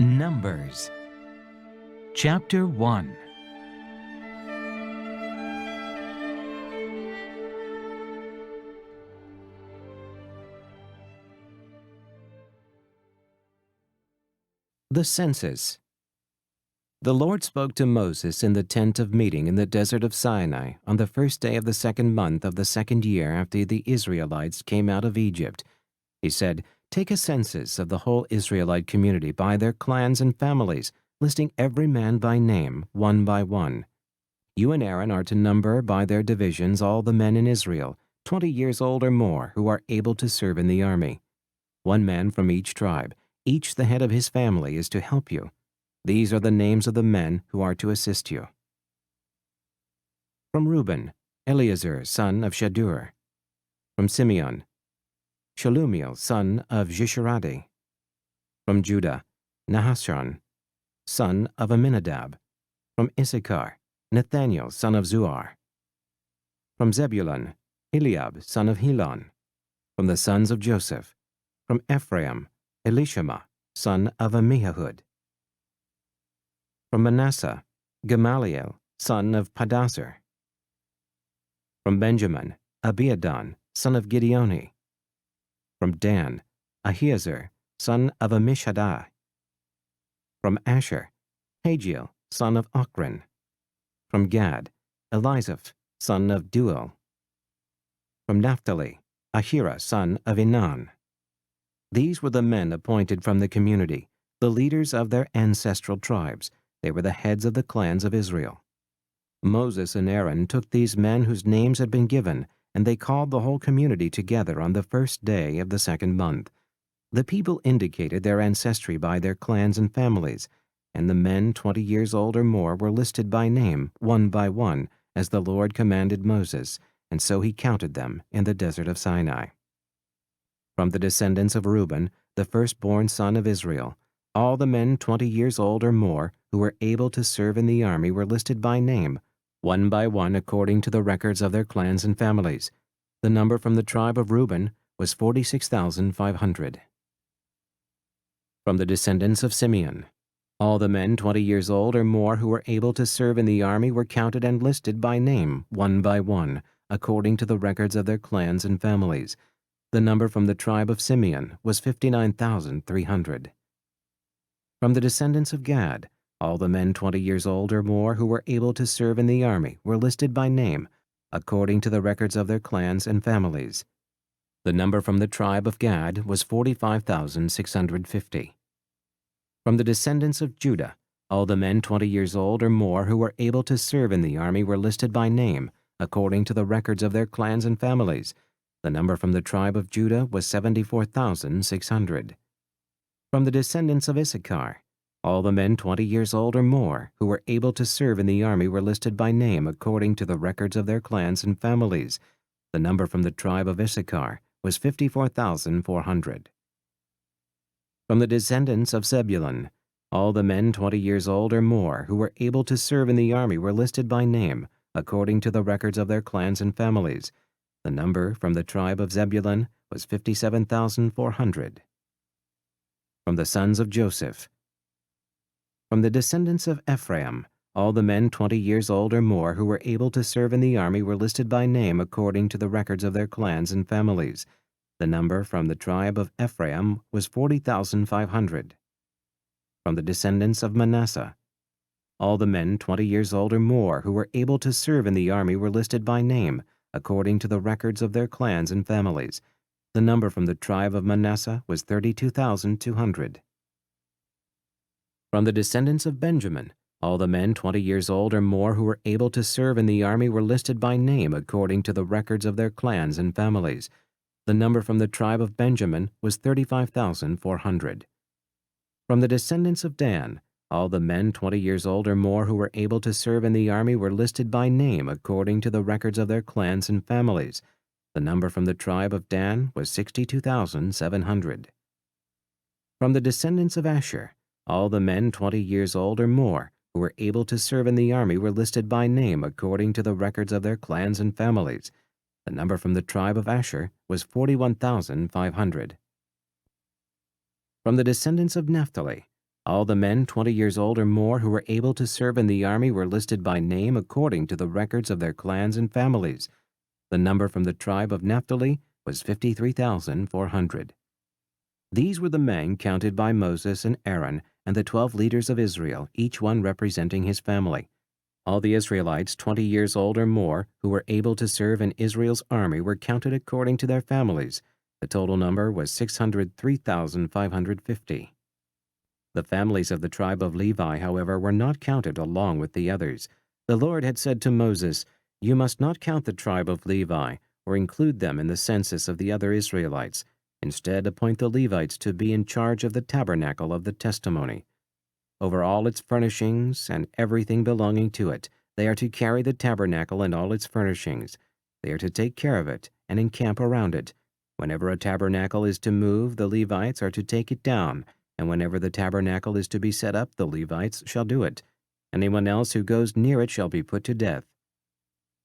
Numbers Chapter 1. The Census. The Lord spoke to Moses in the tent of meeting in the desert of Sinai on the first day of the second month of the second year after the Israelites came out of Egypt. He said, "Take a census of the whole Israelite community by their clans and families, listing every man by name, one by one. You and Aaron are to number by their divisions all the men in Israel, 20 years old or more, who are able to serve in the army. One man from each tribe, each the head of his family, is to help you. These are the names of the men who are to assist you. From Reuben, Eleazar, son of Shadur. From Simeon, Shalumiel, son of Jeshuradi. From Judah, Nahashon, son of Aminadab. From Issachar, Nathaniel, son of Zuar. From Zebulun, Eliab, son of Helon. From the sons of Joseph. From Ephraim, Elishama, son of Ammihud. From Manasseh, Gamaliel, son of Pedasur. From Benjamin, Abiadon, son of Gideoni. From Dan, Ahiezer, son of Ammishaddai. From Asher, Hagiel, son of Ochran. From Gad, Elizaph, son of Duel. From Naphtali, Ahira, son of Enan. These were the men appointed from the community, the leaders of their ancestral tribes. They were the heads of the clans of Israel. Moses and Aaron took these men whose names had been given, and they called the whole community together on the first day of the second month. The people indicated their ancestry by their clans and families, and the men 20 years old or more were listed by name, one by one, as the Lord commanded Moses, and so he counted them in the desert of Sinai. From the descendants of Reuben, the firstborn son of Israel, all the men 20 years old or more who were able to serve in the army were listed by name, one by one according to the records of their clans and families. The number from the tribe of Reuben was 46,500. From the descendants of Simeon, all the men 20 years old or more who were able to serve in the army were counted and listed by name, one by one, according to the records of their clans and families. The number from the tribe of Simeon was 59,300. From the descendants of Gad, all the men 20 years old or more who were able to serve in the army were listed by name, according to the records of their clans and families. The number from the tribe of Gad was 45,650. From the descendants of Judah, all the men 20 years old or more who were able to serve in the army were listed by name, according to the records of their clans and families. The number from the tribe of Judah was 74,600. From the descendants of Issachar, all the men 20 years old or more who were able to serve in the army were listed by name according to the records of their clans and families. The number from the tribe of Issachar was 54,400. From the descendants of Zebulun, all the men 20 years old or more who were able to serve in the army were listed by name according to the records of their clans and families. The number from the tribe of Zebulun was 57,400. From the sons of Joseph, from the descendants of Ephraim, all the men 20 years old or more who were able to serve in the army were listed by name according to the records of their clans and families. The number from the tribe of Ephraim was 40,500. From the descendants of Manasseh, all the men 20 years old or more who were able to serve in the army were listed by name according to the records of their clans and families. The number from the tribe of Manasseh was 32,200. From the descendants of Benjamin, all the men 20 years old or more who were able to serve in the army were listed by name according to the records of their clans and families. The number from the tribe of Benjamin was 35,400. From the descendants of Dan, all the men 20 years old or more who were able to serve in the army were listed by name according to the records of their clans and families. The number from the tribe of Dan was 62,700. From the descendants of Asher, all the men 20 years old or more who were able to serve in the army were listed by name according to the records of their clans and families. The number from the tribe of Asher was 41,500. From the descendants of Naphtali, All the men 20 years old or more who were able to serve in the army were listed by name according to the records of their clans and families. The number from the tribe of Naphtali was 53,400. These were the men counted by Moses and Aaron and the 12 leaders of Israel, each one representing his family. All the Israelites 20 years old or more who were able to serve in Israel's army were counted according to their families. The total number was 603,550. The families of the tribe of Levi, however, were not counted along with the others. The Lord had said to Moses, "You must not count the tribe of Levi, or include them in the census of the other Israelites. Instead, appoint the Levites to be in charge of the tabernacle of the testimony. Over all its furnishings and everything belonging to it, they are to carry the tabernacle and all its furnishings. They are to take care of it and encamp around it. Whenever a tabernacle is to move, the Levites are to take it down, and whenever the tabernacle is to be set up, the Levites shall do it. Anyone else who goes near it shall be put to death."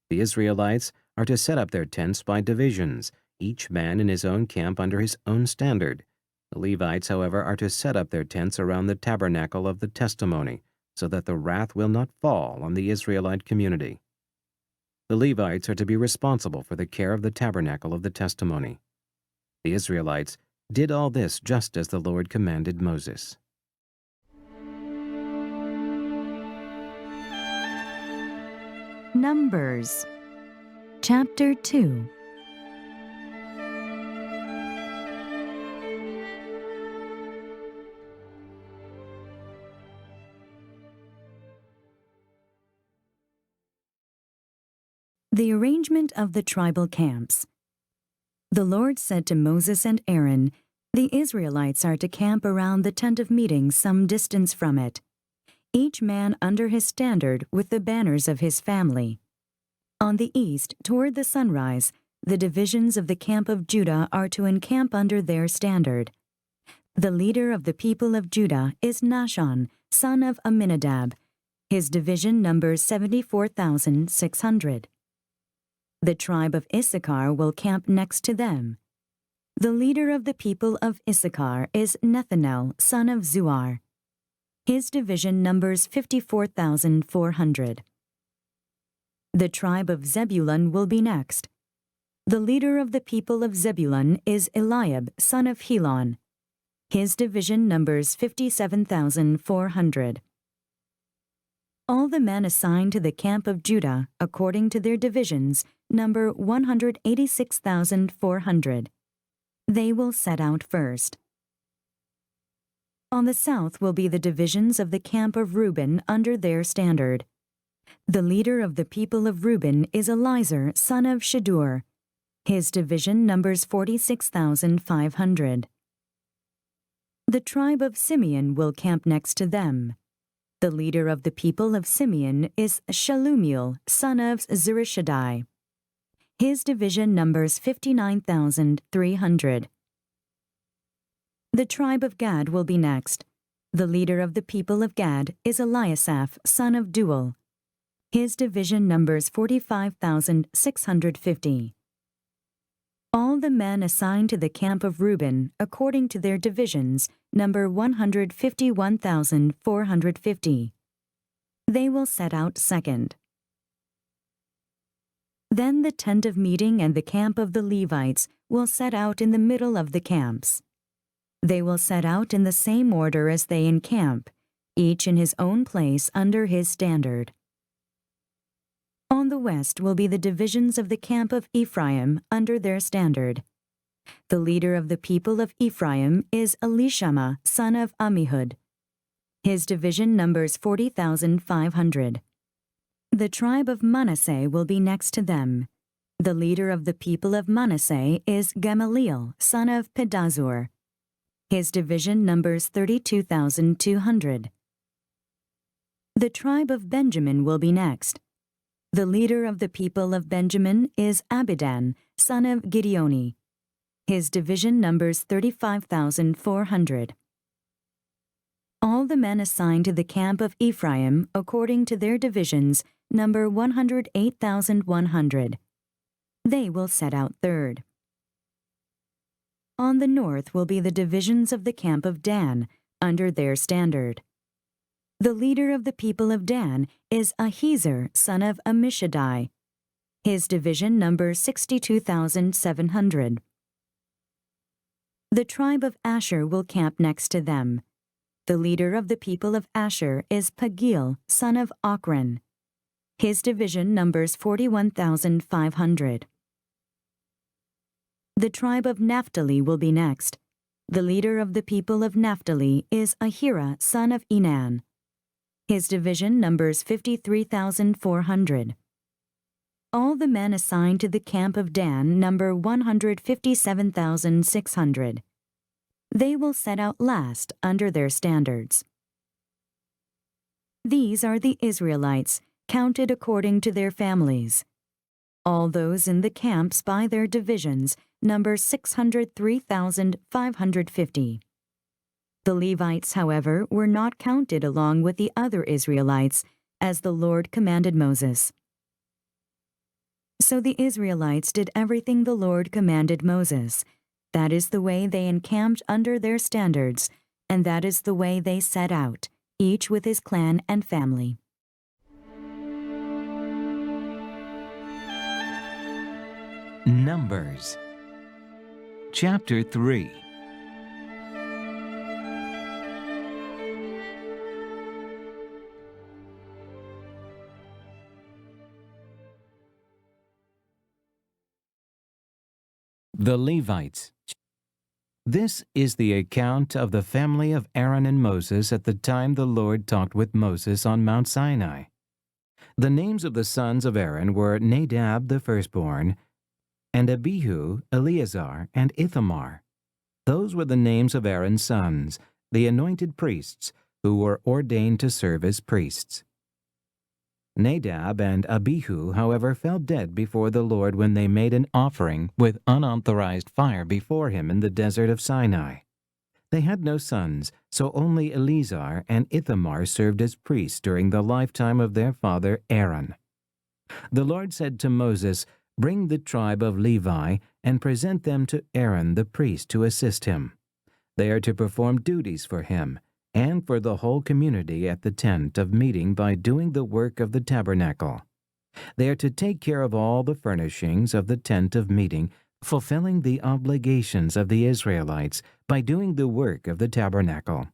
The Israelites are to set up their tents by divisions, each man in his own camp under his own standard. The Levites, however, are to set up their tents around the tabernacle of the testimony, so that the wrath will not fall on the Israelite community. The Levites are to be responsible for the care of the tabernacle of the testimony. The Israelites did all this just as the Lord commanded Moses. Numbers Chapter 2. The arrangement of the tribal camps. The Lord said to Moses and Aaron, "The Israelites are to camp around the tent of meeting some distance from it, each man under his standard with the banners of his family. On the east, toward the sunrise, the divisions of the camp of Judah are to encamp under their standard. The leader of the people of Judah is Nahshon, son of Amminadab. His division numbers 74,600. The tribe of Issachar will camp next to them. The leader of the people of Issachar is Nethanel, son of Zuar. His division numbers 54,400. The tribe of Zebulun will be next. The leader of the people of Zebulun is Eliab, son of Helon. His division numbers 57,400. All the men assigned to the camp of Judah, according to their divisions, number 186,400. They will set out first. On the south will be the divisions of the camp of Reuben under their standard. The leader of the people of Reuben is Elizur, son of Shedeur. His division numbers 46,500. The tribe of Simeon will camp next to them. The leader of the people of Simeon is Shalumiel, son of Zurishaddai. His division numbers 59,300. The tribe of Gad will be next. The leader of the people of Gad is Eliasaph, son of Duel. His division numbers 45,650. All the men assigned to the camp of Reuben, according to their divisions, number 151,450. They will set out second. Then the tent of meeting and the camp of the Levites will set out in the middle of the camps. They will set out in the same order as they encamp, each in his own place under his standard. On the west will be the divisions of the camp of Ephraim under their standard. The leader of the people of Ephraim is Elishama, son of Ammihud. His division numbers 40,500. The tribe of Manasseh will be next to them. The leader of the people of Manasseh is Gamaliel, son of Pedazur. His division numbers 32,200. The tribe of Benjamin will be next. The leader of the people of Benjamin is Abidan, son of Gideoni. His division numbers 35,400. All the men assigned to the camp of Ephraim, according to their divisions, number 108,100. They will set out third. On the north will be the divisions of the camp of Dan. under their standard. The leader of the people of Dan is Ahiezer, son of Ammishaddai. His division numbers 62,700. The tribe of Asher will camp next to them. The leader of the people of Asher is Pagiel, son of Ochran. His division numbers 41,500. The tribe of Naphtali will be next. The leader of the people of Naphtali is Ahira, son of Enan. His division numbers 53,400. All the men assigned to the camp of Dan number 157,600. They will set out last under their standards. These are the Israelites, counted according to their families. All those in the camps by their divisions number 603,550. The Levites, however, were not counted along with the other Israelites, as the Lord commanded Moses. So the Israelites did everything the Lord commanded Moses. That is the way they encamped under their standards, and that is the way they set out, each with his clan and family. Numbers Chapter 3. The Levites. This is the account of the family of Aaron and Moses at the time the Lord talked with Moses on Mount Sinai. The names of the sons of Aaron were Nadab the firstborn, and Abihu, Eleazar, and Ithamar. Those were the names of Aaron's sons, the anointed priests, who were ordained to serve as priests. Nadab and Abihu, however, fell dead before the Lord when they made an offering with unauthorized fire before him in the desert of Sinai. They had no sons, so only Eleazar and Ithamar served as priests during the lifetime of their father Aaron. The Lord said to Moses, "Bring the tribe of Levi and present them to Aaron the priest to assist him. They are to perform duties for him and for the whole community at the tent of meeting by doing the work of the tabernacle. They are to take care of all the furnishings of the tent of meeting, fulfilling the obligations of the Israelites by doing the work of the tabernacle.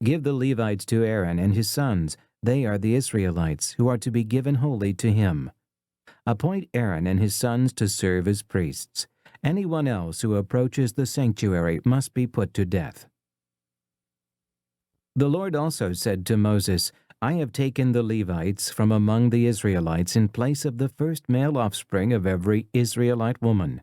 Give the Levites to Aaron and his sons. They are the Israelites who are to be given wholly to him. Appoint Aaron and his sons to serve as priests. Anyone else who approaches the sanctuary must be put to death." The Lord also said to Moses, "I have taken the Levites from among the Israelites in place of the first male offspring of every Israelite woman.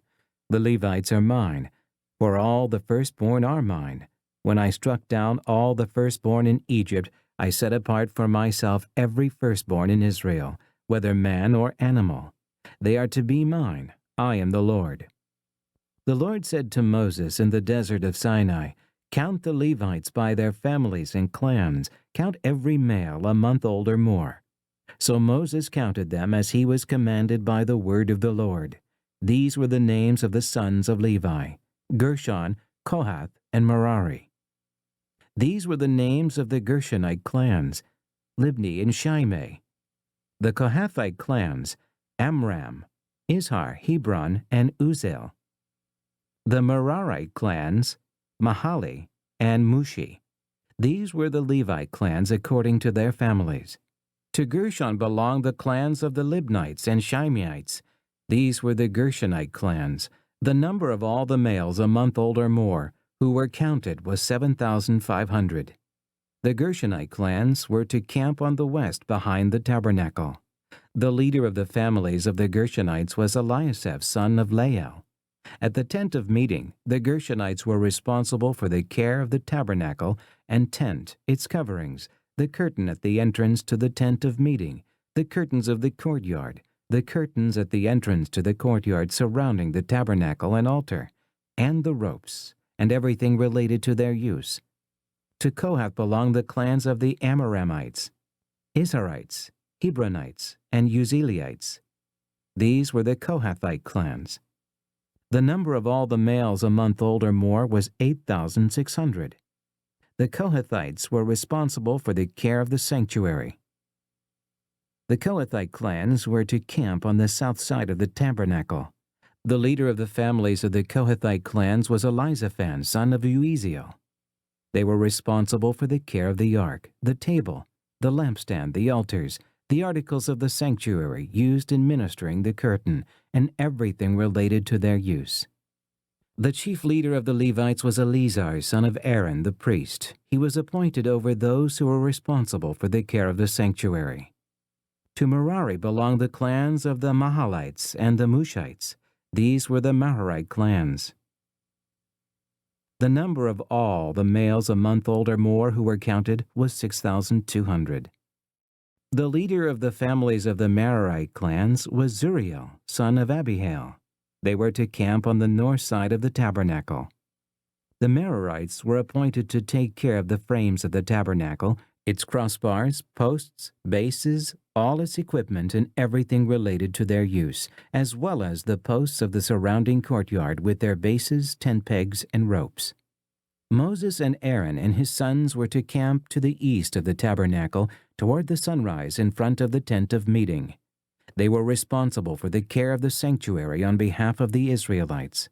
The Levites are mine, for all the firstborn are mine. When I struck down all the firstborn in Egypt, I set apart for myself every firstborn in Israel, whether man or animal. They are to be mine. I am the Lord." The Lord said to Moses in the desert of Sinai, "Count the Levites by their families and clans. Count every male a month old or more." So Moses counted them as he was commanded by the word of the Lord. These were the names of the sons of Levi: Gershon, Kohath, and Merari. These were the names of the Gershonite clans: Libni and Shimei. The Kohathi clans: Amram, Izhar, Hebron, and Uzel. The Maharai clans: Mahali and Mushi. These were the Levite clans according to their families. To Gershon belonged the clans of the Libnites and Shimeites. These were the Gershonite clans. The number of all the males a month old or more who were counted was 7,500. The Gershonite clans were to camp on the west behind the tabernacle. The leader of the families of the Gershonites was Eliasaph, son of Lael. At the tent of meeting, the Gershonites were responsible for the care of the tabernacle and tent, its coverings, the curtain at the entrance to the tent of meeting, the curtains of the courtyard, the curtains at the entrance to the courtyard surrounding the tabernacle and altar, and the ropes, and everything related to their use. To Kohath belonged the clans of the Amaramites, Izharites, Hebronites, and Uzzielites. These were the Kohathite clans. The number of all the males a month old or more was 8,600. The Kohathites were responsible for the care of the sanctuary. The Kohathi clans were to camp on the south side of the tabernacle. The leader of the families of the Kohathi clans was Elizaphan, son of Uziel. They were responsible for the care of the ark, the table, the lampstand, the altars, the articles of the sanctuary used in ministering the curtain, and everything related to their use. The chief leader of the Levites was Eleazar, son of Aaron, the priest. He was appointed over those who were responsible for the care of the sanctuary. To Merari belonged the clans of the Mahalites and the Mushites. These were the Maharai Clans. The number of all the males a month old or more who were counted was 6,200. The leader of the families of the Maharai Clans was Zuriel, son of Abihail. They were to camp on the north side of the tabernacle. The Merarites were appointed to take care of the frames of the tabernacle, its crossbars, posts, bases, all its equipment, and everything related to their use, as well as the posts of the surrounding courtyard with their bases, tent pegs, and ropes. Moses and Aaron and his sons were to camp to the east of the tabernacle toward the sunrise in front of the tent of meeting. They were responsible for the care of the sanctuary on behalf of the Israelites.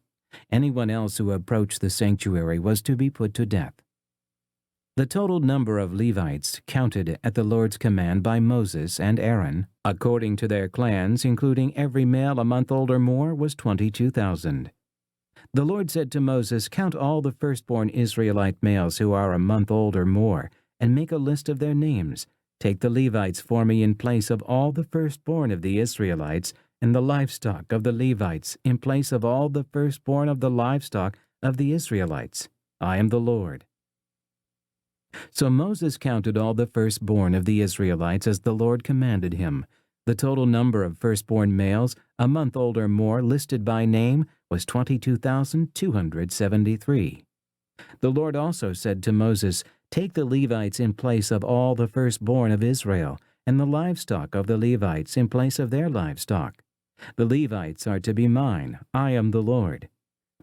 Anyone else who approached the sanctuary was to be put to death. The total number of Levites counted at the Lord's command by Moses and Aaron, according to their clans, including every male a month old or more, was 22,000. The Lord said to Moses, "Count all the firstborn Israelite males who are a month old or more, and make a list of their names. Take the Levites for me in place of all the firstborn of the Israelites, and the livestock of the Levites in place of all the firstborn of the livestock of the Israelites. I am the Lord." So Moses counted all the firstborn of the Israelites as the Lord commanded him. The total number of firstborn males, a month old or more, listed by name, was 22,273. The Lord also said to Moses, "Take the Levites in place of all the firstborn of Israel, and the livestock of the Levites in place of their livestock. The Levites are to be mine. I am the Lord.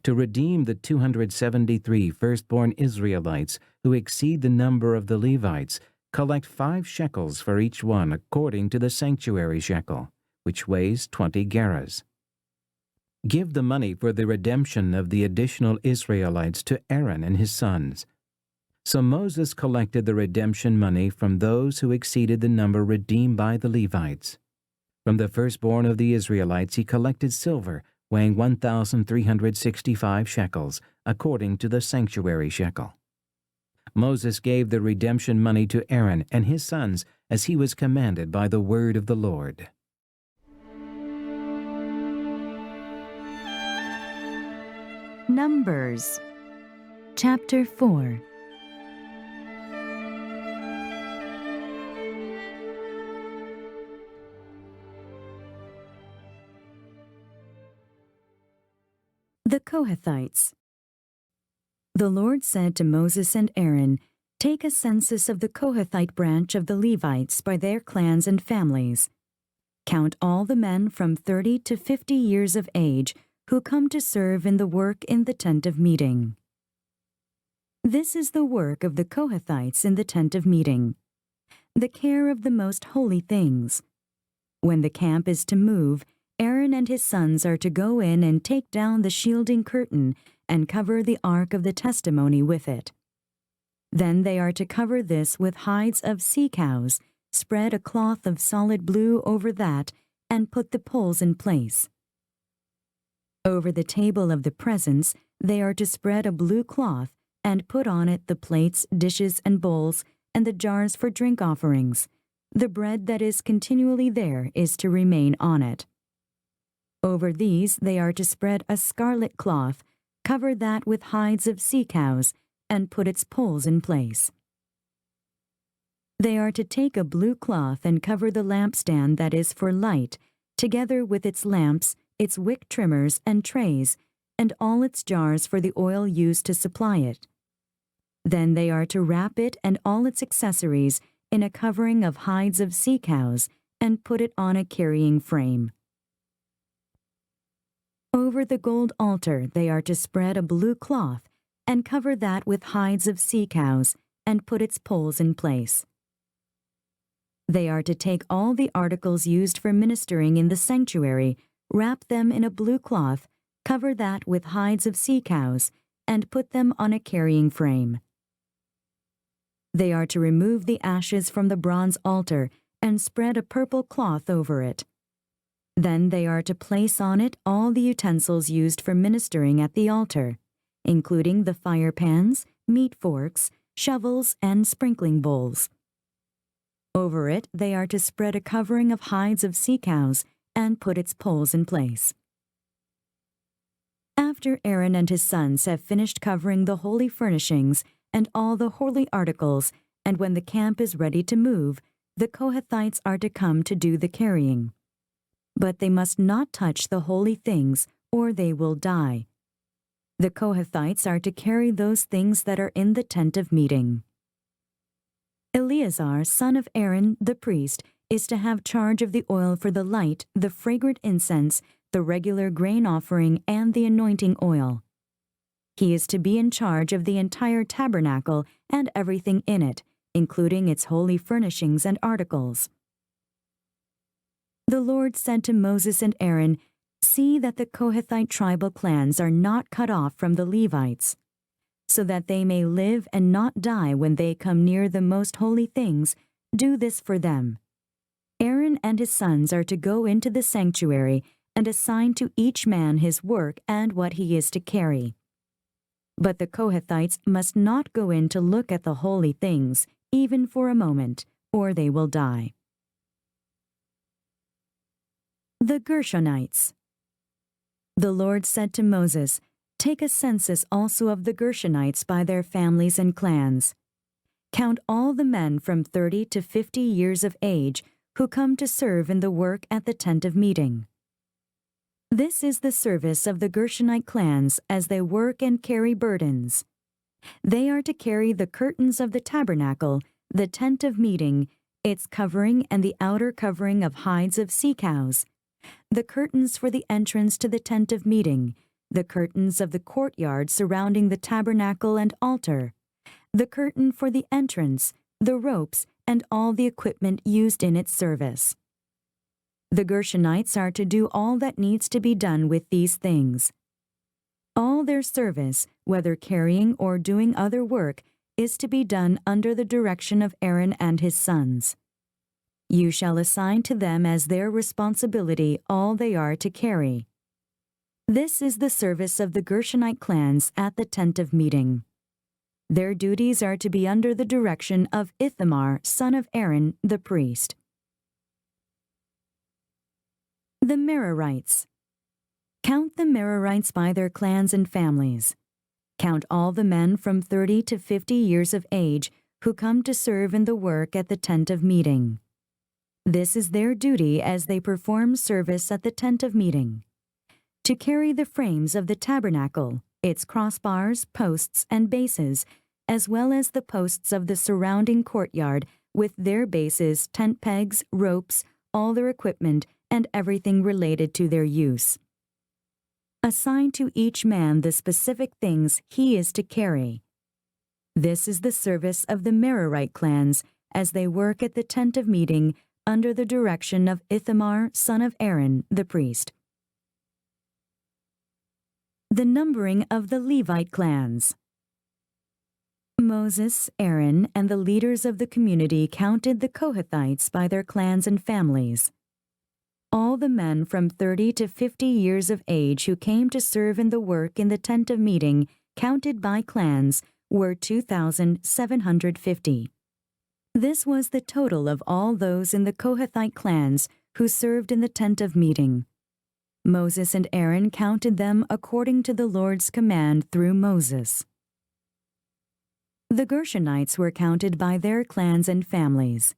To redeem the 273 firstborn Israelites who exceed the number of the Levites, collect 5 shekels for each one according to the sanctuary shekel, which weighs 20 gerahs. Give the money for the redemption of the additional Israelites to Aaron and his sons." So Moses collected the redemption money from those who exceeded the number redeemed by the Levites. From the firstborn of the Israelites he collected silver, weighing 1,365 shekels, according to the sanctuary shekel. Moses gave the redemption money to Aaron and his sons as he was commanded by the word of the Lord. Numbers, chapter 4. The Kohathites. The Lord said to Moses and Aaron, "Take a census of the Kohathite branch of the Levites by their clans and families. Count all the men from 30 to 50 years of age who come to serve in the work in the tent of meeting." This is the work of the Kohathites in the tent of meeting: the care of the most holy things. When the camp is to move, Aaron and his sons are to go in and take down the shielding curtain and cover the ark of the testimony with it. Then they are to cover this with hides of sea cows, spread a cloth of solid blue over that, and put the poles in place. Over the table of the presence, they are to spread a blue cloth and put on it the plates, dishes, and bowls, and the jars for drink offerings. The bread that is continually there is to remain on it. Over these they are to spread a scarlet cloth, cover that with hides of sea cows, and put its poles in place. They are to take a blue cloth and cover the lampstand that is for light, together with its lamps, its wick trimmers and trays, and all its jars for the oil used to supply it. Then they are to wrap it and all its accessories in a covering of hides of sea cows, and put it on a carrying frame. Over the gold altar they are to spread a blue cloth, and cover that with hides of sea cows, and put its poles in place. They are to take all the articles used for ministering in the sanctuary, wrap them in a blue cloth, cover that with hides of sea cows, and put them on a carrying frame. They are to remove the ashes from the bronze altar and spread a purple cloth over it. Then they are to place on it all the utensils used for ministering at the altar, including the fire pans, meat forks, shovels, and sprinkling bowls. Over it they are to spread a covering of hides of sea cows and put its poles in place. After Aaron and his sons have finished covering the holy furnishings and all the holy articles, and when the camp is ready to move, the Kohathites are to come to do the carrying. But they must not touch the holy things, or they will die. The Kohathites are to carry those things that are in the tent of meeting. Eleazar, son of Aaron, the priest, is to have charge of the oil for the light, the fragrant incense, the regular grain offering, and the anointing oil. He is to be in charge of the entire tabernacle and everything in it, including its holy furnishings and articles. The Lord said to Moses and Aaron, "See that the Kohathite tribal clans are not cut off from the Levites, so that they may live and not die when they come near the most holy things. Do this for them. Aaron and his sons are to go into the sanctuary and assign to each man his work and what he is to carry. But the Kohathites must not go in to look at the holy things, even for a moment, or they will die." The Gershonites. The Lord said to Moses, "Take a census also of the Gershonites by their families and clans. Count all the men from 30 to 50 years of age who come to serve in the work at the tent of meeting. This is the service of the Gershonite clans as they work and carry burdens. They are to carry the curtains of the tabernacle, the tent of meeting, its covering and the outer covering of hides of sea cows, the curtains for the entrance to the tent of meeting, the curtains of the courtyard surrounding the tabernacle and altar, the curtain for the entrance, the ropes, and all the equipment used in its service. The Gershonites are to do all that needs to be done with these things. All their service, whether carrying or doing other work, is to be done under the direction of Aaron and his sons. You shall assign to them as their responsibility all they are to carry. This is the service of the Gershonite clans at the tent of meeting. Their duties are to be under the direction of Ithamar, son of Aaron, the priest. The Merarites. Count the Merarites by their clans and families. Count all the men from 30 to 50 years of age who come to serve in the work at the tent of meeting. This is their duty as they perform service at the tent of meeting: to carry the frames of the tabernacle, its crossbars, posts, and bases, as well as the posts of the surrounding courtyard with their bases, tent pegs, ropes, all their equipment, and everything related to their use. Assign to each man the specific things he is to carry. This is the service of the Maharai clans as they work at the tent of meeting under the direction of Ithamar, son of Aaron, the priest. The numbering of the Levite clans. Moses, Aaron, and the leaders of the community counted the Kohathites by their clans and families. All the men from 30 to 50 years of age who came to serve in the work in the tent of meeting, counted by clans, were 2,750. This was the total of all those in the Kohathite clans who served in the tent of meeting. Moses and Aaron counted them according to the Lord's command through Moses. The Gershonites were counted by their clans and families.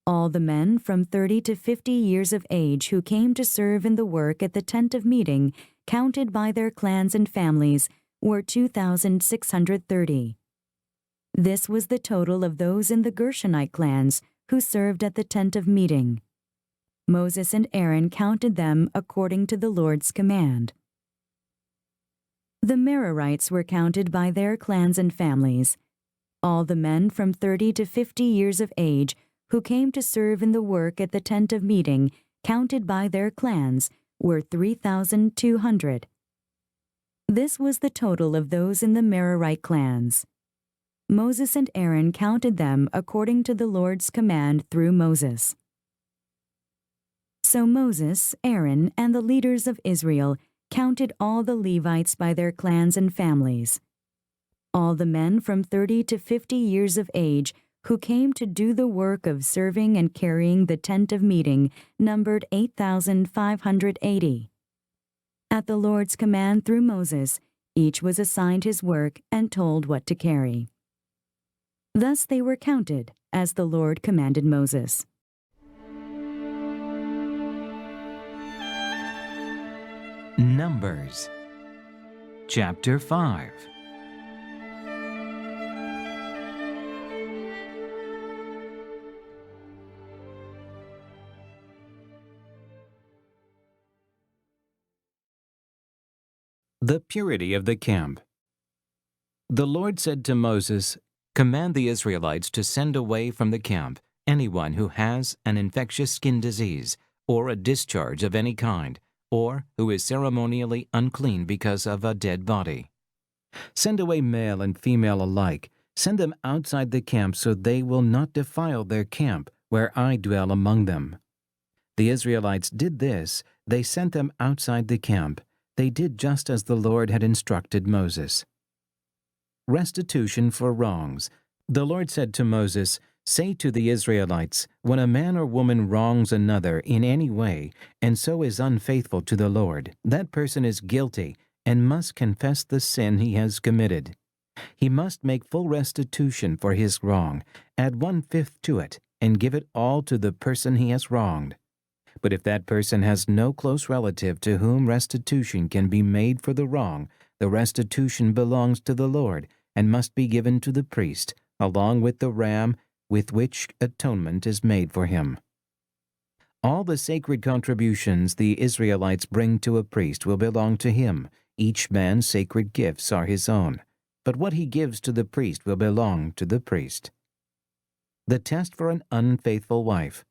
All the men from 30 to 50 years of age who came to serve in the work at the tent of meeting, counted by their clans and families, were 2,630. This was the total of those in the Gershonite clans who served at the tent of meeting. Moses and Aaron counted them according to the Lord's command. The Merarites were counted by their clans and families. All the men from 30 to 50 years of age who came to serve in the work at the tent of meeting, counted by their clans, were 3,200. This was the total of those in the Maharai clans. Moses and Aaron counted them according to the Lord's command through Moses. So Moses, Aaron, and the leaders of Israel counted all the Levites by their clans and families. All the men from 30 to 50 years of age who came to do the work of serving and carrying the tent of meeting numbered 8,580. At the Lord's command through Moses, each was assigned his work and told what to carry. Thus they were counted, as the Lord commanded Moses. Numbers Chapter 5. The purity of the camp. The Lord said to Moses, "Command the Israelites to send away from the camp anyone who has an infectious skin disease, or a discharge of any kind, or who is ceremonially unclean because of a dead body. Send away male and female alike. Send them outside the camp so they will not defile their camp, where I dwell among them." The Israelites did this. They sent them outside the camp. They did just as the Lord had instructed Moses. Restitution for wrongs. The Lord said to Moses, "Say to the Israelites, when a man or woman wrongs another in any way, and so is unfaithful to the Lord, that person is guilty and must confess the sin he has committed. He must make full restitution for his wrong, add 1/5 to it, and give it all to the person he has wronged. But if that person has no close relative to whom restitution can be made for the wrong, the restitution belongs to the Lord and must be given to the priest, along with the ram with which atonement is made for him. All the sacred contributions the Israelites bring to a priest will belong to him. Each man's sacred gifts are his own, but what he gives to the priest will belong to the priest." The test for an unfaithful wife.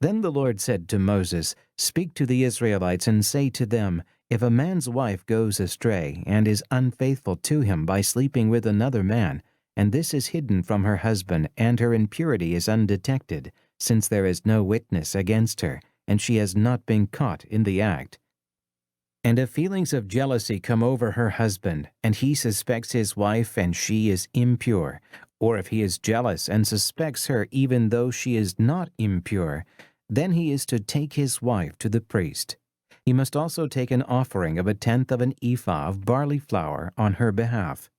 Then the Lord said to Moses, "Speak to the Israelites and say to them, if a man's wife goes astray and is unfaithful to him by sleeping with another man, and this is hidden from her husband, and her impurity is undetected, since there is no witness against her, and she has not been caught in the act, and if feelings of jealousy come over her husband, and he suspects his wife and she is impure, or if he is jealous and suspects her even though she is not impure, then he is to take his wife to the priest. He must also take an offering of 1/10 of an ephah of barley flour on her behalf.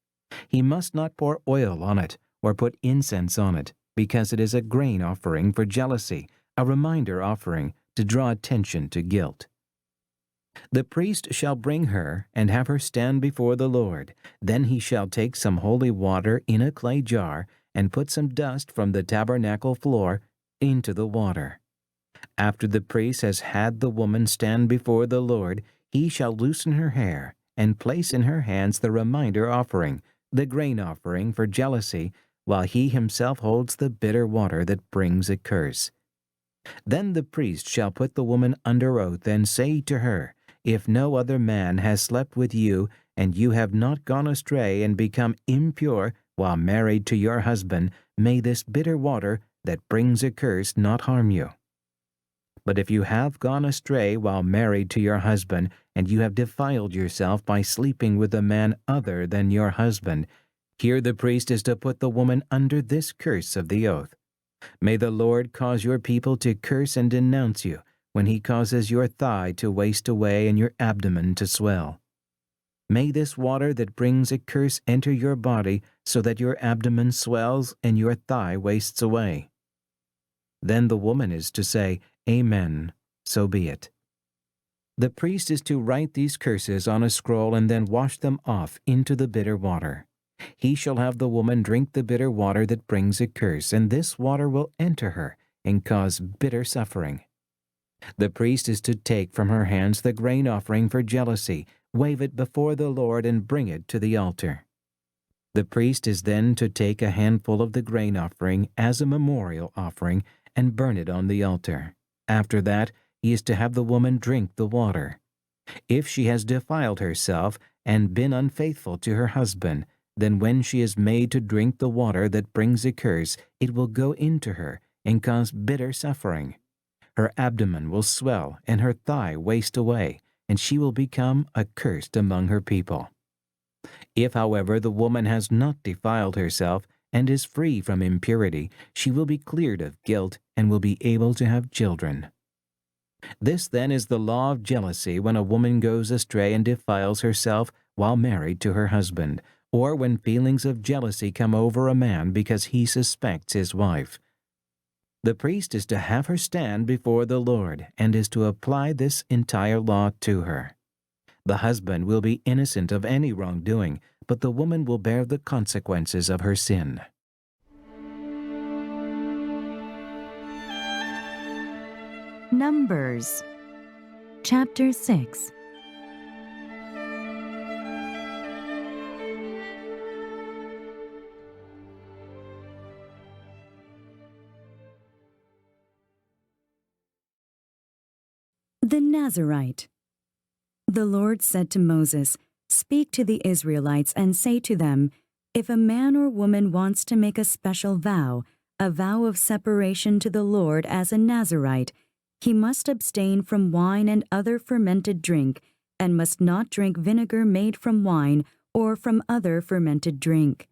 He must not pour oil on it or put incense on it, because it is a grain offering for jealousy, a reminder offering to draw attention to guilt. The priest shall bring her and have her stand before the Lord. Then he shall take some holy water in a clay jar and put some dust from the tabernacle floor into the water. After the priest has had the woman stand before the Lord, he shall loosen her hair and place in her hands the reminder offering, the grain offering for jealousy, while he himself holds the bitter water that brings a curse. Then the priest shall put the woman under oath and say to her, "If no other man has slept with you, and you have not gone astray and become impure while married to your husband, may this bitter water that brings a curse not harm you. But if you have gone astray while married to your husband, and you have defiled yourself by sleeping with a man other than your husband, here the priest is to put the woman under this curse of the oath. May the Lord cause your people to curse and denounce you, when he causes your thigh to waste away and your abdomen to swell. May this water that brings a curse enter your body, so that your abdomen swells and your thigh wastes away." Then the woman is to say, "Amen, so be it." The priest is to write these curses on a scroll and then wash them off into the bitter water. He shall have the woman drink the bitter water that brings a curse, and this water will enter her and cause bitter suffering. The priest is to take from her hands the grain offering for jealousy, wave it before the Lord, and bring it to the altar. The priest is then to take a handful of the grain offering as a memorial offering and burn it on the altar. After that, he is to have the woman drink the water. If she has defiled herself and been unfaithful to her husband, then when she is made to drink the water that brings a curse, it will go into her and cause bitter suffering. Her abdomen will swell and her thigh waste away, and she will become accursed among her people. If, however, the woman has not defiled herself and is free from impurity, she will be cleared of guilt and will be able to have children. This, then, is the law of jealousy when a woman goes astray and defiles herself while married to her husband, or when feelings of jealousy come over a man because he suspects his wife. The priest is to have her stand before the Lord and is to apply this entire law to her. The husband will be innocent of any wrongdoing, but the woman will bear the consequences of her sin. Numbers Chapter 6. The Nazarite. The Lord said to Moses, "Speak to the Israelites and say to them, if a man or woman wants to make a special vow, a vow of separation to the Lord as a Nazarite, he must abstain from wine and other fermented drink, and must not drink vinegar made from wine or from other fermented drink.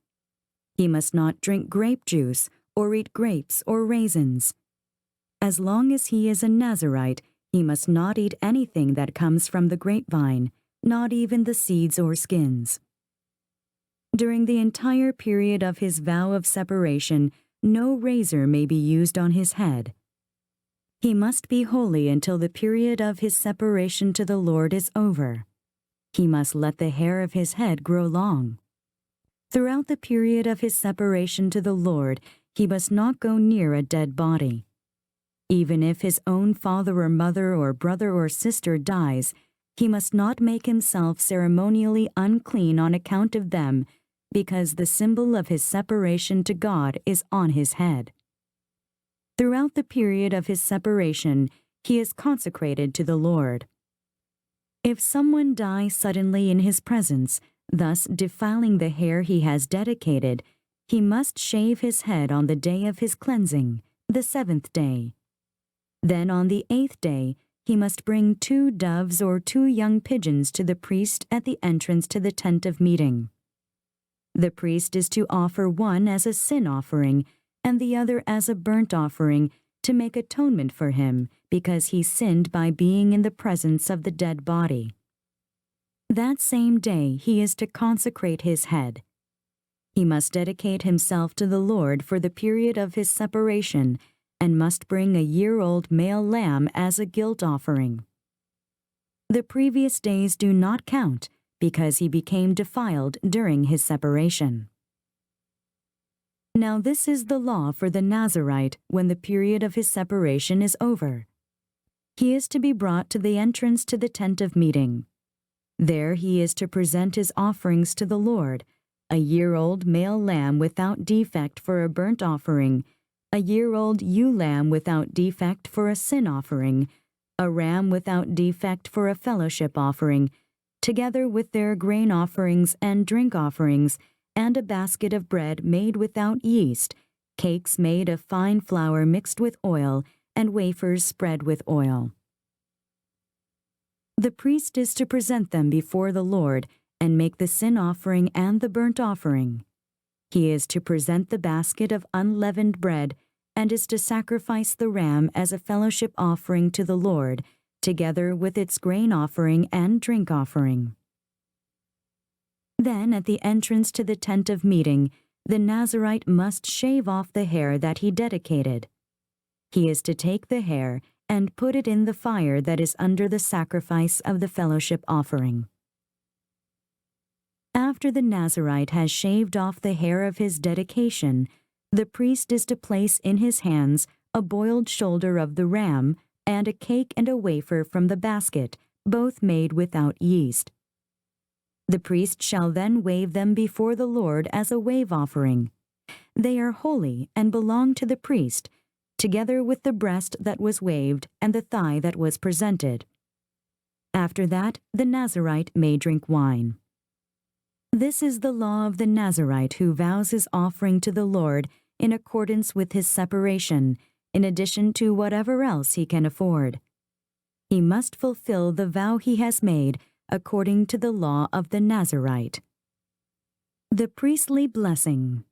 He must not drink grape juice or eat grapes or raisins. As long as he is a Nazarite, he must not eat anything that comes from the grapevine, not even the seeds or skins. During the entire period of his vow of separation, no razor may be used on his head. He must be holy until the period of his separation to the Lord is over. He must let the hair of his head grow long. Throughout the period of his separation to the Lord, he must not go near a dead body. Even if his own father or mother or brother or sister dies, he must not make himself ceremonially unclean on account of them, because the symbol of his separation to God is on his head. Throughout the period of his separation, he is consecrated to the Lord. If someone dies suddenly in his presence, thus defiling the hair he has dedicated, he must shave his head on the day of his cleansing, the seventh day. Then on the 8th day, he must bring 2 doves or 2 young pigeons to the priest at the entrance to the tent of meeting. The priest is to offer one as a sin offering and the other as a burnt offering to make atonement for him because he sinned by being in the presence of the dead body. That same day he is to consecrate his head. He must dedicate himself to the Lord for the period of his separation and must bring a year-old male lamb as a guilt offering. The previous days do not count because he became defiled during his separation. Now this is the law for the Nazarite when the period of his separation is over. He is to be brought to the entrance to the tent of meeting. There he is to present his offerings to the Lord, a year-old male lamb without defect for a burnt offering, a year-old ewe lamb without defect for a sin offering, a ram without defect for a fellowship offering, together with their grain offerings and drink offerings, and a basket of bread made without yeast, cakes made of fine flour mixed with oil, and wafers spread with oil. The priest is to present them before the Lord and make the sin offering and the burnt offering. He is to present the basket of unleavened bread and is to sacrifice the ram as a fellowship offering to the Lord, together with its grain offering and drink offering. Then, at the entrance to the tent of meeting, the Nazarite must shave off the hair that he dedicated. He is to take the hair and put it in the fire that is under the sacrifice of the fellowship offering. After the Nazarite has shaved off the hair of his dedication, the priest is to place in his hands a boiled shoulder of the ram and a cake and a wafer from the basket, both made without yeast. The priest shall then wave them before the Lord as a wave offering. They are holy and belong to the priest, together with the breast that was waved and the thigh that was presented. After that, the Nazarite may drink wine. This is the law of the Nazarite who vows his offering to the Lord in accordance with his separation, in addition to whatever else he can afford. He must fulfill the vow he has made according to the law of the Nazarite. The priestly blessing.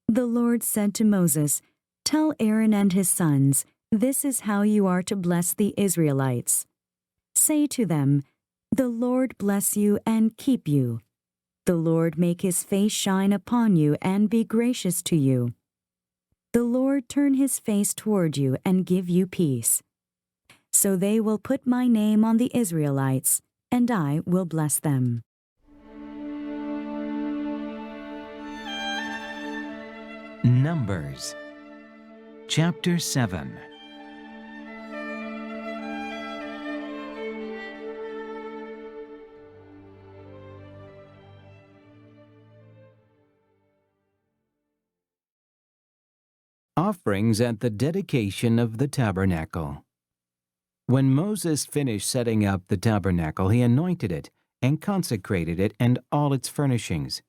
The Lord said to Moses, "Tell Aaron and his sons, this is how you are to bless the Israelites. Say to them, 'The Lord bless you and keep you. The Lord make his face shine upon you and be gracious to you. The Lord turn his face toward you and give you peace.' So they will put my name on the Israelites, and I will bless them." Numbers Chapter 7. Offerings at the dedication of the tabernacle. When Moses finished setting up the tabernacle, he anointed it and consecrated it and all its furnishings.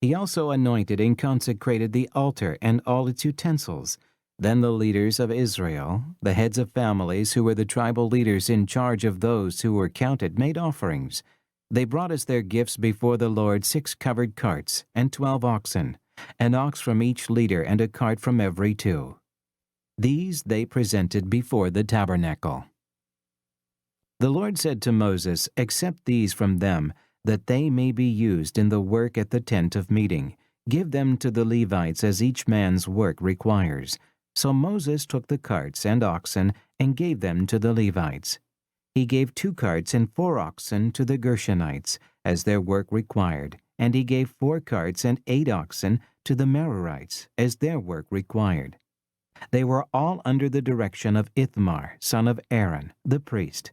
He also anointed and consecrated the altar and all its utensils. Then the leaders of Israel, the heads of families who were the tribal leaders in charge of those who were counted, made offerings. They brought as their gifts before the Lord 6 covered carts and 12 oxen, an ox from each leader and a cart from every 2. These they presented before the tabernacle. The Lord said to Moses, "Accept these from them, that they may be used in the work at the tent of meeting. Give them to the Levites as each man's work requires." So Moses took the carts and oxen and gave them to the Levites. He gave 2 carts and 4 oxen to the Gershonites, as their work required, and he gave 4 carts and 8 oxen to the Maharites, as their work required. They were all under the direction of Ithamar, son of Aaron, the priest.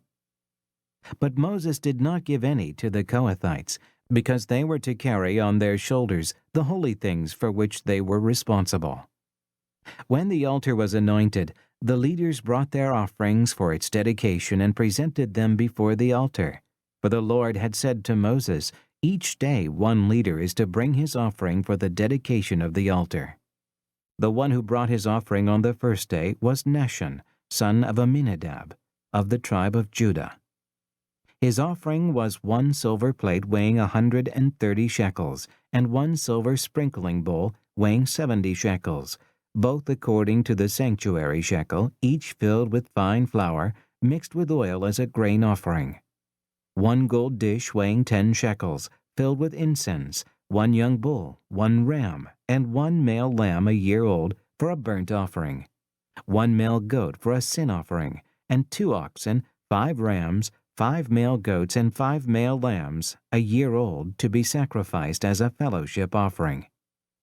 But Moses did not give any to the Kohethites, because they were to carry on their shoulders the holy things for which they were responsible. When the altar was anointed, the leaders brought their offerings for its dedication and presented them before the altar. For the Lord had said to Moses, "Each day one leader is to bring his offering for the dedication of the altar." The one who brought his offering on the first day was Nahshon, son of Amminadab, of the tribe of Judah. His offering was 1 silver plate weighing 130 shekels, and 1 silver sprinkling bowl weighing 70 shekels, both according to the sanctuary shekel, each filled with fine flour, mixed with oil as a grain offering. 1 gold dish weighing 10 shekels, filled with incense, 1 young bull, 1 ram, and 1 male lamb a year old for a burnt offering, 1 male goat for a sin offering, and 2 oxen, 5 rams, 5 male goats, and 5 male lambs a year old to be sacrificed as a fellowship offering.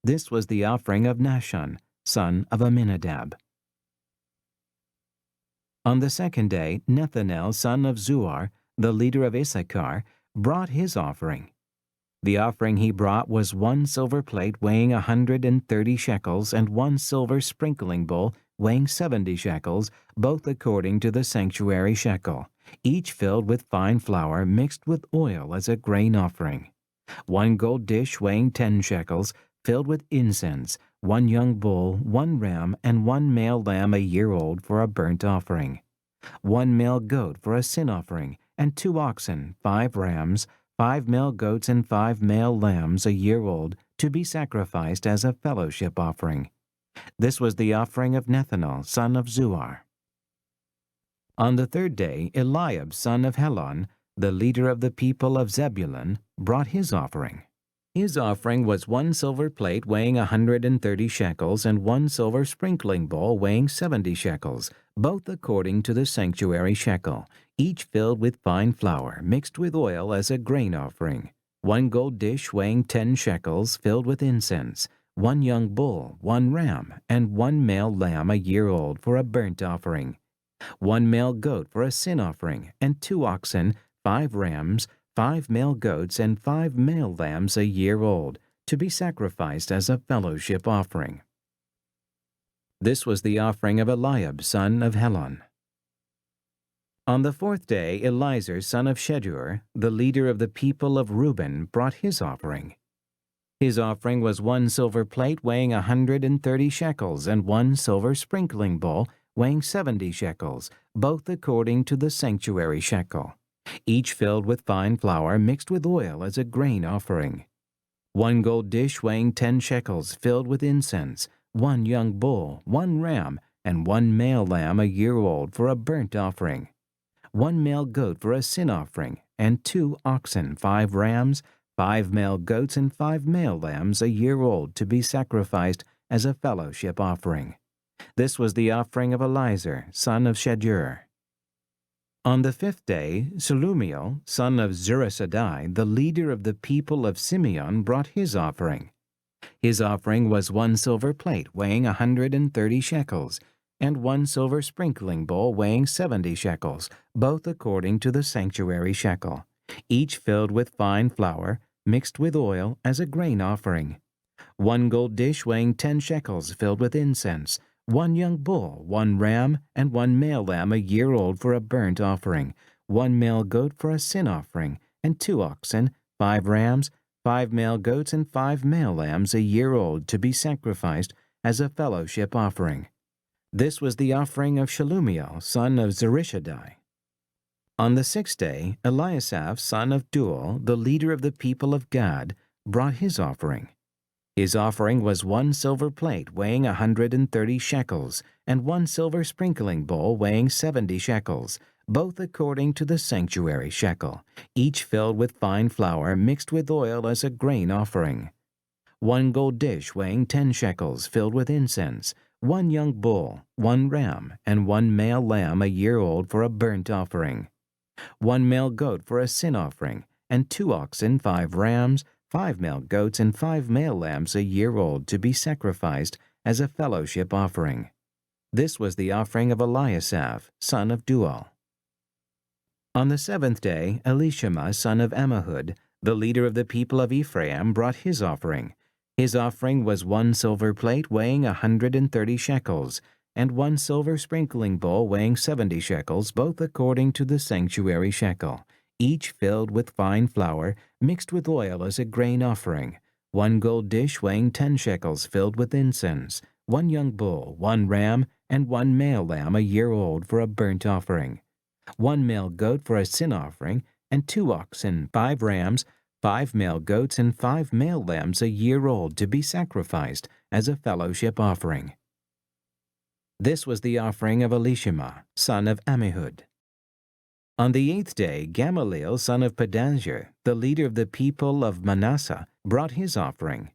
This was the offering of Nahshon, son of Amminadab. On the second day, Nethanel, son of Zuar, the leader of Issachar, brought his offering. The offering he brought was 1 silver plate weighing 130 shekels and 1 silver sprinkling bowl weighing 70 shekels, both according to the sanctuary shekel, each filled with fine flour mixed with oil as a grain offering. 1 gold dish weighing 10 shekels, filled with incense, 1 young bull, 1 ram, and 1 male lamb a year old for a burnt offering, 1 male goat for a sin offering, and 2 oxen, 5 rams, 5 male goats, and 5 male lambs a year old to be sacrificed as a fellowship offering. This was the offering of Nethanel, son of Zuar. On the third day, Eliab, son of Helon, the leader of the people of Zebulun, brought his offering. His offering was 1 silver plate weighing 130 shekels and 1 silver sprinkling bowl weighing 70 shekels, both according to the sanctuary shekel, each filled with fine flour mixed with oil as a grain offering, 1 gold dish weighing 10 shekels filled with incense, 1 young bull, 1 ram, and 1 male lamb a year old for a burnt offering, 1 male goat for a sin offering, and 2 oxen, 5 rams, 5 male goats and 5 male lambs a year old, to be sacrificed as a fellowship offering. This was the offering of Eliab, son of Helon. On the 4th day, Eliezer, son of Shedeur, the leader of the people of Reuben, brought his offering. His offering was 1 silver plate weighing 130 shekels and 1 silver sprinkling bowl weighing 70 shekels, both according to the sanctuary shekel, each filled with fine flour mixed with oil as a grain offering. 1 gold dish weighing 10 shekels filled with incense, 1 young bull, 1 ram, and 1 male lamb a year old for a burnt offering. 1 male goat for a sin offering, and 2 oxen, 5 rams, 5 male goats, and 5 male lambs a year old to be sacrificed as a fellowship offering. This was the offering of Eliezer, son of Shedeur. On the 5th day, Shelumiel, son of Zurishaddai, the leader of the people of Simeon, brought his offering. His offering was 1 silver plate weighing 130 shekels, and 1 silver sprinkling bowl weighing 70 shekels, both according to the sanctuary shekel, each filled with fine flour, mixed with oil as a grain offering. 1 gold dish weighing 10 shekels filled with incense, 1 young bull, 1 ram, and 1 male lamb a year old for a burnt offering, 1 male goat for a sin offering, and 2 oxen, 5 rams, 5 male goats, and 5 male lambs a year old to be sacrificed as a fellowship offering. This was the offering of Shelumiel, son of Zurishaddai. On the 6th day, Eliasaph, son of Deuel, the leader of the people of Gad, brought his offering. His offering was 1 silver plate weighing 130 shekels, and 1 silver sprinkling bowl weighing 70 shekels, both according to the sanctuary shekel, each filled with fine flour mixed with oil as a grain offering. 1 gold dish weighing 10 shekels filled with incense, 1 young bull, 1 ram, and 1 male lamb a year old for a burnt offering. 1 male goat for a sin offering, and 2 oxen, 5 rams, 5 male goats, and 5 male lambs a year old to be sacrificed as a fellowship offering. This was the offering of Eliasaph, son of Deuel. On the 7th day, Elishama, son of Ammihud, the leader of the people of Ephraim, brought his offering. His offering was 1 silver plate weighing 130 shekels, and 1 silver sprinkling bowl weighing 70 shekels, both according to the sanctuary shekel, each filled with fine flour mixed with oil as a grain offering, 1 gold dish weighing 10 shekels filled with incense, 1 young bull, 1 ram, and 1 male lamb a year old for a burnt offering, 1 male goat for a sin offering, and 2 oxen, 5 rams, 5 male goats, and 5 male lambs a year old to be sacrificed as a fellowship offering. This was the offering of Elishama, son of Ammihud. On the 8th day, Gamaliel, son of Pedahzur, the leader of the people of Manasseh, brought his offering.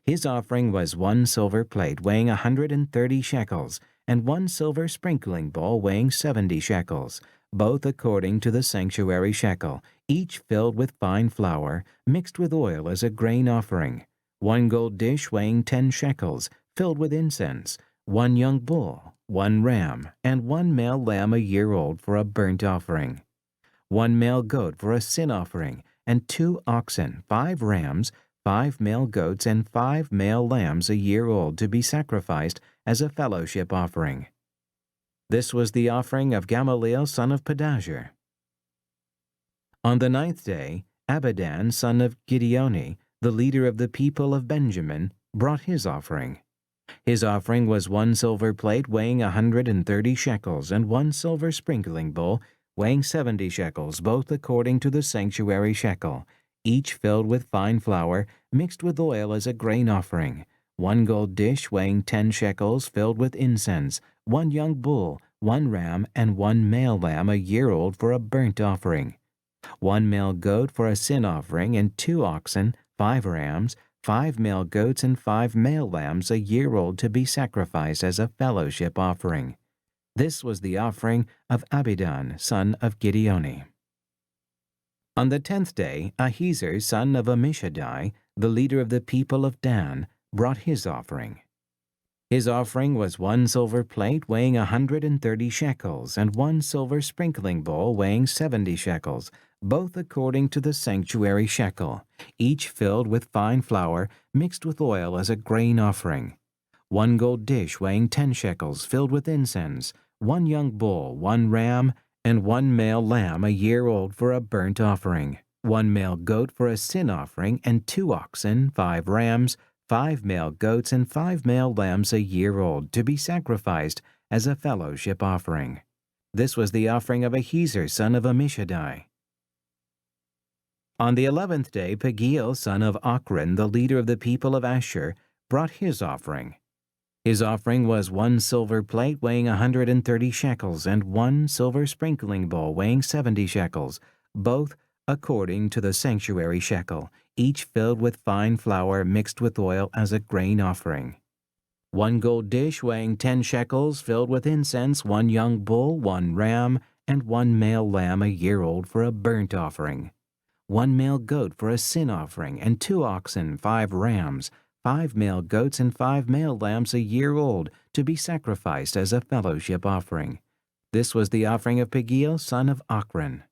His offering was 1 silver plate weighing 130 shekels, and 1 silver sprinkling bowl weighing 70 shekels, both according to the sanctuary shekel, each filled with fine flour, mixed with oil as a grain offering, 1 gold dish weighing 10 shekels, filled with incense, 1 young bull, 1 ram, and 1 male lamb a year old for a burnt offering, 1 male goat for a sin offering, and 2 oxen, 5 rams, 5 male goats, and 5 male lambs a year old to be sacrificed as a fellowship offering. This was the offering of Gamaliel, son of Pedahzur. On the 9th day, Abidan, son of Gideoni, the leader of the people of Benjamin, brought his offering. His offering was 1 silver plate weighing 130 shekels, and 1 silver sprinkling bowl weighing 70 shekels, both according to the sanctuary shekel, each filled with fine flour mixed with oil as a grain offering, 1 gold dish weighing 10 shekels filled with incense, 1 young bull, 1 ram, and 1 male lamb a year old for a burnt offering, 1 male goat for a sin offering, and 2 oxen, 5 rams, 5 male goats, and 5 male lambs a year old to be sacrificed as a fellowship offering. This was the offering of Abidan, son of Gideoni. On the 10th day, Ahiezer, son of Ammishaddai, the leader of the people of Dan, brought his offering. His offering was 1 silver plate weighing 130 shekels, and 1 silver sprinkling bowl weighing 70 shekels, both according to the sanctuary shekel, each filled with fine flour mixed with oil as a grain offering. 1 gold dish weighing 10 shekels filled with incense, 1 young bull, 1 ram, and 1 male lamb a year old for a burnt offering, 1 male goat for a sin offering, and 2 oxen, 5 rams, 5 male goats, and 5 male lambs a year old to be sacrificed as a fellowship offering. This was the offering of Ahiezer, son of Ammishaddai. On the 11th day, Pagiel, son of Ochran, the leader of the people of Asher, brought his offering. His offering was 1 silver plate weighing 130 shekels, and 1 silver sprinkling bowl weighing 70 shekels, both according to the sanctuary shekel, each filled with fine flour mixed with oil as a grain offering. 1 gold dish weighing 10 shekels filled with incense, 1 young bull, 1 ram, and 1 male lamb a year old for a burnt offering. 1 male goat for a sin offering, and 2 oxen, 5 rams, 5 male goats, and 5 male lambs a year old to be sacrificed as a fellowship offering. This was the offering of Pagiel, son of Ochran.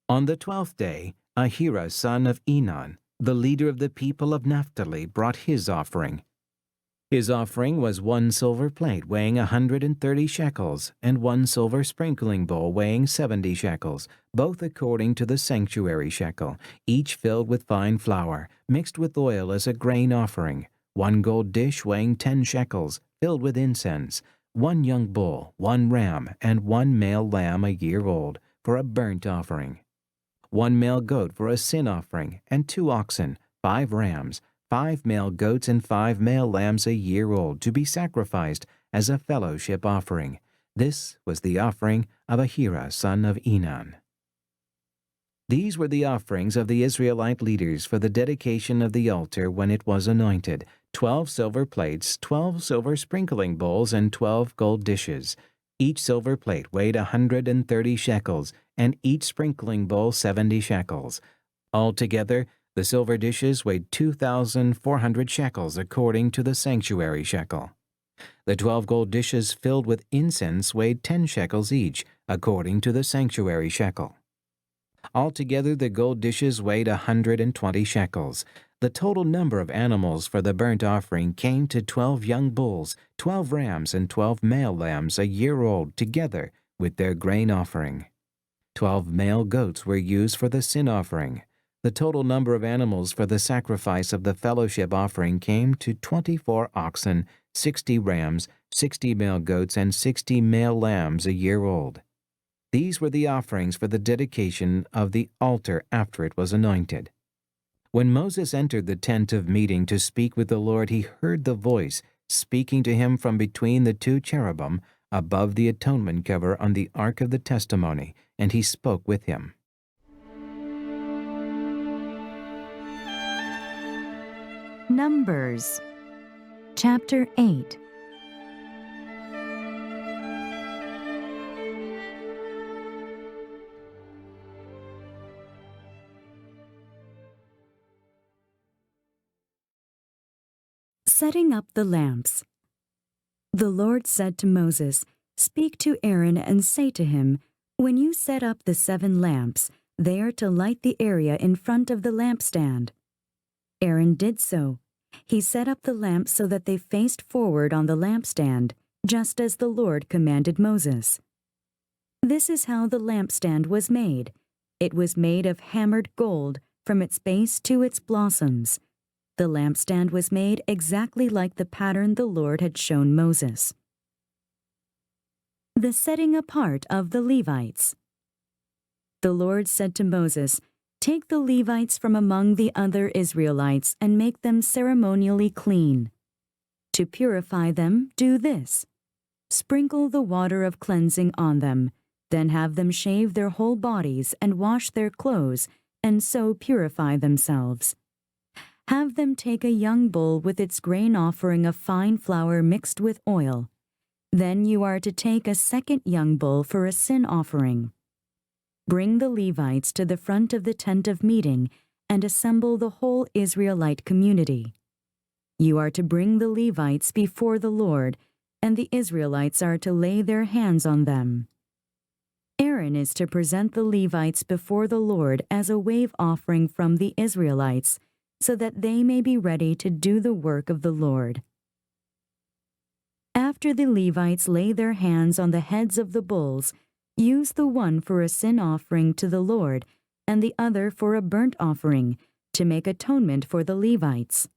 On the 12th day, Ahira, son of Enan, the leader of the people of Naphtali, brought his offering. His offering was 1 silver plate weighing 130 shekels, and 1 silver sprinkling bowl weighing 70 shekels, both according to the sanctuary shekel, each filled with fine flour, mixed with oil as a grain offering, 1 gold dish weighing 10 shekels, filled with incense, 1 young bull, 1 ram, and 1 male lamb a year old, for a burnt offering. 1 male goat for a sin offering, and 2 oxen, 5 rams, 5 male goats, and 5 male lambs a year old to be sacrificed as a fellowship offering. This was the offering of Ahira, son of Enan. These were the offerings of the Israelite leaders for the dedication of the altar when it was anointed: 12 silver plates, 12 silver sprinkling bowls, and 12 gold dishes. Each silver plate weighed 130 shekels, and each sprinkling bowl 70 shekels. Altogether, the silver dishes weighed 2,400 shekels according to the sanctuary shekel. The 12 gold dishes filled with incense weighed 10 shekels each, according to the sanctuary shekel. Altogether, the gold dishes weighed 120 shekels. The total number of animals for the burnt offering came to 12 young bulls, 12 rams, and 12 male lambs a year old together with their grain offering. 12 male goats were used for the sin offering. The total number of animals for the sacrifice of the fellowship offering came to 24 oxen, 60 rams, 60 male goats, and 60 male lambs a year old. These were the offerings for the dedication of the altar after it was anointed. When Moses entered the tent of meeting to speak with the Lord, he heard the voice speaking to him from between the 2 cherubim above the atonement cover on the ark of the testimony, and he spoke with him. Numbers Chapter 8. Setting up the lamps. The Lord said to Moses, "Speak to Aaron and say to him, when you set up the 7 lamps, they are to light the area in front of the lampstand." Aaron did so. He set up the lamps so that they faced forward on the lampstand, just as the Lord commanded Moses. This is how the lampstand was made. It was made of hammered gold from its base to its blossoms. The lampstand was made exactly like the pattern the Lord had shown Moses. The setting apart of the Levites. The Lord said to Moses, "Take the Levites from among the other Israelites and make them ceremonially clean. To purify them, do this: sprinkle the water of cleansing on them, then have them shave their whole bodies and wash their clothes, and so purify themselves. Have them take a young bull with its grain offering of fine flour mixed with oil. Then you are to take a second young bull for a sin offering. Bring the Levites to the front of the tent of meeting and assemble the whole Israelite community. You are to bring the Levites before the Lord, and the Israelites are to lay their hands on them. Aaron is to present the Levites before the Lord as a wave offering from the Israelites, so that they may be ready to do the work of the Lord. After the Levites lay their hands on the heads of the bulls, use the one for a sin offering to the Lord, and the other for a burnt offering, to make atonement for the Levites.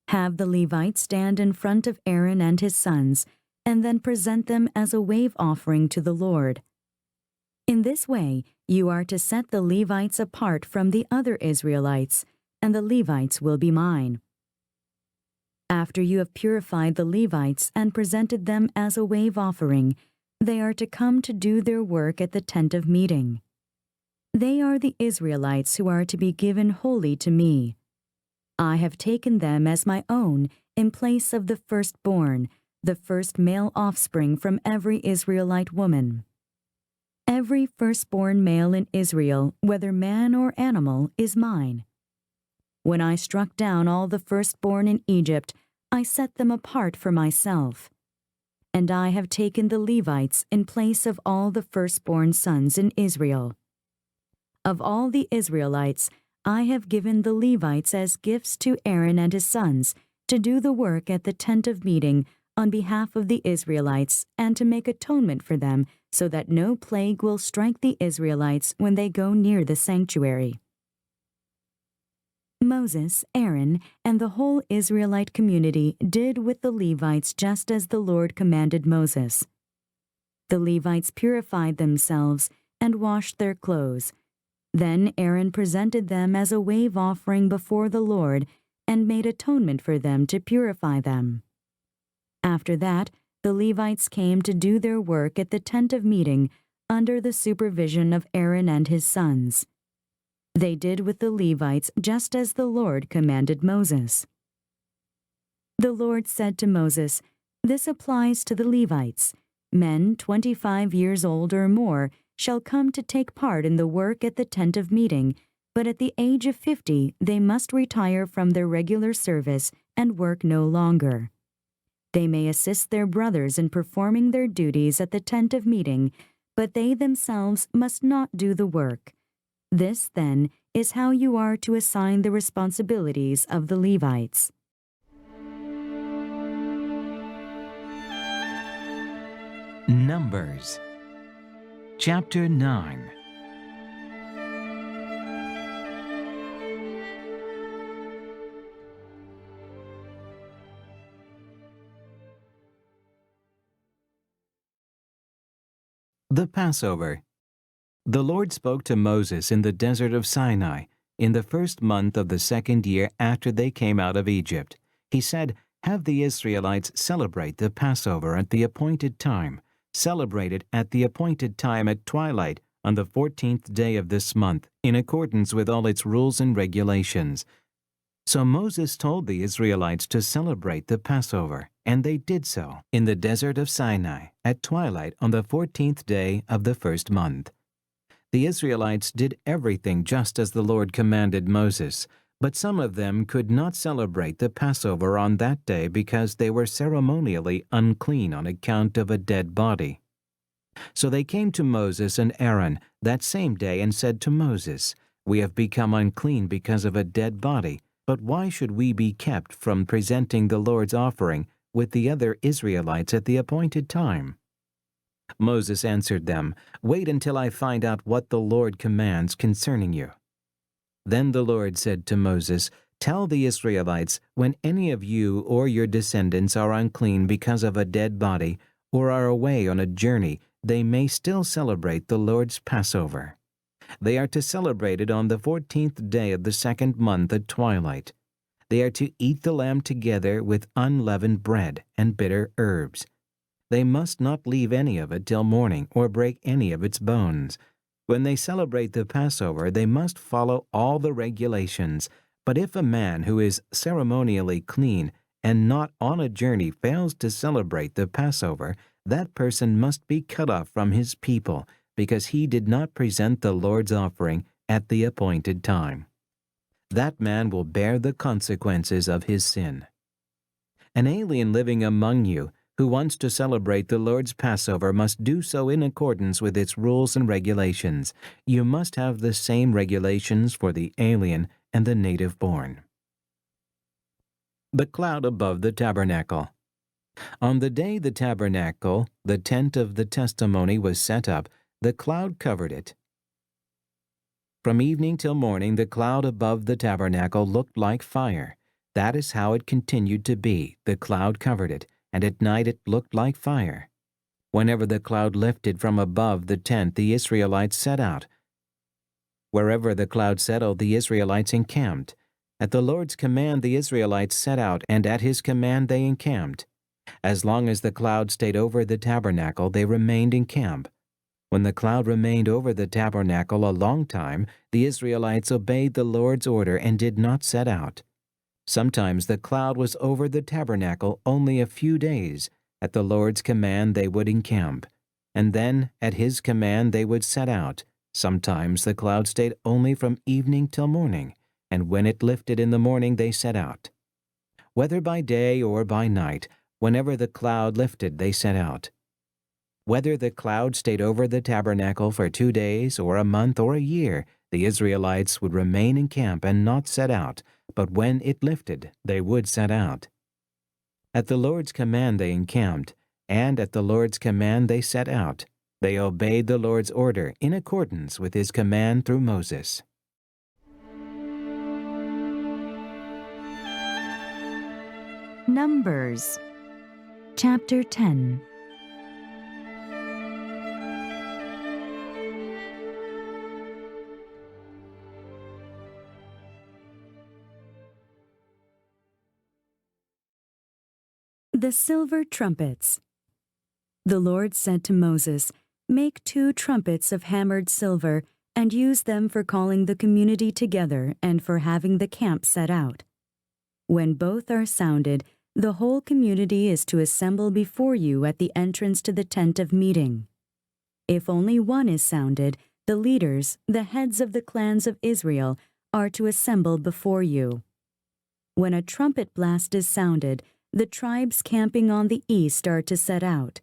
Have the Levites stand in front of Aaron and his sons, and then present them as a wave offering to the Lord. In this way, you are to set the Levites apart from the other Israelites, and the Levites will be mine. After you have purified the Levites and presented them as a wave offering, they are to come to do their work at the tent of meeting. They are the Israelites who are to be given wholly to me. I have taken them as my own in place of the firstborn, the first male offspring from every Israelite woman. Every firstborn male in Israel, whether man or animal, is mine. When I struck down all the firstborn in Egypt, I set them apart for myself. And I have taken the Levites in place of all the firstborn sons in Israel. Of all the Israelites, I have given the Levites as gifts to Aaron and his sons to do the work at the tent of meeting on behalf of the Israelites and to make atonement for them so that no plague will strike the Israelites when they go near the sanctuary. Moses, Aaron, and the whole Israelite community did with the Levites just as the Lord commanded Moses. The Levites purified themselves and washed their clothes. Then Aaron presented them as a wave offering before the Lord and made atonement for them to purify them. After that, the Levites came to do their work at the tent of meeting under the supervision of Aaron and his sons. They did with the Levites just as the Lord commanded Moses. The Lord said to Moses, "This applies to the Levites. Men 25 years old or more shall come to take part in the work at the tent of meeting, but at the age of 50 they must retire from their regular service and work no longer. They may assist their brothers in performing their duties at the tent of meeting, but they themselves must not do the work. This, then, is how you are to assign the responsibilities of the Levites." Numbers Chapter 9. The Passover. The Lord spoke to Moses in the desert of Sinai, in the first month of the second year after they came out of Egypt. He said, "Have the Israelites celebrate the Passover at the appointed time. Celebrate it at the appointed time at twilight on the 14th day of this month, in accordance with all its rules and regulations." So Moses told the Israelites to celebrate the Passover, and they did so in the desert of Sinai at twilight on the 14th day of the first month. The Israelites did everything just as the Lord commanded Moses, but some of them could not celebrate the Passover on that day because they were ceremonially unclean on account of a dead body. So they came to Moses and Aaron that same day and said to Moses, "We have become unclean because of a dead body, but why should we be kept from presenting the Lord's offering with the other Israelites at the appointed time?" Moses answered them, "Wait until I find out what the Lord commands concerning you." Then the Lord said to Moses, "Tell the Israelites, when any of you or your descendants are unclean because of a dead body, or are away on a journey, they may still celebrate the Lord's Passover. They are to celebrate it on the 14th day of the second month at twilight. They are to eat the lamb together with unleavened bread and bitter herbs. They must not leave any of it till morning or break any of its bones. When they celebrate the Passover, they must follow all the regulations. But if a man who is ceremonially clean and not on a journey fails to celebrate the Passover, that person must be cut off from his people, because he did not present the Lord's offering at the appointed time. that man will bear the consequences of his sin. An alien living among you who wants to celebrate the Lord's Passover must do so in accordance with its rules and regulations. You must have the same regulations for the alien and the native-born. The cloud above the tabernacle. On the day the tabernacle, the tent of the testimony, was set up, the cloud covered it. From evening till morning, the cloud above the tabernacle looked like fire. That is how it continued to be. The cloud covered it, and at night it looked like fire. Whenever the cloud lifted from above the tent, the Israelites set out. Wherever the cloud settled, the Israelites encamped. At the Lord's command, the Israelites set out, and at his command they encamped. As long as the cloud stayed over the tabernacle, they remained in camp. When the cloud remained over the tabernacle a long time, the Israelites obeyed the Lord's order and did not set out. Sometimes the cloud was over the tabernacle only a few days. At the Lord's command they would encamp, and then at his command they would set out. Sometimes the cloud stayed only from evening till morning, and when it lifted in the morning they set out. Whether by day or by night, whenever the cloud lifted they set out. Whether the cloud stayed over the tabernacle for 2 days or a month or a year, the Israelites would remain in camp and not set out, but when it lifted, they would set out. At the Lord's command they encamped, and at the Lord's command they set out. They obeyed the Lord's order in accordance with his command through Moses. Numbers Chapter 10. The Silver Trumpets. The Lord said to Moses, "Make 2 trumpets of hammered silver, and use them for calling the community together and for having the camp set out. When both are sounded, the whole community is to assemble before you at the entrance to the tent of meeting. If only one is sounded, the leaders, the heads of the clans of Israel, are to assemble before you. When a trumpet blast is sounded, the tribes camping on the east are to set out.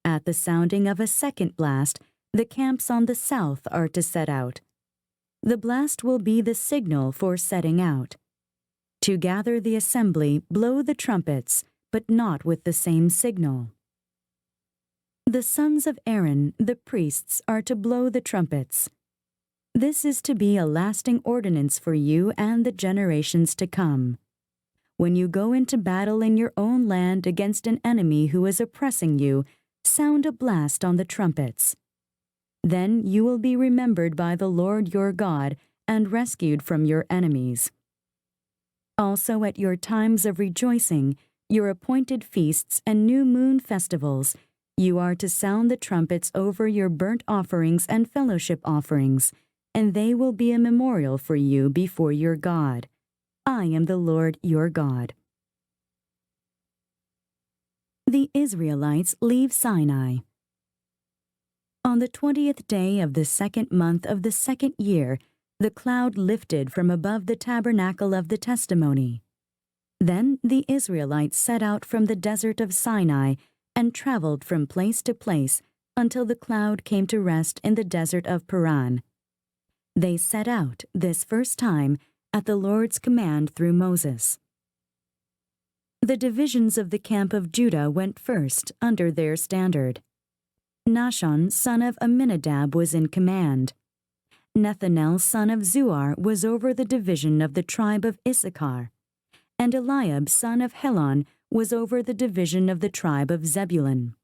At the sounding of a second blast, the camps on the south are to set out. The blast will be the signal for setting out. To gather the assembly, blow the trumpets, but not with the same signal. The sons of Aaron, the priests, are to blow the trumpets. This is to be a lasting ordinance for you and the generations to come. When you go into battle in your own land against an enemy who is oppressing you, sound a blast on the trumpets. Then you will be remembered by the Lord your God and rescued from your enemies. Also at your times of rejoicing, your appointed feasts and new moon festivals, you are to sound the trumpets over your burnt offerings and fellowship offerings, and they will be a memorial for you before your God. I am the Lord your God." The Israelites leave Sinai. On the 20th day of the 2nd month of the 2nd year, the cloud lifted from above the tabernacle of the testimony. Then the Israelites set out from the desert of Sinai and traveled from place to place until the cloud came to rest in the desert of Paran. They set out this first time at the Lord's command through Moses. The divisions of the camp of Judah went first under their standard. Nahshon, son of Amminadab, was in command. Nethanel, son of Zuar, was over the division of the tribe of Issachar, and Eliab, son of Helon, was over the division of the tribe of Zebulun.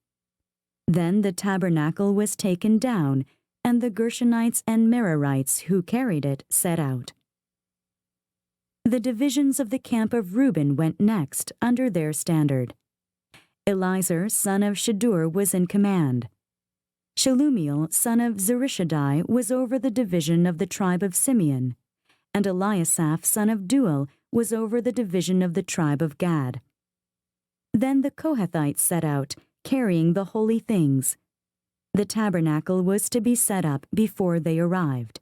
Then the tabernacle was taken down, and the Gershonites and Merarites who carried it set out. The divisions of the camp of Reuben went next under their standard. Elizur, son of Shedeur, was in command. Shelumiel, son of Zurishaddai, was over the division of the tribe of Simeon, and Eliasaph, son of Deuel, was over the division of the tribe of Gad. Then the Kohathites set out, carrying the holy things. The tabernacle was to be set up before they arrived.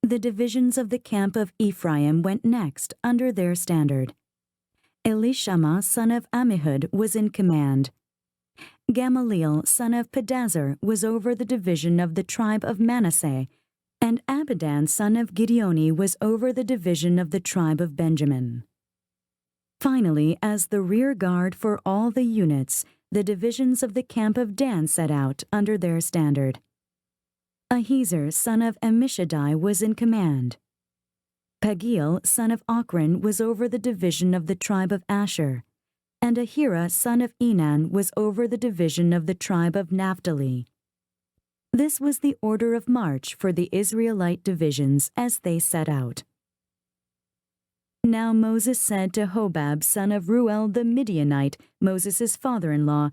The divisions of the camp of Ephraim went next under their standard. Elishama son of Ammihud was in command. Gamaliel son of Pedazur was over the division of the tribe of Manasseh, and Abidan son of Gideoni was over the division of the tribe of Benjamin. Finally, as the rear guard for all the units, the divisions of the camp of Dan set out under their standard. Ahiezer son of Ammishaddai was in command. Pagiel son of Ochran was over the division of the tribe of Asher, and Ahira son of Enan was over the division of the tribe of Naphtali. This was the order of march for the Israelite divisions as they set out. Now Moses said to Hobab son of Ruel the Midianite, Moses' father-in-law,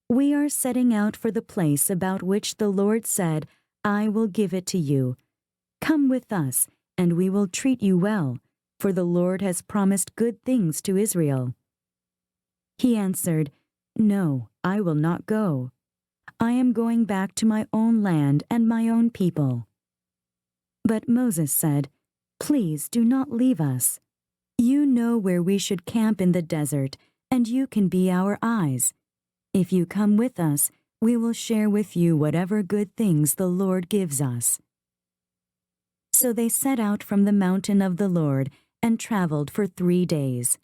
"We are setting out for the place about which the Lord said, 'I will give it to you.' Come with us, and we will treat you well, for the Lord has promised good things to Israel." He answered, "No, I will not go. I am going back to my own land and my own people." But Moses said, "Please do not leave us. You know where we should camp in the desert, and you can be our eyes. If you come with us, we will share with you whatever good things the Lord gives us." So they set out from the mountain of the Lord and traveled for 3 days.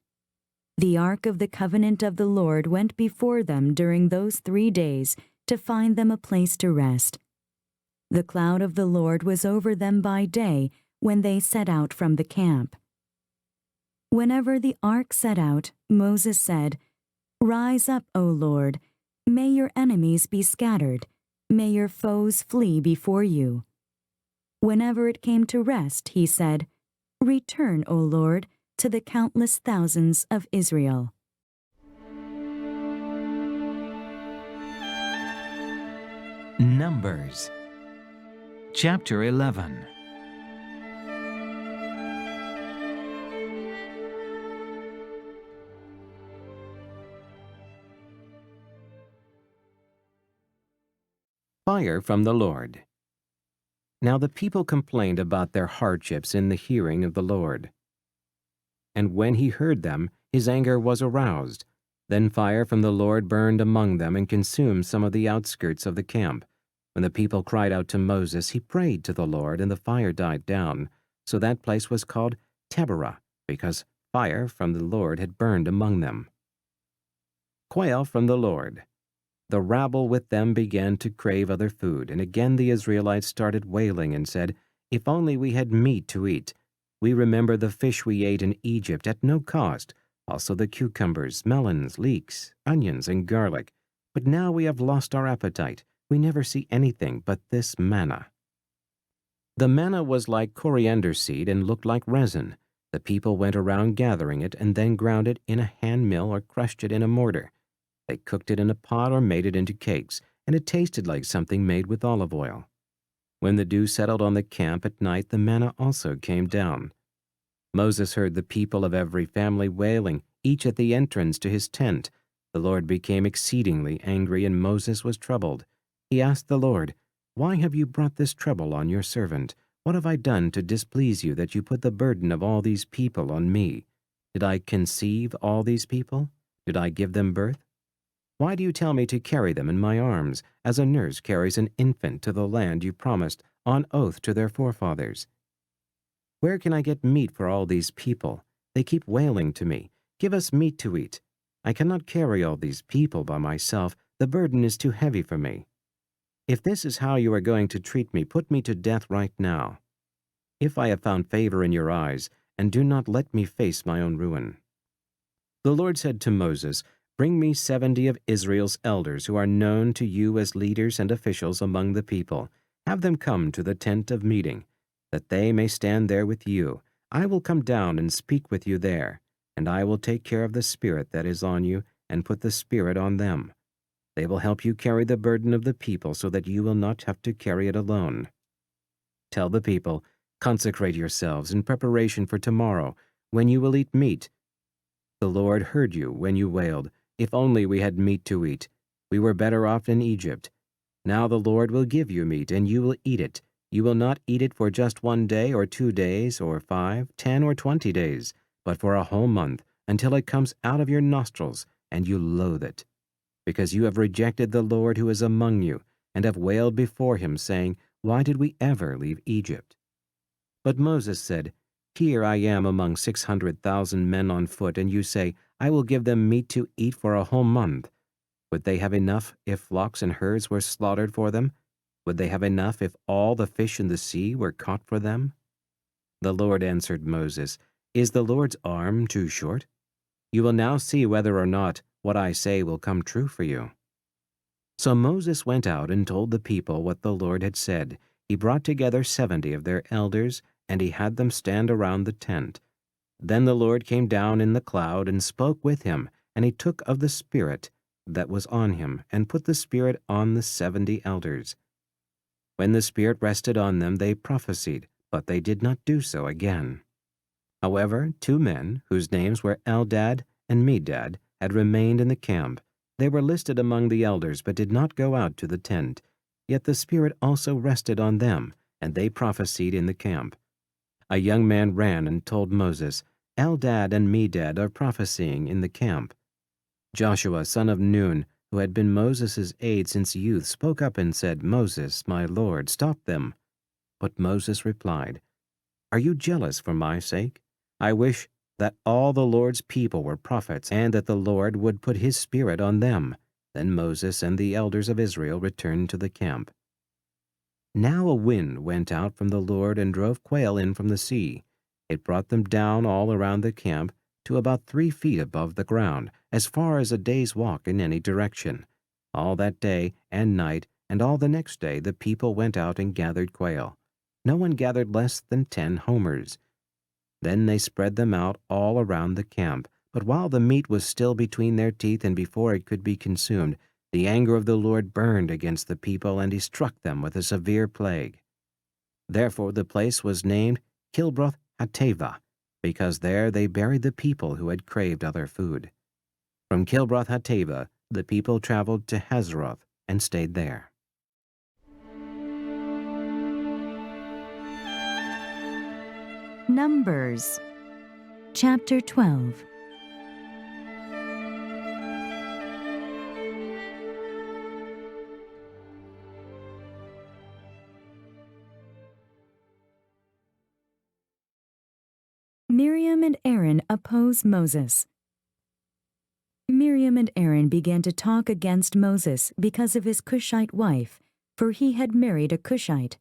The ark of the covenant of the Lord went before them during those 3 days to find them a place to rest. The cloud of the Lord was over them by day when they set out from the camp. Whenever the ark set out, Moses said, "Rise up, O Lord. May your enemies be scattered. May your foes flee before you." Whenever it came to rest, he said, "Return, O Lord, to the countless thousands of Israel." Numbers chapter 11. Fire from the Lord. Now the people complained about their hardships in the hearing of the Lord. And when he heard them, his anger was aroused. Then fire from the Lord burned among them and consumed some of the outskirts of the camp. When the people cried out to Moses, he prayed to the Lord, and the fire died down. So that place was called Taberah, because fire from the Lord had burned among them. Quail from the Lord. The rabble with them began to crave other food, and again the Israelites started wailing and said, "If only we had meat to eat. We remember the fish we ate in Egypt at no cost, also the cucumbers, melons, leeks, onions, and garlic. But now we have lost our appetite. We never see anything but this manna." The manna was like coriander seed and looked like resin. The people went around gathering it and then ground it in a hand mill or crushed it in a mortar. They cooked it in a pot or made it into cakes, and it tasted like something made with olive oil. When the dew settled on the camp at night, the manna also came down. Moses heard the people of every family wailing, each at the entrance to his tent. The Lord became exceedingly angry, and Moses was troubled. He asked the Lord, "Why have you brought this trouble on your servant? What have I done to displease you that you put the burden of all these people on me? Did I conceive all these people? Did I give them birth? Why do you tell me to carry them in my arms, as a nurse carries an infant to the land you promised on oath to their forefathers? Where can I get meat for all these people? They keep wailing to me, 'Give us meat to eat.' I cannot carry all these people by myself. The burden is too heavy for me. If this is how you are going to treat me, put me to death right now. If I have found favor in your eyes, and do not let me face my own ruin." The Lord said to Moses, "Bring me 70 of Israel's elders who are known to you as leaders and officials among the people. Have them come to the tent of meeting, that they may stand there with you. I will come down and speak with you there, and I will take care of the spirit that is on you and put the spirit on them. They will help you carry the burden of the people so that you will not have to carry it alone. Tell the people, 'Consecrate yourselves in preparation for tomorrow, when you will eat meat.' The Lord heard you when you wailed, 'If only we had meat to eat. We were better off in Egypt.' Now the Lord will give you meat, and you will eat it. You will not eat it for just 1 day or 2 days or 5, 10, or 20 days, but for a whole month, until it comes out of your nostrils, and you loathe it. Because you have rejected the Lord who is among you, and have wailed before him, saying, Why did we ever leave Egypt? But Moses said, Here I am among 600,000 men on foot, and you say, I will give them meat to eat for a whole month. Would they have enough if flocks and herds were slaughtered for them? Would they have enough if all the fish in the sea were caught for them? The Lord answered Moses, Is the Lord's arm too short? You will now see whether or not what I say will come true for you. So Moses went out and told the people what the Lord had said. He brought together 70 of their elders, and he had them stand around the tent. Then the Lord came down in the cloud and spoke with him, and he took of the Spirit that was on him, and put the Spirit on the 70 elders. When the Spirit rested on them, they prophesied, but they did not do so again. However, 2 men, whose names were Eldad and Medad, had remained in the camp. They were listed among the elders, but did not go out to the tent. Yet the Spirit also rested on them, and they prophesied in the camp. A young man ran and told Moses, Eldad and Medad are prophesying in the camp. Joshua, son of Nun, who had been Moses' aide since youth, spoke up and said, Moses, my Lord, stop them. But Moses replied, Are you jealous for my sake? I wish that all the Lord's people were prophets, and that the Lord would put his Spirit on them. Then Moses and the elders of Israel returned to the camp. Now a wind went out from the Lord and drove quail in from the sea. It brought them down all around the camp to about 3 feet above the ground, as far as a day's walk in any direction. All that day and night and all the next day the people went out and gathered quail. No one gathered less than 10 homers. Then they spread them out all around the camp. But while the meat was still between their teeth and before it could be consumed, the anger of the Lord burned against the people, and he struck them with a severe plague. Therefore the place was named Kibroth Hattaavah, because there they buried the people who had craved other food. From Kibroth Hattaavah the people traveled to Hazeroth and stayed there. Numbers, chapter 12. Miriam and Aaron oppose Moses. Miriam and Aaron began to talk against Moses because of his Cushite wife, for he had married a Cushite.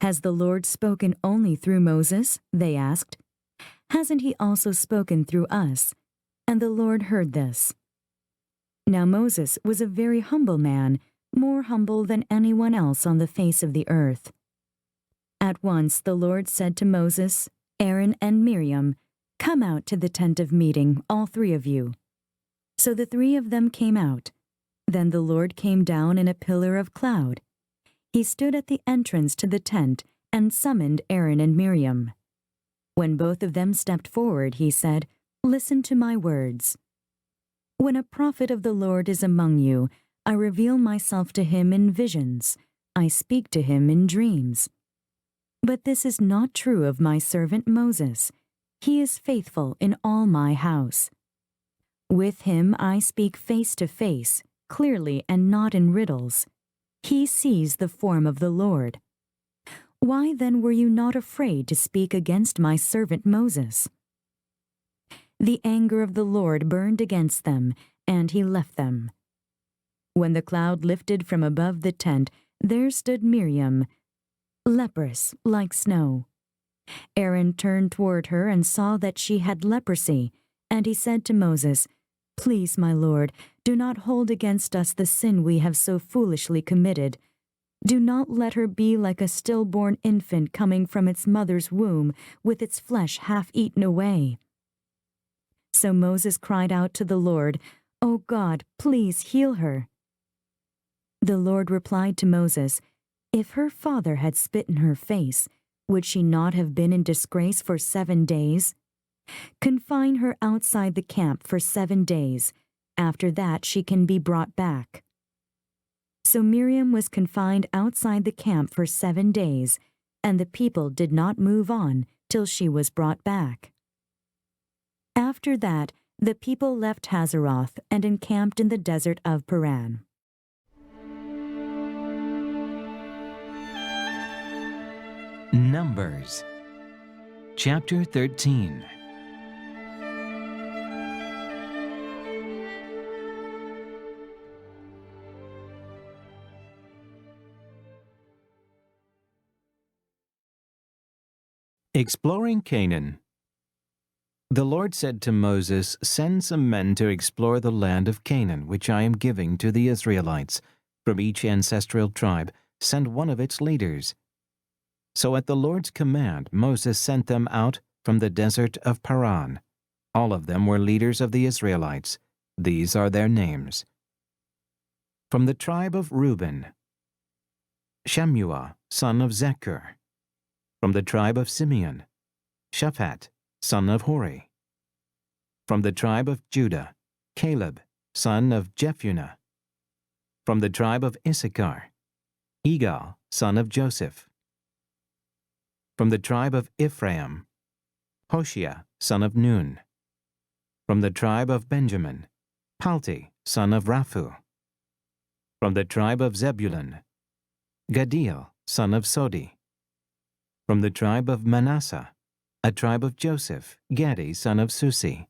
Has the Lord spoken only through Moses? They asked. Hasn't he also spoken through us? And the Lord heard this. Now Moses was a very humble man, more humble than anyone else on the face of the earth. At once the Lord said to Moses, Aaron, and Miriam, Come out to the tent of meeting, all 3 of you. So the 3 of them came out. Then the Lord came down in a pillar of cloud. He stood at the entrance to the tent and summoned Aaron and Miriam. When both of them stepped forward, he said, Listen to my words. When a prophet of the Lord is among you, I reveal myself to him in visions. I speak to him in dreams. But this is not true of my servant Moses. He is faithful in all my house. With him I speak face to face, clearly and not in riddles. He sees the form of the Lord. Why then were you not afraid to speak against my servant Moses? The anger of the Lord burned against them, and he left them. When the cloud lifted from above the tent, there stood Miriam, leprous like snow. Aaron turned toward her and saw that she had leprosy, and he said to Moses, Please, my Lord, do not hold against us the sin we have so foolishly committed. Do not let her be like a stillborn infant coming from its mother's womb, with its flesh half eaten away. So Moses cried out to the Lord, O God, please heal her. The Lord replied to Moses, If her father had spit in her face, would she not have been in disgrace for 7 days? Confine her outside the camp for 7 days. After that she can be brought back. So Miriam was confined outside the camp for 7 days, and the people did not move on till she was brought back. After that, the people left Hazeroth and encamped in the desert of Paran. Numbers Chapter 13. Exploring Canaan. The Lord said to Moses, "Send some men to explore the land of Canaan, which I am giving to the Israelites. From each ancestral tribe, send one of its leaders." So at the Lord's command, Moses sent them out from the desert of Paran. All of them were leaders of the Israelites. These are their names. From the tribe of Reuben, Shammua, son of Zechur. From the tribe of Simeon, Shaphat, son of Hori. From the tribe of Judah, Caleb, son of Jephunneh. From the tribe of Issachar, Igal, son of Joseph. From the tribe of Ephraim, Hoshea, son of Nun. From the tribe of Benjamin, Palti, son of Raphu. From the tribe of Zebulun, Gadiel, son of Sodi. From the tribe of Manasseh, a tribe of Joseph, Gadi, son of Susi.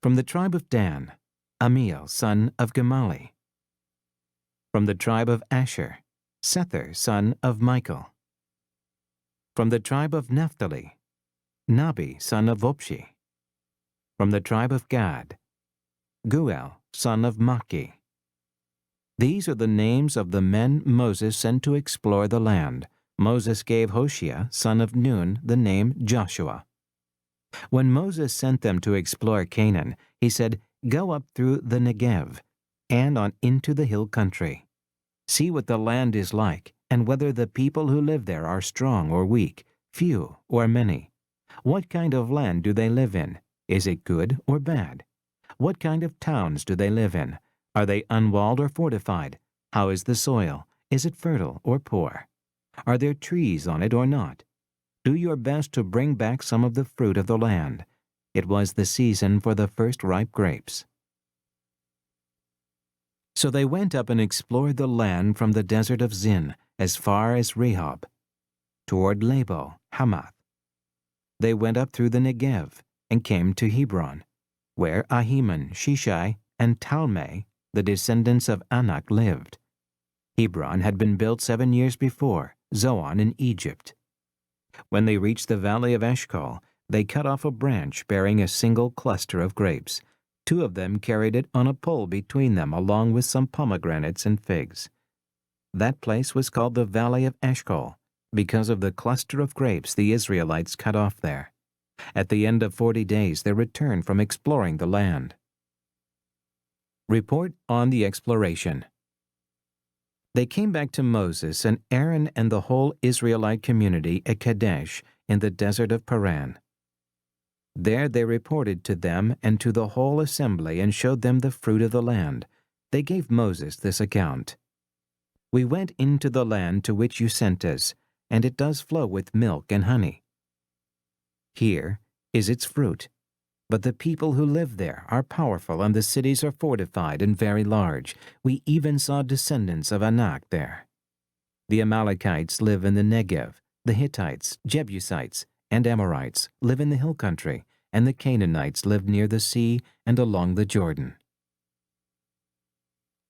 From the tribe of Dan, Amiel, son of Gamali. From the tribe of Asher, Sether, son of Michael. From the tribe of Naphtali, Nabi, son of Opshi. From the tribe of Gad, Guel, son of Maki. These are the names of the men Moses sent to explore the land. Moses gave Hoshea, son of Nun, the name Joshua. When Moses sent them to explore Canaan, he said, "Go up through the Negev and on into the hill country. See what the land is like, and whether the people who live there are strong or weak, few or many. What kind of land do they live in? Is it good or bad? What kind of towns do they live in? Are they unwalled or fortified? How is the soil? Is it fertile or poor? Are there trees on it or not? Do your best to bring back some of the fruit of the land." It was the season for the first ripe grapes. So they went up and explored the land from the desert of Zin as far as Rehob, toward Labo, Hamath. They went up through the Negev and came to Hebron, where Ahiman, Shishai, and Talmai, the descendants of Anak, lived. Hebron had been built 7 years before, Zoan in Egypt. When they reached the valley of Eshcol, they cut off a branch bearing a single cluster of grapes. 2 of them carried it on a pole between them, along with some pomegranates and figs. That place was called the Valley of Eshcol, because of the cluster of grapes the Israelites cut off there. At the end of 40 days they returned from exploring the land. Report on the exploration. They came back to Moses and Aaron and the whole Israelite community at Kadesh in the desert of Paran. There they reported to them and to the whole assembly and showed them the fruit of the land. They gave Moses this account. "We went into the land to which you sent us, and it does flow with milk and honey. Here is its fruit. But the people who live there are powerful, and the cities are fortified and very large. We even saw descendants of Anak there. The Amalekites live in the Negev. The Hittites, Jebusites, and Amorites live in the hill country, and the Canaanites live near the sea and along the Jordan."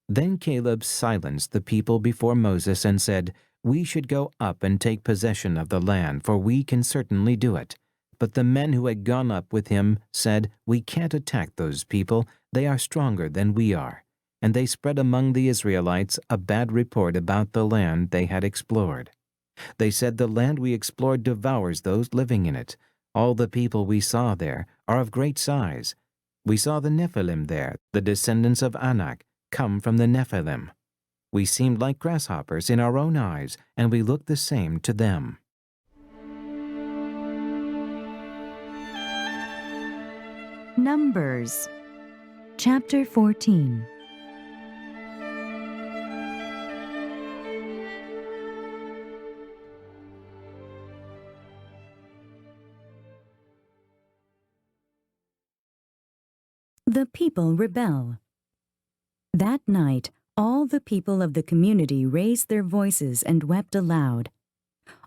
Then Caleb silenced the people before Moses and said, "We should go up and take possession of the land, for we can certainly do it." But the men who had gone up with him said, "We can't attack those people. They are stronger than we are." And they spread among the Israelites a bad report about the land they had explored. They said, "The land we explored devours those living in it. All the people we saw there are of great size. We saw the Nephilim there, the descendants of Anak, come from the Nephilim. We seemed like grasshoppers in our own eyes, and we looked the same to them." Numbers chapter 14. The people rebel. That night, all the people of the community raised their voices and wept aloud.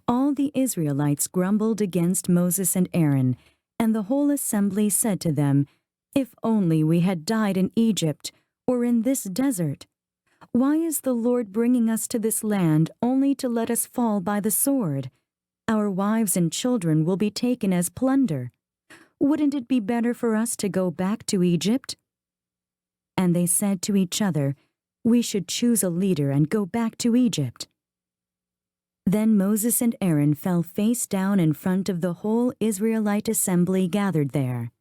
All the Israelites grumbled against Moses and Aaron, and the whole assembly said to them, "If only we had died in Egypt or in this desert! Why is the Lord bringing us to this land only to let us fall by the sword? Our wives and children will be taken as plunder. Wouldn't it be better for us to go back to Egypt?" And they said to each other, "We should choose a leader and go back to Egypt." Then Moses and Aaron fell face down in front of the whole Israelite assembly gathered there.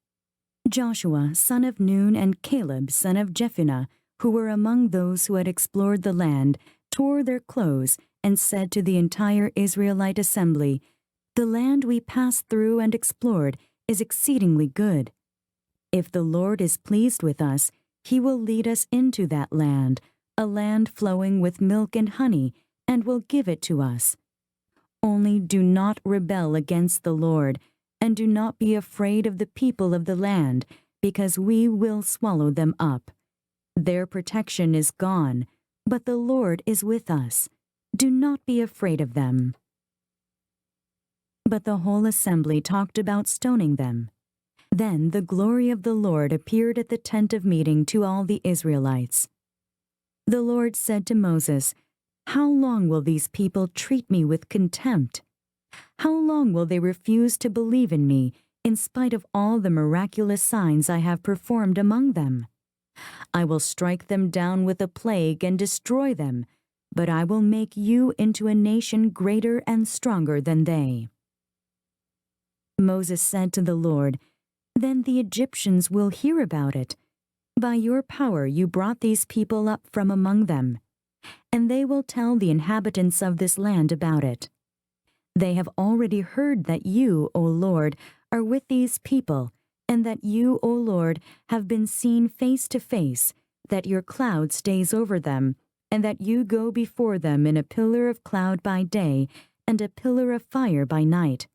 Joshua, son of Nun, and Caleb, son of Jephunneh, who were among those who had explored the land, tore their clothes and said to the entire Israelite assembly, "The land we passed through and explored is exceedingly good. If the Lord is pleased with us, He will lead us into that land, a land flowing with milk and honey, and will give it to us. Only do not rebel against the Lord, and do not be afraid of the people of the land, because we will swallow them up. Their protection is gone, but the Lord is with us. Do not be afraid of them." But the whole assembly talked about stoning them. Then the glory of the Lord appeared at the tent of meeting to all the Israelites. The Lord said to Moses, "How long will these people treat me with contempt? How long will they refuse to believe in me, in spite of all the miraculous signs I have performed among them? I will strike them down with a plague and destroy them, but I will make you into a nation greater and stronger than they." Moses said to the Lord, "Then the Egyptians will hear about it. By your power you brought these people up from among them, and they will tell the inhabitants of this land about it. They have already heard that you, O Lord, are with these people, and that you, O Lord, have been seen face to face, that your cloud stays over them, and that you go before them in a pillar of cloud by day and a pillar of fire by night.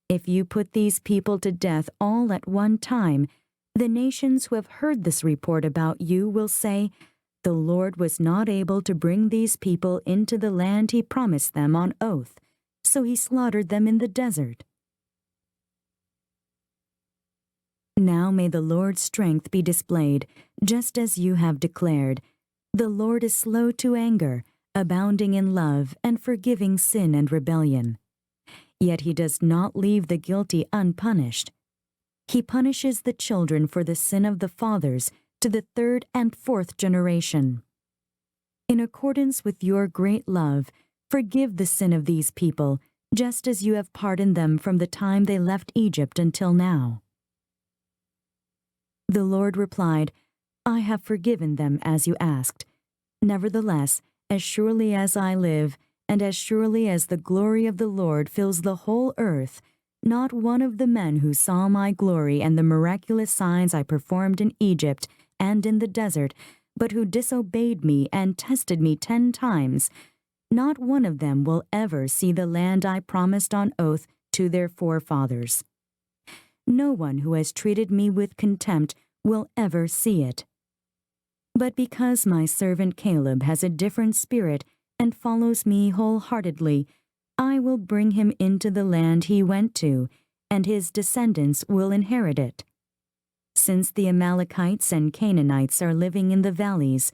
If you put these people to death all at one time, the nations who have heard this report about you will say, 'The Lord was not able to bring these people into the land He promised them on oath, so He slaughtered them in the desert.' Now may the Lord's strength be displayed, just as you have declared. The Lord is slow to anger, abounding in love, and forgiving sin and rebellion. Yet He does not leave the guilty unpunished. He punishes the children for the sin of the fathers to the third and fourth generation. In accordance with your great love, forgive the sin of these people, just as you have pardoned them from the time they left Egypt until now." The Lord replied, "I have forgiven them as you asked. Nevertheless, as surely as I live, and as surely as the glory of the Lord fills the whole earth, not one of the men who saw my glory and the miraculous signs I performed in Egypt and in the desert, but who disobeyed me and tested me 10 times, not one of them will ever see the land I promised on oath to their forefathers. No one who has treated me with contempt will ever see it. But because my servant Caleb has a different spirit and follows me wholeheartedly, I will bring him into the land he went to, and his descendants will inherit it. Since the Amalekites and Canaanites are living in the valleys,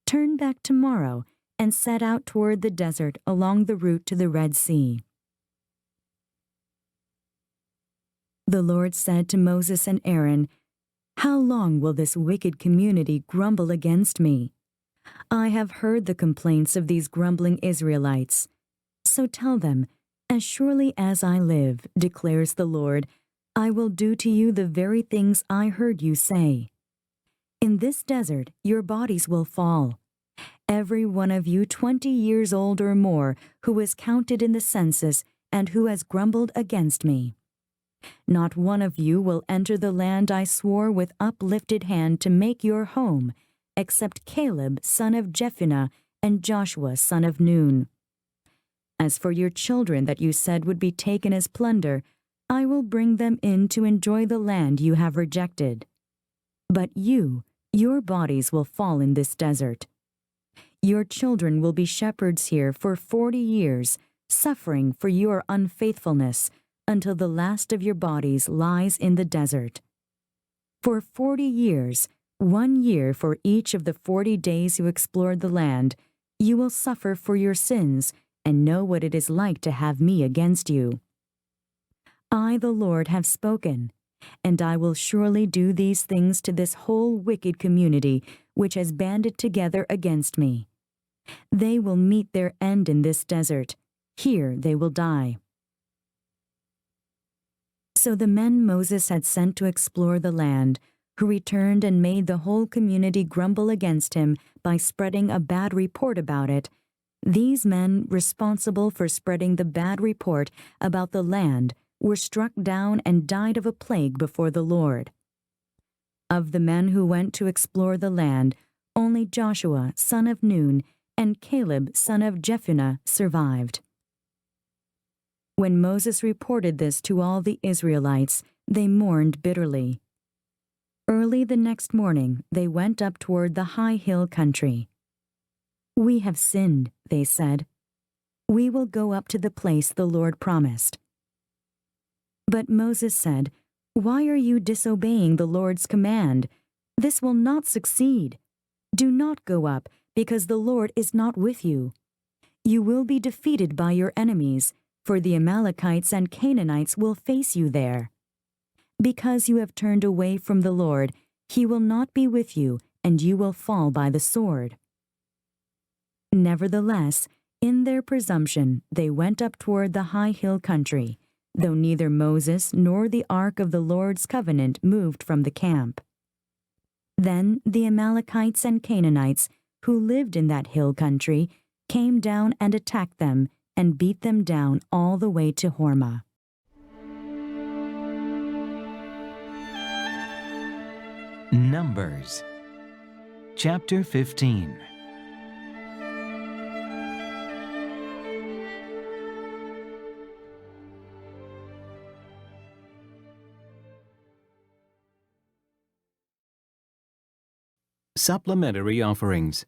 turn back tomorrow and set out toward the desert along the route to the Red Sea." The Lord said to Moses and Aaron, "How long will this wicked community grumble against me? I have heard the complaints of these grumbling Israelites. So tell them, 'As surely as I live, declares the Lord, I will do to you the very things I heard you say. In this desert your bodies will fall. Every one of you 20 years old or more who was counted in the census and who has grumbled against me. Not one of you will enter the land I swore with uplifted hand to make your home, except Caleb, son of Jephunneh, and Joshua, son of Nun. As for your children that you said would be taken as plunder, I will bring them in to enjoy the land you have rejected. But your bodies will fall in this desert. Your children will be shepherds here for 40 years, suffering for your unfaithfulness, until the last of your bodies lies in the desert. For 40 years, 1 year for each of the 40 days you explored the land, you will suffer for your sins and know what it is like to have me against you. I, the Lord, have spoken, and I will surely do these things to this whole wicked community which has banded together against me. They will meet their end in this desert. Here they will die. So the men Moses had sent to explore the land, who returned and made the whole community grumble against him by spreading a bad report about it, these men responsible for spreading the bad report about the land were struck down and died of a plague before the Lord. Of the men who went to explore the land, only Joshua, son of Nun, and Caleb, son of Jephunneh, survived. When Moses reported this to all the Israelites, they mourned bitterly. Early the next morning, they went up toward the high hill country. "We have sinned," they said. "We will go up to the place the Lord promised." But Moses said, "Why are you disobeying the Lord's command? This will not succeed. Do not go up, because the Lord is not with you. You will be defeated by your enemies, for the Amalekites and Canaanites will face you there. Because you have turned away from the Lord, he will not be with you, and you will fall by the sword." Nevertheless, in their presumption, they went up toward the high hill country, though neither Moses nor the ark of the Lord's covenant moved from the camp. Then the Amalekites and Canaanites, who lived in that hill country, came down and attacked them and beat them down all the way to Hormah. Numbers chapter 15. Supplementary offerings.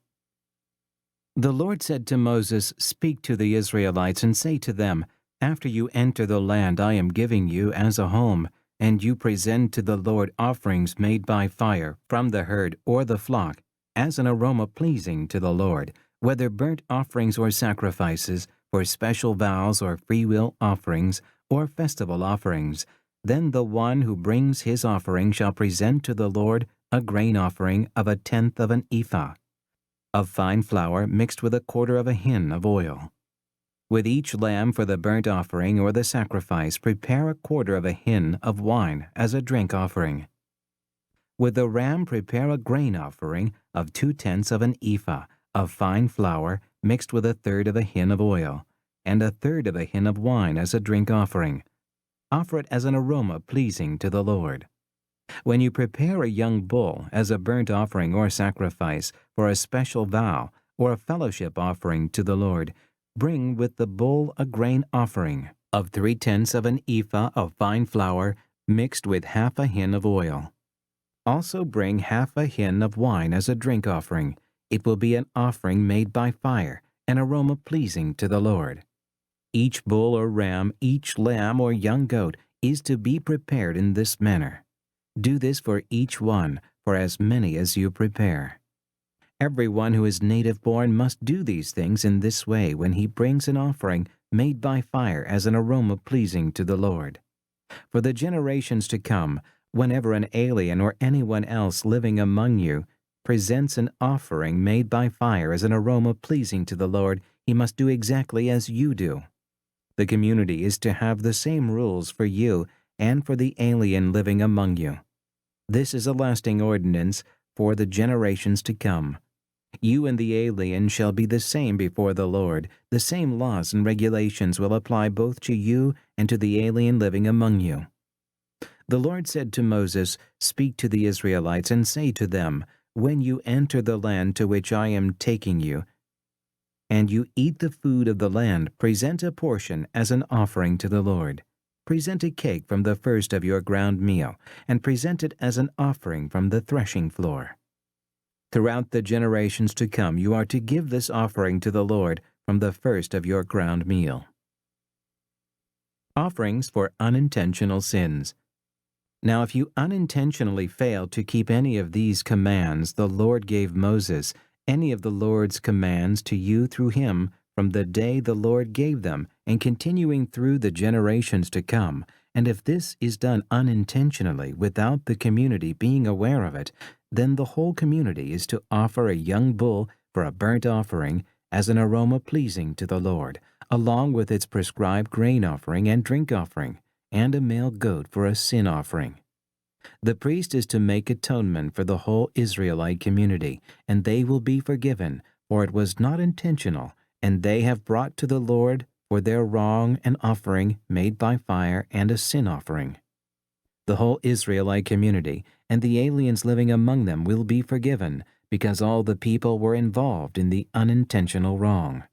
The Lord said to Moses, "Speak to the Israelites and say to them, after you enter the land I am giving you as a home, and you present to the Lord offerings made by fire from the herd or the flock, as an aroma pleasing to the Lord, whether burnt offerings or sacrifices, for special vows or freewill offerings, or festival offerings, then the one who brings his offering shall present to the Lord a grain offering of 1/10 of an ephah, of fine flour mixed with 1/4 of a hin of oil. With each lamb for the burnt offering or the sacrifice, prepare 1/4 of a hin of wine as a drink offering. With the ram, prepare a grain offering of 2/10 of an ephah of fine flour mixed with 1/3 of a hin of oil, and 1/3 of a hin of wine as a drink offering. Offer it as an aroma pleasing to the Lord. When you prepare a young bull as a burnt offering or sacrifice for a special vow or a fellowship offering to the Lord, bring with the bull a grain offering of 3/10 of an ephah of fine flour mixed with 1/2 a hin of oil. Also bring 1/2 a hin of wine as a drink offering. It will be an offering made by fire, an aroma pleasing to the Lord. Each bull or ram, each lamb or young goat is to be prepared in this manner. Do this for each one, for as many as you prepare. Everyone who is native-born must do these things in this way when he brings an offering made by fire as an aroma pleasing to the Lord. For the generations to come, whenever an alien or anyone else living among you presents an offering made by fire as an aroma pleasing to the Lord, he must do exactly as you do. The community is to have the same rules for you and for the alien living among you. This is a lasting ordinance for the generations to come. You and the alien shall be the same before the Lord. The same laws and regulations will apply both to you and to the alien living among you. The Lord said to Moses, "Speak to the Israelites and say to them, when you enter the land to which I am taking you, and you eat the food of the land, present a portion as an offering to the Lord. present a cake from the first of your ground meal, and present it as an offering from the threshing floor. Throughout the generations to come you are to give this offering to the Lord from the first of your ground meal. Offerings for unintentional sins. Now if you unintentionally fail to keep any of these commands the Lord gave Moses, any of the Lord's commands to you through him from the day the Lord gave them, and continuing through the generations to come, and if this is done unintentionally without the community being aware of it, then the whole community is to offer a young bull for a burnt offering as an aroma pleasing to the Lord, along with its prescribed grain offering and drink offering, and a male goat for a sin offering. The priest is to make atonement for the whole Israelite community, and they will be forgiven, for it was not intentional, and they have brought to the Lord for their wrong an offering made by fire and a sin offering. The whole Israelite community and the aliens living among them will be forgiven, because all the people were involved in the unintentional wrong.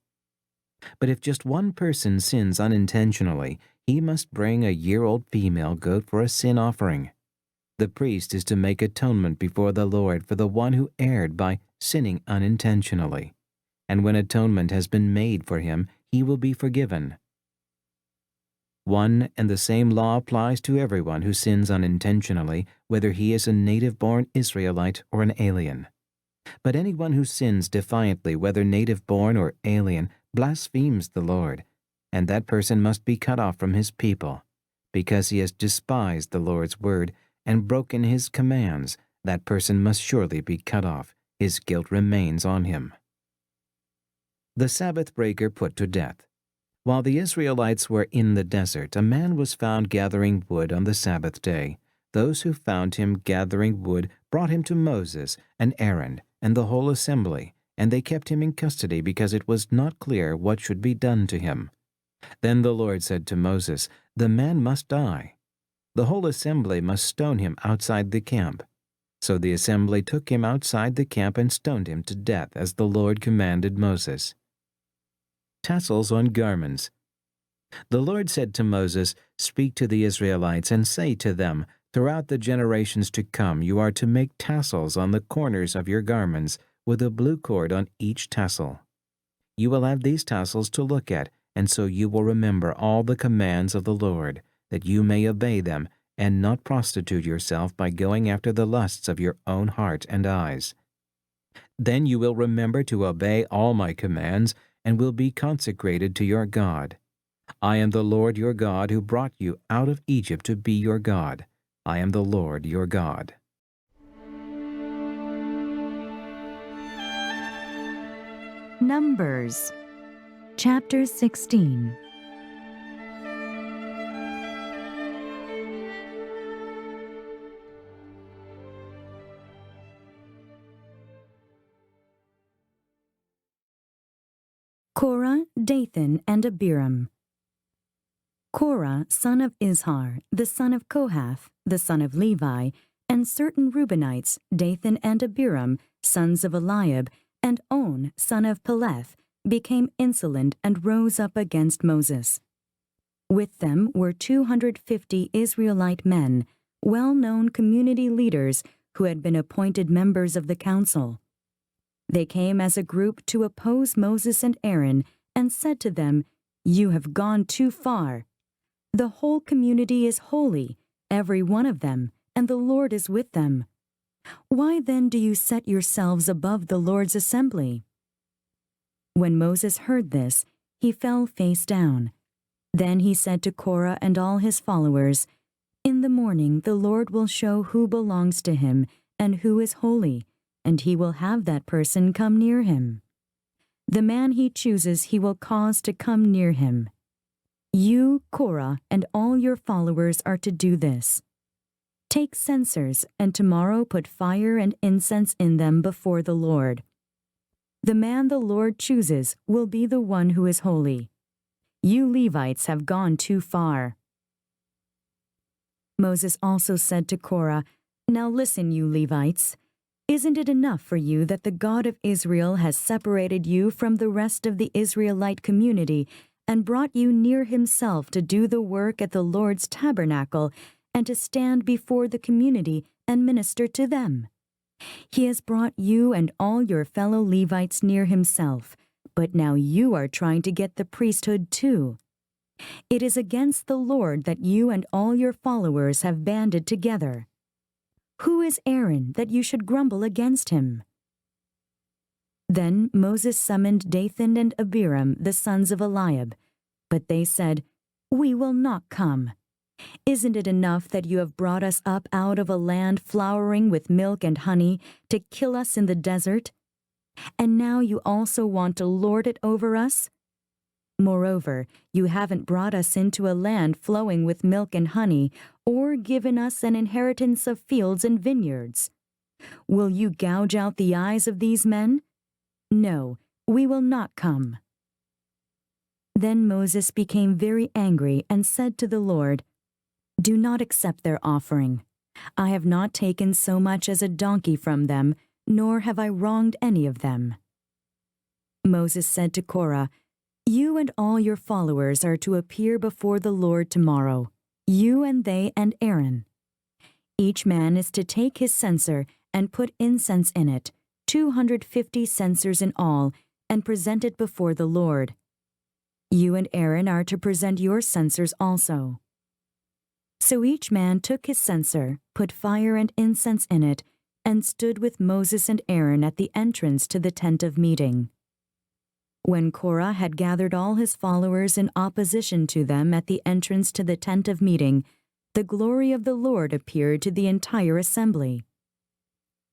But if just one person sins unintentionally, he must bring a year-old female goat for a sin offering. The priest is to make atonement before the Lord for the one who erred by sinning unintentionally. And when atonement has been made for him, he will be forgiven. One and the same law applies to everyone who sins unintentionally, whether he is a native-born Israelite or an alien. But anyone who sins defiantly, whether native-born or alien, blasphemes the Lord, and that person must be cut off from his people. Because he has despised the Lord's word and broken his commands, that person must surely be cut off. His guilt remains on him. The Sabbath breaker put to death. While the Israelites were in the desert, a man was found gathering wood on the Sabbath day. Those who found him gathering wood brought him to Moses and Aaron and the whole assembly, and they kept him in custody because it was not clear what should be done to him. Then the Lord said to Moses, "The man must die. The whole assembly must stone him outside the camp." So the assembly took him outside the camp and stoned him to death as the Lord commanded Moses. Tassels on garments. The Lord said to Moses, "Speak to the Israelites and say to them, throughout the generations to come you are to make tassels on the corners of your garments, with a blue cord on each tassel. You will have these tassels to look at, and so you will remember all the commands of the Lord, that you may obey them, and not prostitute yourself by going after the lusts of your own heart and eyes. Then you will remember to obey all my commands, and will be consecrated to your God. I am the Lord your God who brought you out of Egypt to be your God. I am the Lord your God." Numbers, chapter 16. Korah, Dathan, and Abhiram. Korah, son of Izhar, the son of Kohath, the son of Levi, and certain Reubenites, Dathan and Abhiram, sons of Eliab, and On, son of Peleth, became insolent and rose up against Moses. With them were 250 Israelite men, well-known community leaders who had been appointed members of the council. They came as a group to oppose Moses and Aaron and said to them, "You have gone too far. The whole community is holy, every one of them, and the Lord is with them. Why then do you set yourselves above the Lord's assembly?" When Moses heard this, he fell face down. Then he said to Korah and all his followers, "In the morning the Lord will show who belongs to him and who is holy, and he will have that person come near him. The man he chooses he will cause to come near him. You, Korah, and all your followers are to do this. Take censers, and tomorrow put fire and incense in them before the Lord. The man the Lord chooses will be the one who is holy. You Levites have gone too far." Moses also said to Korah, "Now listen, you Levites. Isn't it enough for you that the God of Israel has separated you from the rest of the Israelite community and brought you near himself to do the work at the Lord's tabernacle and to stand before the community and minister to them. He has brought you and all your fellow Levites near himself, but now you are trying to get the priesthood too. It is against the Lord that you and all your followers have banded together. Who is Aaron that you should grumble against him?" Then Moses summoned Dathan and Abhiram, the sons of Eliab, but they said, "We will not come. Isn't it enough that you have brought us up out of a land flowering with milk and honey to kill us in the desert? And now you also want to lord it over us? Moreover, you haven't brought us into a land flowing with milk and honey, or given us an inheritance of fields and vineyards. Will you gouge out the eyes of these men? No, we will not come." Then Moses became very angry and said to the Lord, "Do not accept their offering. I have not taken so much as a donkey from them, nor have I wronged any of them." Moses said to Korah, "You and all your followers are to appear before the Lord tomorrow, you and they and Aaron. Each man is to take his censer and put incense in it, 250 censers in all, and present it before the Lord. You and Aaron are to present your censers also." So each man took his censer, put fire and incense in it, and stood with Moses and Aaron at the entrance to the tent of meeting. When Korah had gathered all his followers in opposition to them at the entrance to the tent of meeting, the glory of the Lord appeared to the entire assembly.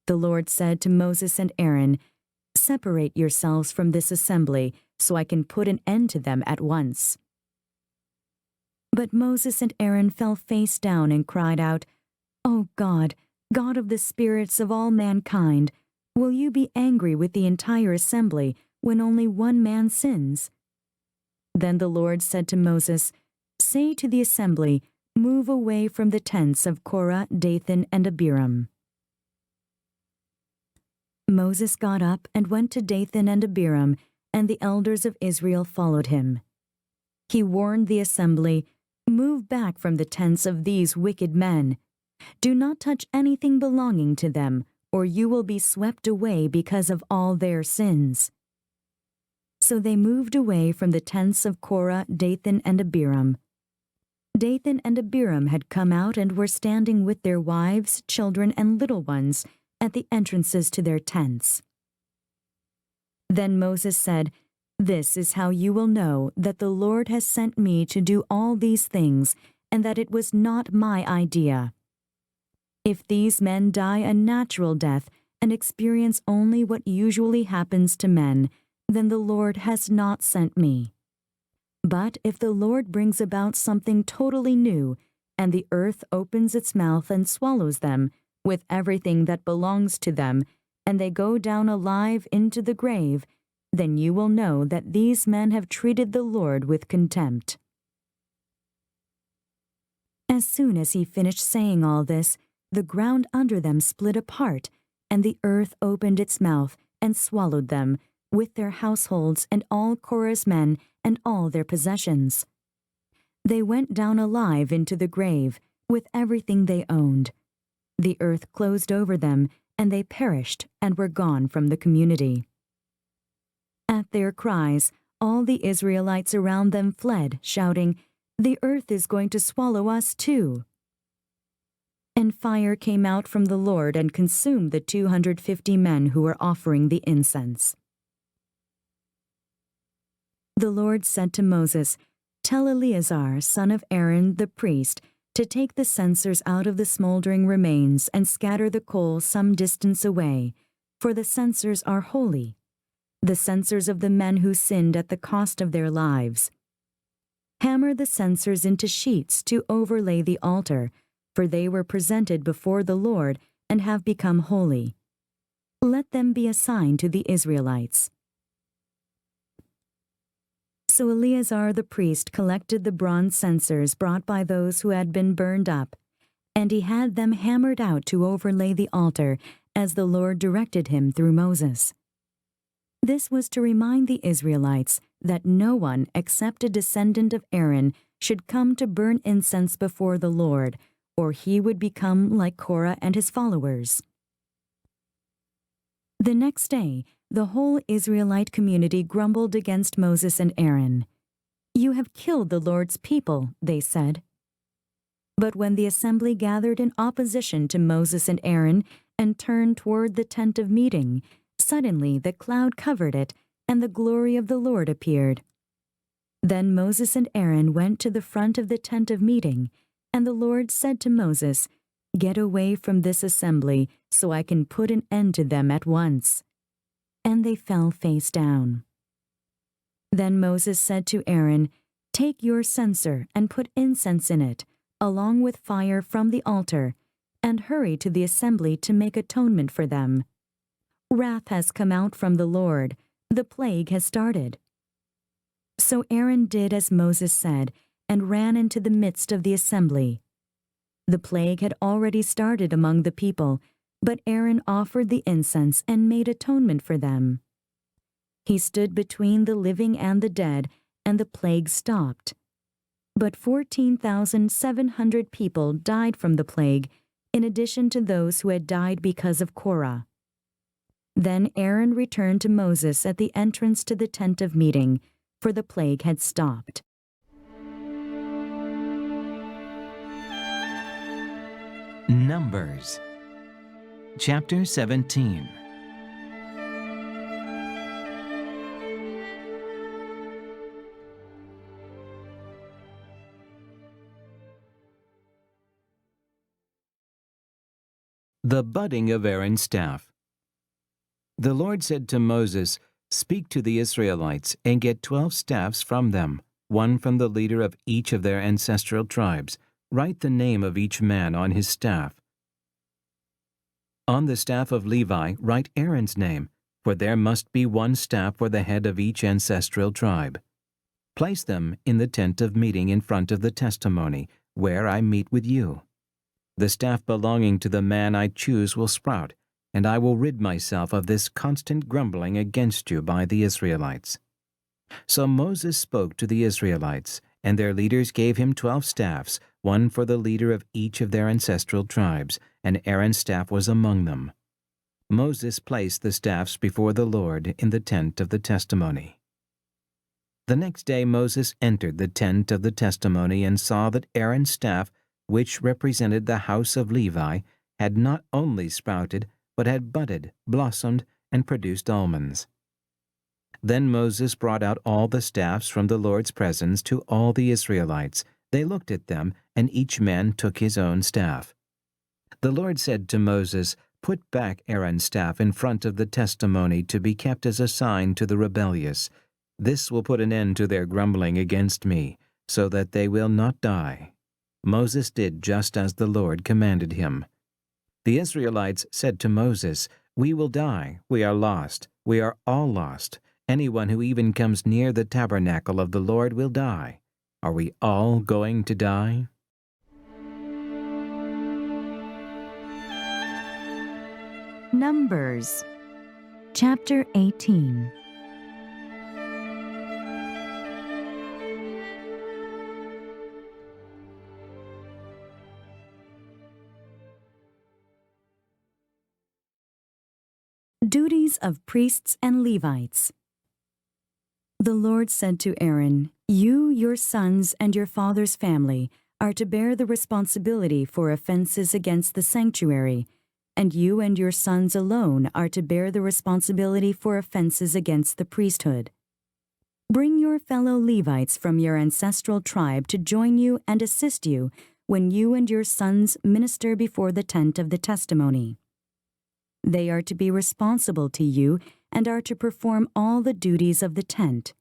The Lord said to Moses and Aaron, "Separate yourselves from this assembly, so I can put an end to them at once." But Moses and Aaron fell face down and cried out, "O God, God of the spirits of all mankind, will you be angry with the entire assembly when only one man sins?" Then the Lord said to Moses, "Say to the assembly, move away from the tents of Korah, Dathan, and Abhiram." Moses got up and went to Dathan and Abhiram, and the elders of Israel followed him. He warned the assembly, "Move back from the tents of these wicked men. Do not touch anything belonging to them, or you will be swept away because of all their sins." So they moved away from the tents of Korah, Dathan, and Abhiram. Dathan and Abhiram had come out and were standing with their wives, children, and little ones at the entrances to their tents. Then Moses said, "This is how you will know that the Lord has sent me to do all these things, and that it was not my idea. If these men die a natural death and experience only what usually happens to men, then the Lord has not sent me. But if the Lord brings about something totally new, and the earth opens its mouth and swallows them, with everything that belongs to them, and they go down alive into the grave, then you will know that these men have treated the Lord with contempt." As soon as he finished saying all this, the ground under them split apart, and the earth opened its mouth and swallowed them, with their households and all Korah's men and all their possessions. They went down alive into the grave, with everything they owned. The earth closed over them, and they perished and were gone from the community. At their cries, all the Israelites around them fled, shouting, "The earth is going to swallow us too." And fire came out from the Lord and consumed the 250 men who were offering the incense. The Lord said to Moses, "Tell Eleazar, son of Aaron, the priest, to take the censers out of the smoldering remains and scatter the coals some distance away, for the censers are holy, the censers of the men who sinned at the cost of their lives. Hammer the censers into sheets to overlay the altar, for they were presented before the Lord and have become holy. Let them be a sign to the Israelites." So Eleazar the priest collected the bronze censers brought by those who had been burned up, and he had them hammered out to overlay the altar, as the Lord directed him through Moses. This was to remind the Israelites that no one except a descendant of Aaron should come to burn incense before the Lord, or he would become like Korah and his followers. The next day, the whole Israelite community grumbled against Moses and Aaron. "You have killed the Lord's people," they said. But when the assembly gathered in opposition to Moses and Aaron and turned toward the tent of meeting, suddenly the cloud covered it, and the glory of the Lord appeared. Then Moses and Aaron went to the front of the tent of meeting, and the Lord said to Moses, "Get away from this assembly, so I can put an end to them at once." And they fell face down. Then Moses said to Aaron, "Take your censer and put incense in it, along with fire from the altar, and hurry to the assembly to make atonement for them. Wrath has come out from the Lord. The plague has started." So Aaron did as Moses said, and ran into the midst of the assembly. The plague had already started among the people, but Aaron offered the incense and made atonement for them. He stood between the living and the dead, and the plague stopped. But 14,700 people died from the plague, in addition to those who had died because of Korah. Then Aaron returned to Moses at the entrance to the tent of meeting, for the plague had stopped. Numbers chapter 17. The budding of Aaron's staff. The Lord said to Moses, "Speak to the Israelites and get 12 staffs from them, one from the leader of each of their ancestral tribes. Write the name of each man on his staff. On the staff of Levi, write Aaron's name, for there must be one staff for the head of each ancestral tribe. Place them in the tent of meeting in front of the testimony, where I meet with you. The staff belonging to the man I choose will sprout, and I will rid myself of this constant grumbling against you by the Israelites." So Moses spoke to the Israelites, and their leaders gave him 12 staffs, one for the leader of each of their ancestral tribes, and Aaron's staff was among them. Moses placed the staffs before the Lord in the tent of the testimony. The next day Moses entered the tent of the testimony and saw that Aaron's staff, which represented the house of Levi, had not only sprouted, but had budded, blossomed, and produced almonds. Then Moses brought out all the staffs from the Lord's presence to all the Israelites. They looked at them, and each man took his own staff. The Lord said to Moses, "Put back Aaron's staff in front of the testimony to be kept as a sign to the rebellious. This will put an end to their grumbling against me, so that they will not die." Moses did just as the Lord commanded him. The Israelites said to Moses, "We will die. We are lost. We are all lost. Anyone who even comes near the tabernacle of the Lord will die. Are we all going to die?" Numbers chapter 18. Duties of priests and Levites. The Lord said to Aaron, "You, your sons, and your father's family are to bear the responsibility for offenses against the sanctuary, and you and your sons alone are to bear the responsibility for offenses against the priesthood. Bring your fellow Levites from your ancestral tribe to join you and assist you when you and your sons minister before the tent of the testimony. They are to be responsible to you and are to perform all the duties of the tent.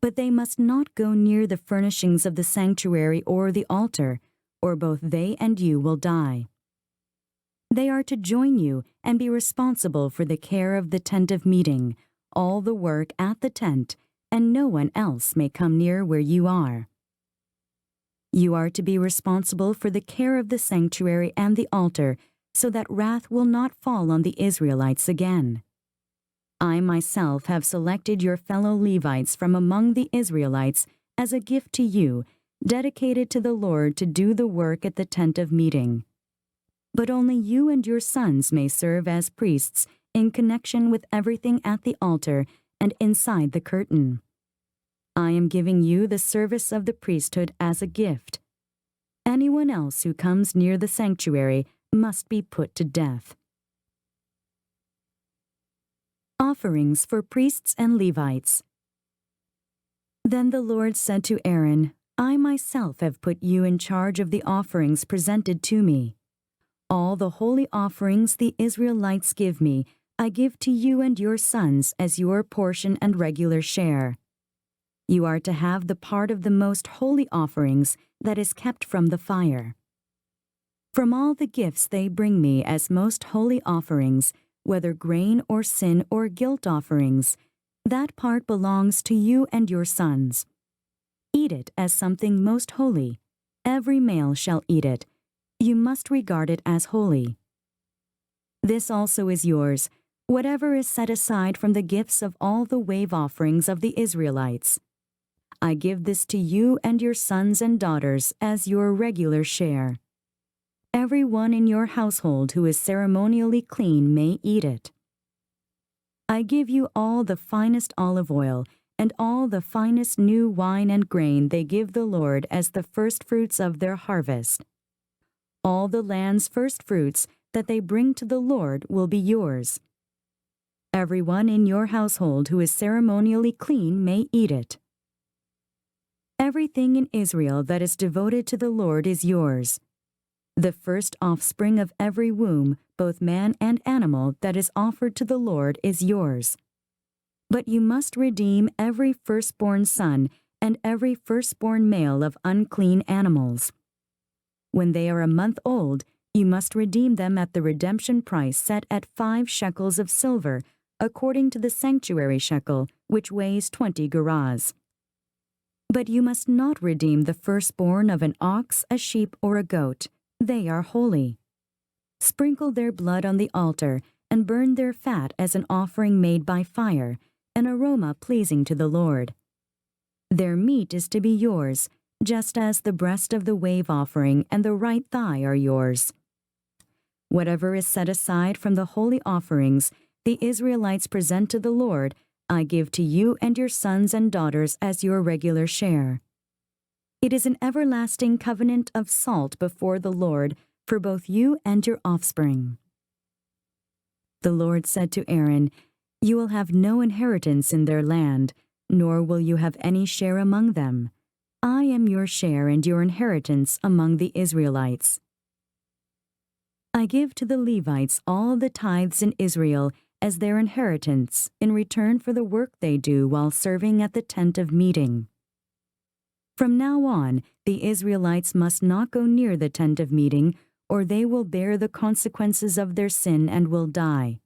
But they must not go near the furnishings of the sanctuary or the altar, or both they and you will die. They are to join you and be responsible for the care of the tent of meeting, all the work at the tent, and no one else may come near where you are. You are to be responsible for the care of the sanctuary and the altar, so that wrath will not fall on the Israelites again. I myself have selected your fellow Levites from among the Israelites as a gift to you, dedicated to the Lord to do the work at the tent of meeting. But only you and your sons may serve as priests in connection with everything at the altar and inside the curtain. I am giving you the service of the priesthood as a gift. Anyone else who comes near the sanctuary must be put to death. Offerings for priests and Levites. Then the Lord said to Aaron, I myself have put you in charge of the offerings presented to me. All the holy offerings the Israelites give me, I give to you and your sons as your portion and regular share. You are to have the part of the most holy offerings that is kept from the fire. From all the gifts they bring me as most holy offerings, whether grain or sin or guilt offerings, that part belongs to you and your sons. Eat it as something most holy. Every male shall eat it. You must regard it as holy. This also is yours, whatever is set aside from the gifts of all the wave offerings of the Israelites. I give this to you and your sons and daughters as your regular share. Everyone in your household who is ceremonially clean may eat it. I give you all the finest olive oil and all the finest new wine and grain they give the Lord as the firstfruits of their harvest. All the land's firstfruits that they bring to the Lord will be yours. Everyone in your household who is ceremonially clean may eat it. Everything in Israel that is devoted to the Lord is yours. The first offspring of every womb, both man and animal, that is offered to the Lord is yours. But you must redeem every firstborn son and every firstborn male of unclean animals. When they are a month old, you must redeem them at the redemption price set at 5 shekels of silver, according to the sanctuary shekel, which weighs 20 gerahs. But you must not redeem the firstborn of an ox, a sheep, or a goat. They are holy. Sprinkle their blood on the altar and burn their fat as an offering made by fire, an aroma pleasing to the Lord. Their meat is to be yours, just as the breast of the wave offering and the right thigh are yours. Whatever is set aside from the holy offerings the Israelites present to the Lord, I give to you and your sons and daughters as your regular share. It is an everlasting covenant of salt before the Lord for both you and your offspring. The Lord said to Aaron, You will have no inheritance in their land, nor will you have any share among them. I am your share and your inheritance among the Israelites. I give to the Levites all the tithes in Israel as their inheritance in return for the work they do while serving at the tent of meeting. From now on, the Israelites must not go near the tent of meeting, or they will bear the consequences of their sin and will die.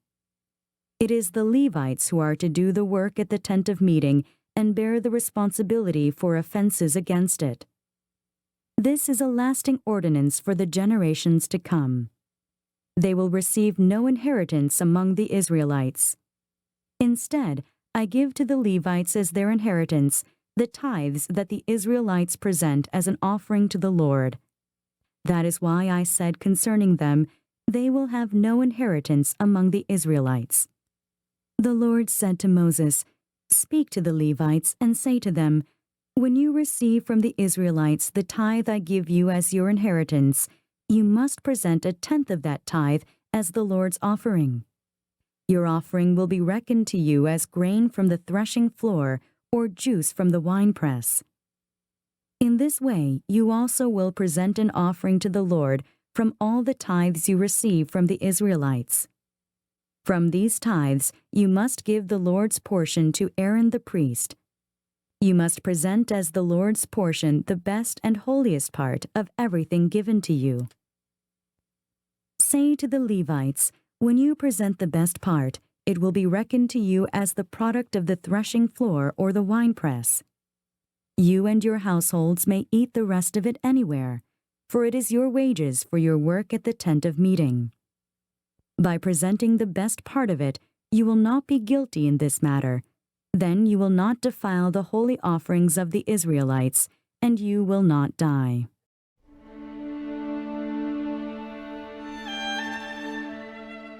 It is the Levites who are to do the work at the tent of meeting and bear the responsibility for offenses against it. This is a lasting ordinance for the generations to come. They will receive no inheritance among the Israelites. Instead, I give to the Levites as their inheritance the tithes that the Israelites present as an offering to the Lord. That is why I said concerning them, they will have no inheritance among the Israelites. The Lord said to Moses, Speak to the Levites and say to them, When you receive from the Israelites the tithe I give you as your inheritance, you must present 1/10 of that tithe as the Lord's offering. Your offering will be reckoned to you as grain from the threshing floor or juice from the winepress. In this way, you also will present an offering to the Lord from all the tithes you receive from the Israelites. From these tithes, you must give the Lord's portion to Aaron the priest. You must present as the Lord's portion the best and holiest part of everything given to you. Say to the Levites, When you present the best part, it will be reckoned to you as the product of the threshing floor or the winepress. You and your households may eat the rest of it anywhere, for it is your wages for your work at the tent of meeting. By presenting the best part of it, You will not be guilty in this matter. Then you will not defile the holy offerings of the Israelites, and you will not die.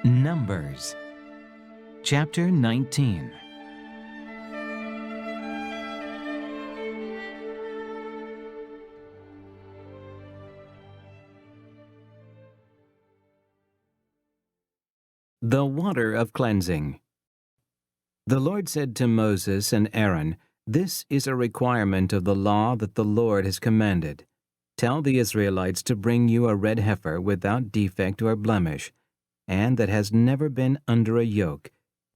Numbers Chapter 19. The water of cleansing. The Lord said to Moses and Aaron, "This is a requirement of the law that the Lord has commanded. Tell the Israelites to bring you a red heifer without defect or blemish, and that has never been under a yoke.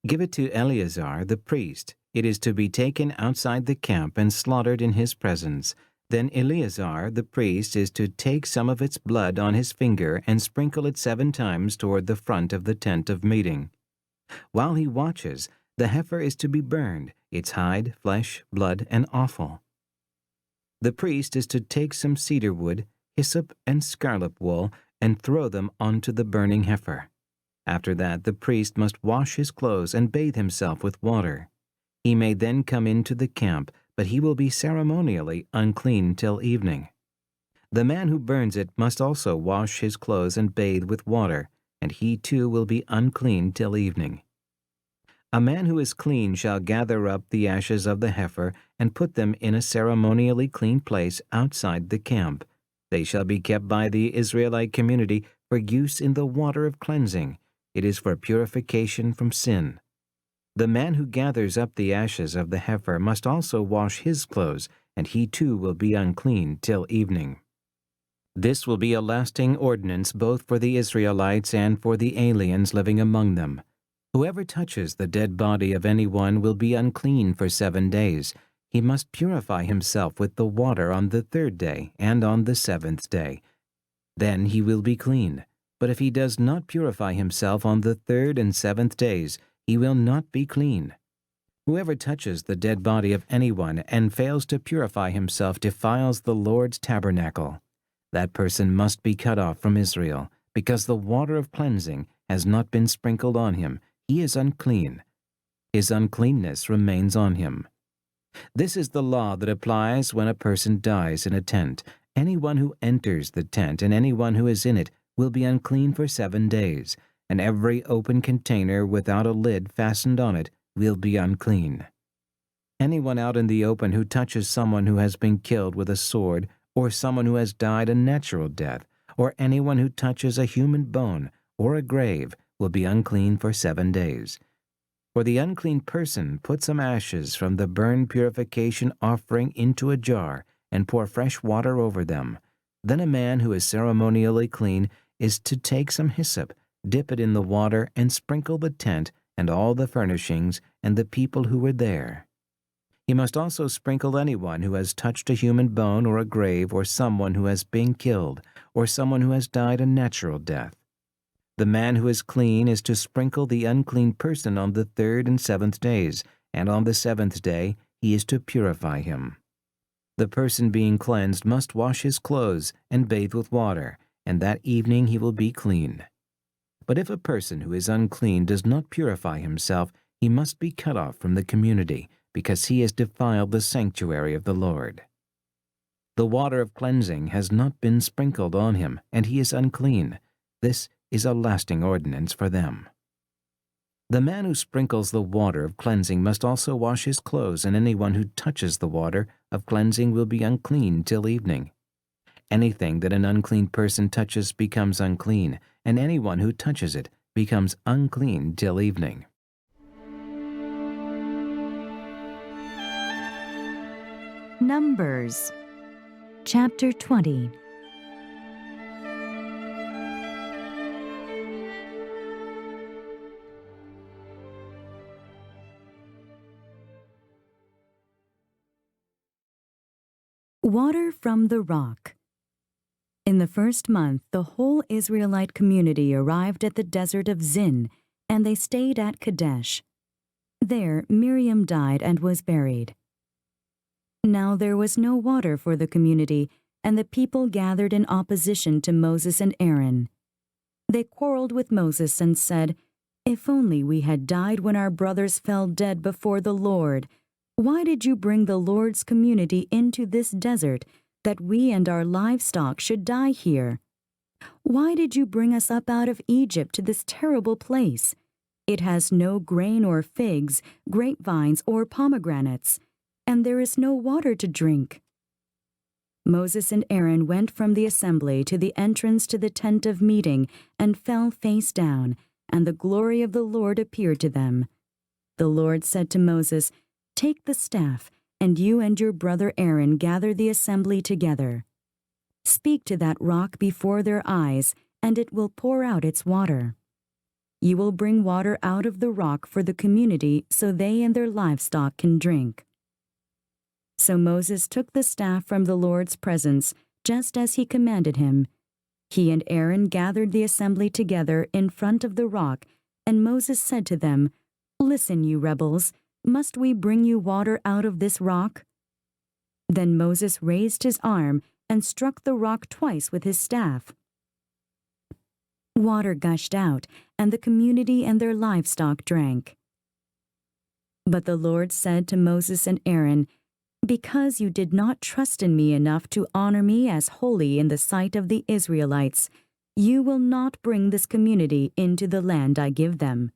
Give it to Eleazar the priest. It is to be taken outside the camp and slaughtered in his presence. Then Eleazar the priest is to take some of its blood on his finger and sprinkle it 7 times toward the front of the tent of meeting. While he watches, the heifer is to be burned, its hide, flesh, blood, and offal. The priest is to take some cedar wood, hyssop, and scarlet wool, and throw them onto the burning heifer. After that, the priest must wash his clothes and bathe himself with water. He may then come into the camp, but he will be ceremonially unclean till evening. The man who burns it must also wash his clothes and bathe with water, and he too will be unclean till evening. A man who is clean shall gather up the ashes of the heifer and put them in a ceremonially clean place outside the camp. They shall be kept by the Israelite community for use in the water of cleansing. It is for purification from sin. The man who gathers up the ashes of the heifer must also wash his clothes, and he too will be unclean till evening. This will be a lasting ordinance both for the Israelites and for the aliens living among them. Whoever touches the dead body of anyone will be unclean for 7 days. He must purify himself with the water on the 3rd day and on the 7th day. Then he will be clean. But if he does not purify himself on the 3rd and 7th days, he will not be clean. Whoever touches the dead body of anyone and fails to purify himself defiles the Lord's tabernacle. That person must be cut off from Israel, because the water of cleansing has not been sprinkled on him. He is unclean. His uncleanness remains on him. This is the law that applies when a person dies in a tent. Anyone who enters the tent and anyone who is in it will be unclean for 7 days, and every open container without a lid fastened on it will be unclean. Anyone out in the open who touches someone who has been killed with a sword, or someone who has died a natural death, or anyone who touches a human bone or a grave will be unclean for 7 days. For the unclean person, put some ashes from the burn purification offering into a jar and pour fresh water over them. Then a man who is ceremonially clean is to take some hyssop, dip it in the water, and sprinkle the tent and all the furnishings and the people who were there. He must also sprinkle anyone who has touched a human bone or a grave, or someone who has been killed, or someone who has died a natural death. The man who is clean is to sprinkle the unclean person on the 3rd and 7th days, and on the 7th day he is to purify him. The person being cleansed must wash his clothes and bathe with water, and that evening he will be clean. But if a person who is unclean does not purify himself, he must be cut off from the community, because he has defiled the sanctuary of the Lord. The water of cleansing has not been sprinkled on him, and he is unclean. This is a lasting ordinance for them. The man who sprinkles the water of cleansing must also wash his clothes, and anyone who touches the water of cleansing will be unclean till evening. Anything that an unclean person touches becomes unclean, and anyone who touches it becomes unclean till evening. Numbers Chapter 20. Water from the rock. In the 1st month, the whole Israelite community arrived at the desert of Zin, and they stayed at Kadesh. There Miriam died and was buried. Now there was no water for the community, and the people gathered in opposition to Moses and Aaron. They quarreled with Moses and said, If only we had died when our brothers fell dead before the Lord. Why did you bring the Lord's community into this desert, that we and our livestock should die here? Why did you bring us up out of Egypt to this terrible place? It has no grain or figs, grapevines or pomegranates, and there is no water to drink. Moses and Aaron went from the assembly to the entrance to the tent of meeting and fell face down, and the glory of the Lord appeared to them. The Lord said to Moses, "Take the staff, and you and your brother Aaron gather the assembly together. Speak to that rock before their eyes, and it will pour out its water. You will bring water out of the rock for the community so they and their livestock can drink." So Moses took the staff from the Lord's presence, just as he commanded him. He and Aaron gathered the assembly together in front of the rock, and Moses said to them, "Listen, you rebels, must we bring you water out of this rock?" Then Moses raised his arm and struck the rock twice with his staff. Water gushed out, and the community and their livestock drank. But the Lord said to Moses and Aaron, "Because you did not trust in me enough to honor me as holy in the sight of the Israelites, you will not bring this community into the land I give them."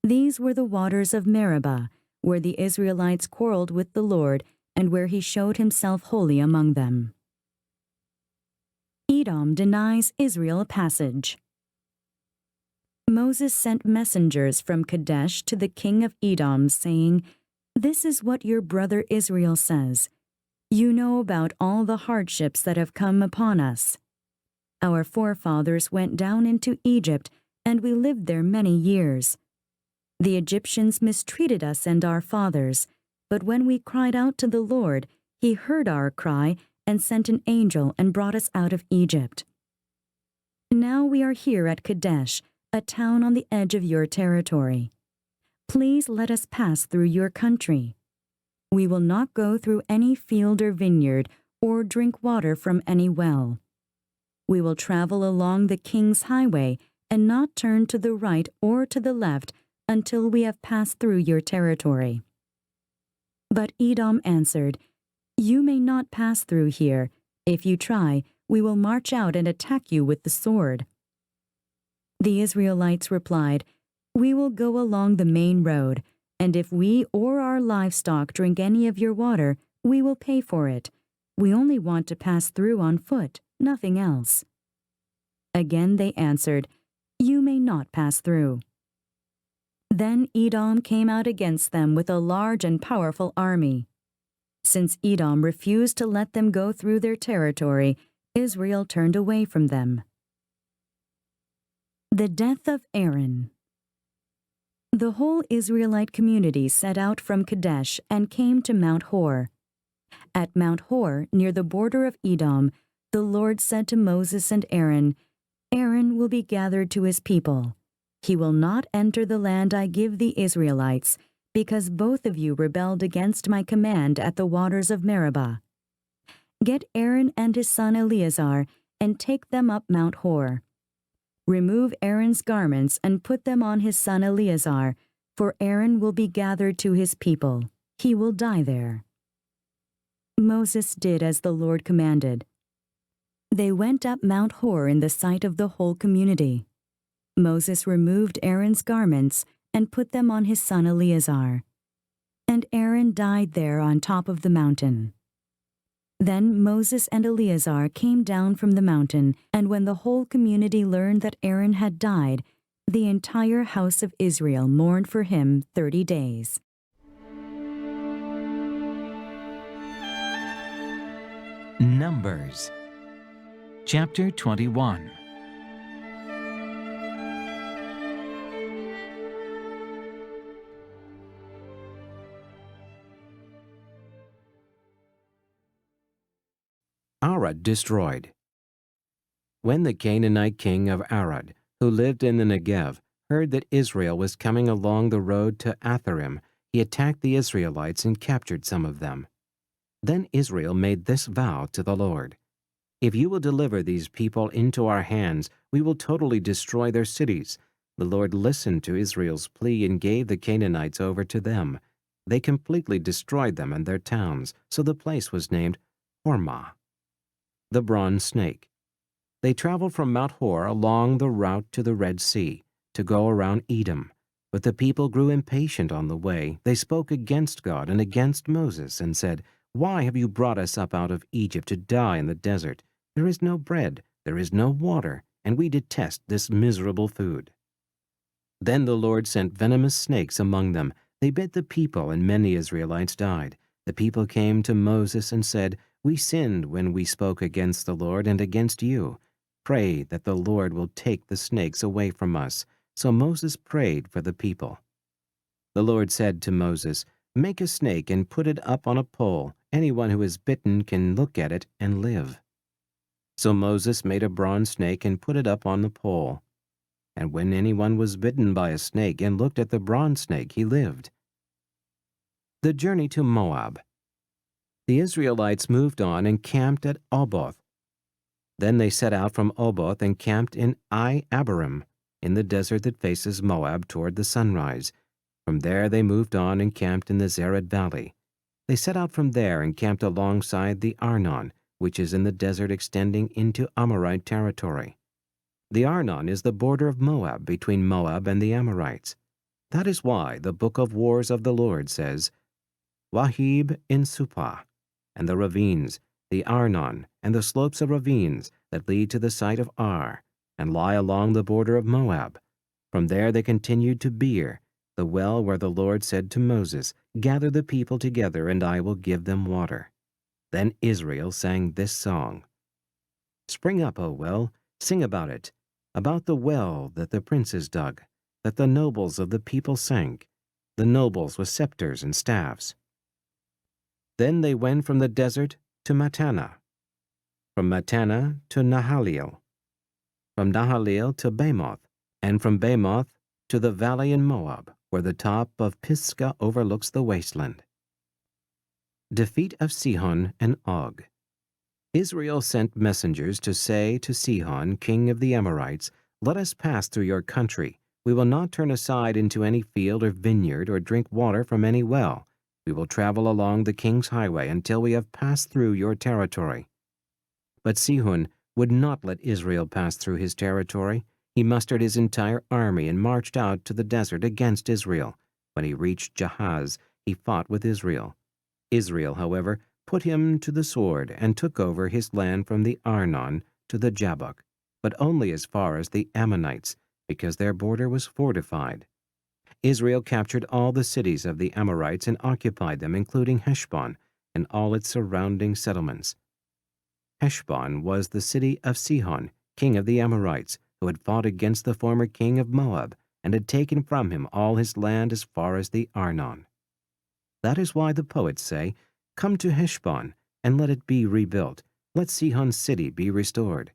These were the waters of Meribah, where the Israelites quarreled with the Lord, and where he showed himself holy among them. Edom denies Israel passage. Moses sent messengers from Kadesh to the king of Edom, saying, "This is what your brother Israel says. You know about all the hardships that have come upon us. Our forefathers went down into Egypt, and we lived there many years. The Egyptians mistreated us and our fathers, but when we cried out to the Lord, he heard our cry and sent an angel and brought us out of Egypt. Now we are here at Kadesh, a town on the edge of your territory. Please let us pass through your country. We will not go through any field or vineyard or drink water from any well. We will travel along the king's highway and not turn to the right or to the left until we have passed through your territory." But Edom answered, "You may not pass through here. If you try, we will march out and attack you with the sword." The Israelites replied, "We will go along the main road, and if we or our livestock drink any of your water, we will pay for it. We only want to pass through on foot, nothing else." Again they answered, "You may not pass through." Then Edom came out against them with a large and powerful army. Since Edom refused to let them go through their territory, Israel turned away from them. The death of Aaron. The whole Israelite community set out from Kadesh and came to Mount Hor. At Mount Hor, near the border of Edom, the Lord said to Moses and Aaron, "Aaron will be gathered to his people. He will not enter the land I give the Israelites, because both of you rebelled against my command at the waters of Meribah. Get Aaron and his son Eleazar and take them up Mount Hor. Remove Aaron's garments and put them on his son Eleazar, for Aaron will be gathered to his people. He will die there." Moses did as the Lord commanded. They went up Mount Hor in the sight of the whole community. Moses removed Aaron's garments and put them on his son Eleazar. And Aaron died there on top of the mountain. Then Moses and Eleazar came down from the mountain, and when the whole community learned that Aaron had died, the entire house of Israel mourned for him 30 days. Numbers Chapter 21. Arad destroyed. When the Canaanite king of Arad, who lived in the Negev, heard that Israel was coming along the road to Atharim, he attacked the Israelites and captured some of them. Then Israel made this vow to the Lord: "If you will deliver these people into our hands, we will totally destroy their cities. The Lord listened to Israel's plea and gave the Canaanites over to them. They completely destroyed them and their towns, so the place was named Hormah. The bronze snake. They traveled from Mount Hor along the route to the Red Sea to go around Edom. But the people grew impatient on the way. They spoke against God and against Moses and said, "Why have you brought us up out of Egypt to die in the desert? There is no bread, there is no water, and we detest this miserable food." Then the Lord sent venomous snakes among them. They bit the people, and many Israelites died. The people came to Moses and said, "We sinned when we spoke against the Lord and against you. Pray that the Lord will take the snakes away from us." So Moses prayed for the people. The Lord said to Moses, "Make a snake and put it up on a pole. Anyone who is bitten can look at it and live." So Moses made a bronze snake and put it up on the pole. And when anyone was bitten by a snake and looked at the bronze snake, he lived. The journey to Moab. The Israelites moved on and camped at Oboth. Then they set out from Oboth and camped in Abhiram, in the desert that faces Moab toward the sunrise. From there they moved on and camped in the Zered Valley. They set out from there and camped alongside the Arnon, which is in the desert extending into Amarite territory. The Arnon is the border of Moab between Moab and the Amorites. That is why the Book of Wars of the Lord says, "Wahib in Supah, and the ravines, the Arnon, and the slopes of ravines that lead to the site of Ar, and lie along the border of Moab." From there they continued to Beer, the well where the Lord said to Moses, "Gather the people together, and I will give them water." Then Israel sang this song: "Spring up, O well, sing about the well that the princes dug, that the nobles of the people sank, the nobles with scepters and staffs." Then they went from the desert to Mattanah, from Mattanah to Nahaliel, from Nahaliel to Bamoth, and from Bamoth to the valley in Moab, where the top of Pisgah overlooks the wasteland. Defeat of Sihon and Og. Israel sent messengers to say to Sihon, king of the Amorites, "Let us pass through your country. We will not turn aside into any field or vineyard or drink water from any well. We will travel along the king's highway until we have passed through your territory." But Sihon would not let Israel pass through his territory. He mustered his entire army and marched out to the desert against Israel. When he reached Jahaz, he fought with Israel. Israel, however, put him to the sword and took over his land from the Arnon to the Jabbok, but only as far as the Ammonites, because their border was fortified. Israel captured all the cities of the Amorites and occupied them, including Heshbon and all its surrounding settlements. Heshbon was the city of Sihon, king of the Amorites, who had fought against the former king of Moab and had taken from him all his land as far as the Arnon. That is why the poets say, "Come to Heshbon, and let it be rebuilt. Let Sihon's city be restored."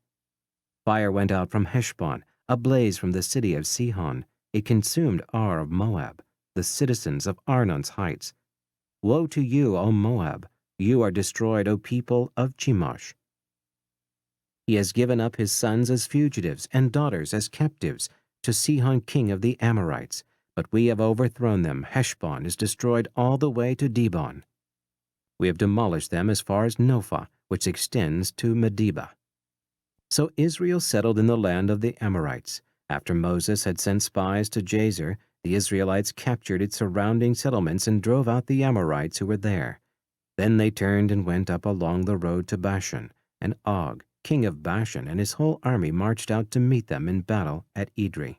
Fire went out from Heshbon, a blaze from the city of Sihon. It consumed Ar of Moab, the citizens of Arnon's heights. Woe to you, O Moab! You are destroyed, O people of Chemosh. He has given up his sons as fugitives and daughters as captives to Sihon king of the Amorites. But we have overthrown them. Heshbon is destroyed all the way to Dibon. We have demolished them as far as Nophah, which extends to Medeba. So Israel settled in the land of the Amorites. After Moses had sent spies to Jazer, the Israelites captured its surrounding settlements and drove out the Amorites who were there. Then they turned and went up along the road to Bashan, and Og, king of Bashan, and his whole army marched out to meet them in battle at Edrei.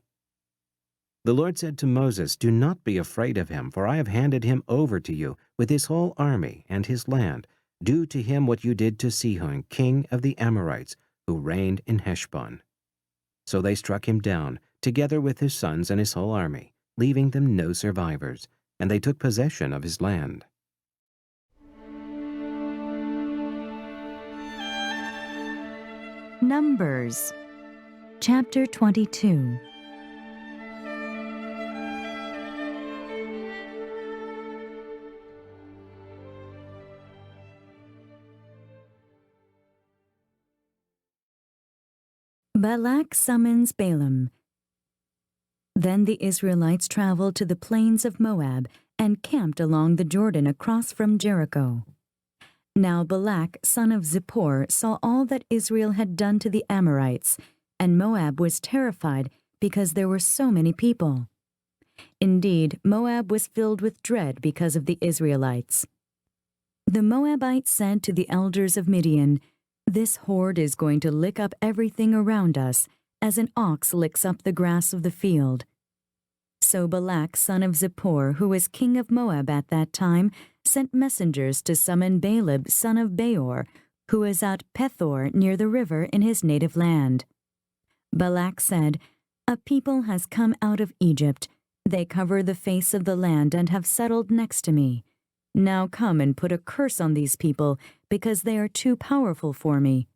The Lord said to Moses, "Do not be afraid of him, for I have handed him over to you with his whole army and his land. Do to him what you did to Sihon, king of the Amorites, who reigned in Heshbon." So they struck him down, together with his sons and his whole army, leaving them no survivors, and they took possession of his land. Numbers, chapter 22. Balak summons Balaam. Then the Israelites traveled to the plains of Moab and camped along the Jordan across from Jericho. Now Balak, son of Zippor, saw all that Israel had done to the Amorites, and Moab was terrified because there were so many people. Indeed, Moab was filled with dread because of the Israelites. The Moabites said to the elders of Midian, "This horde is going to lick up everything around us, as an ox licks up the grass of the field." So Balak, son of Zippor, who was king of Moab at that time, sent messengers to summon Balaam, son of Beor, who was at Pethor near the river in his native land. Balak said, "A people has come out of Egypt. They cover the face of the land and have settled next to me. Now come and put a curse on these people, because they are too powerful for me.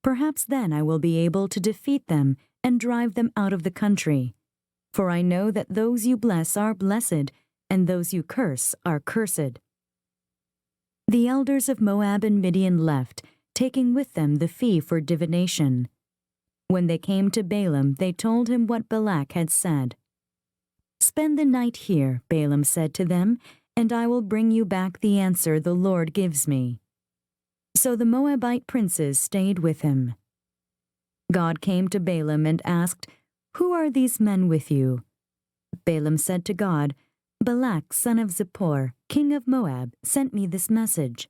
Perhaps then I will be able to defeat them and drive them out of the country. For I know that those you bless are blessed, and those you curse are cursed." The elders of Moab and Midian left, taking with them the fee for divination. When they came to Balaam, they told him what Balak had said. "Spend the night here," Balaam said to them, "and I will bring you back the answer the Lord gives me." So the Moabite princes stayed with him. God came to Balaam and asked, "Who are these men with you?" Balaam said to God, "Balak, son of Zippor, king of Moab, sent me this message.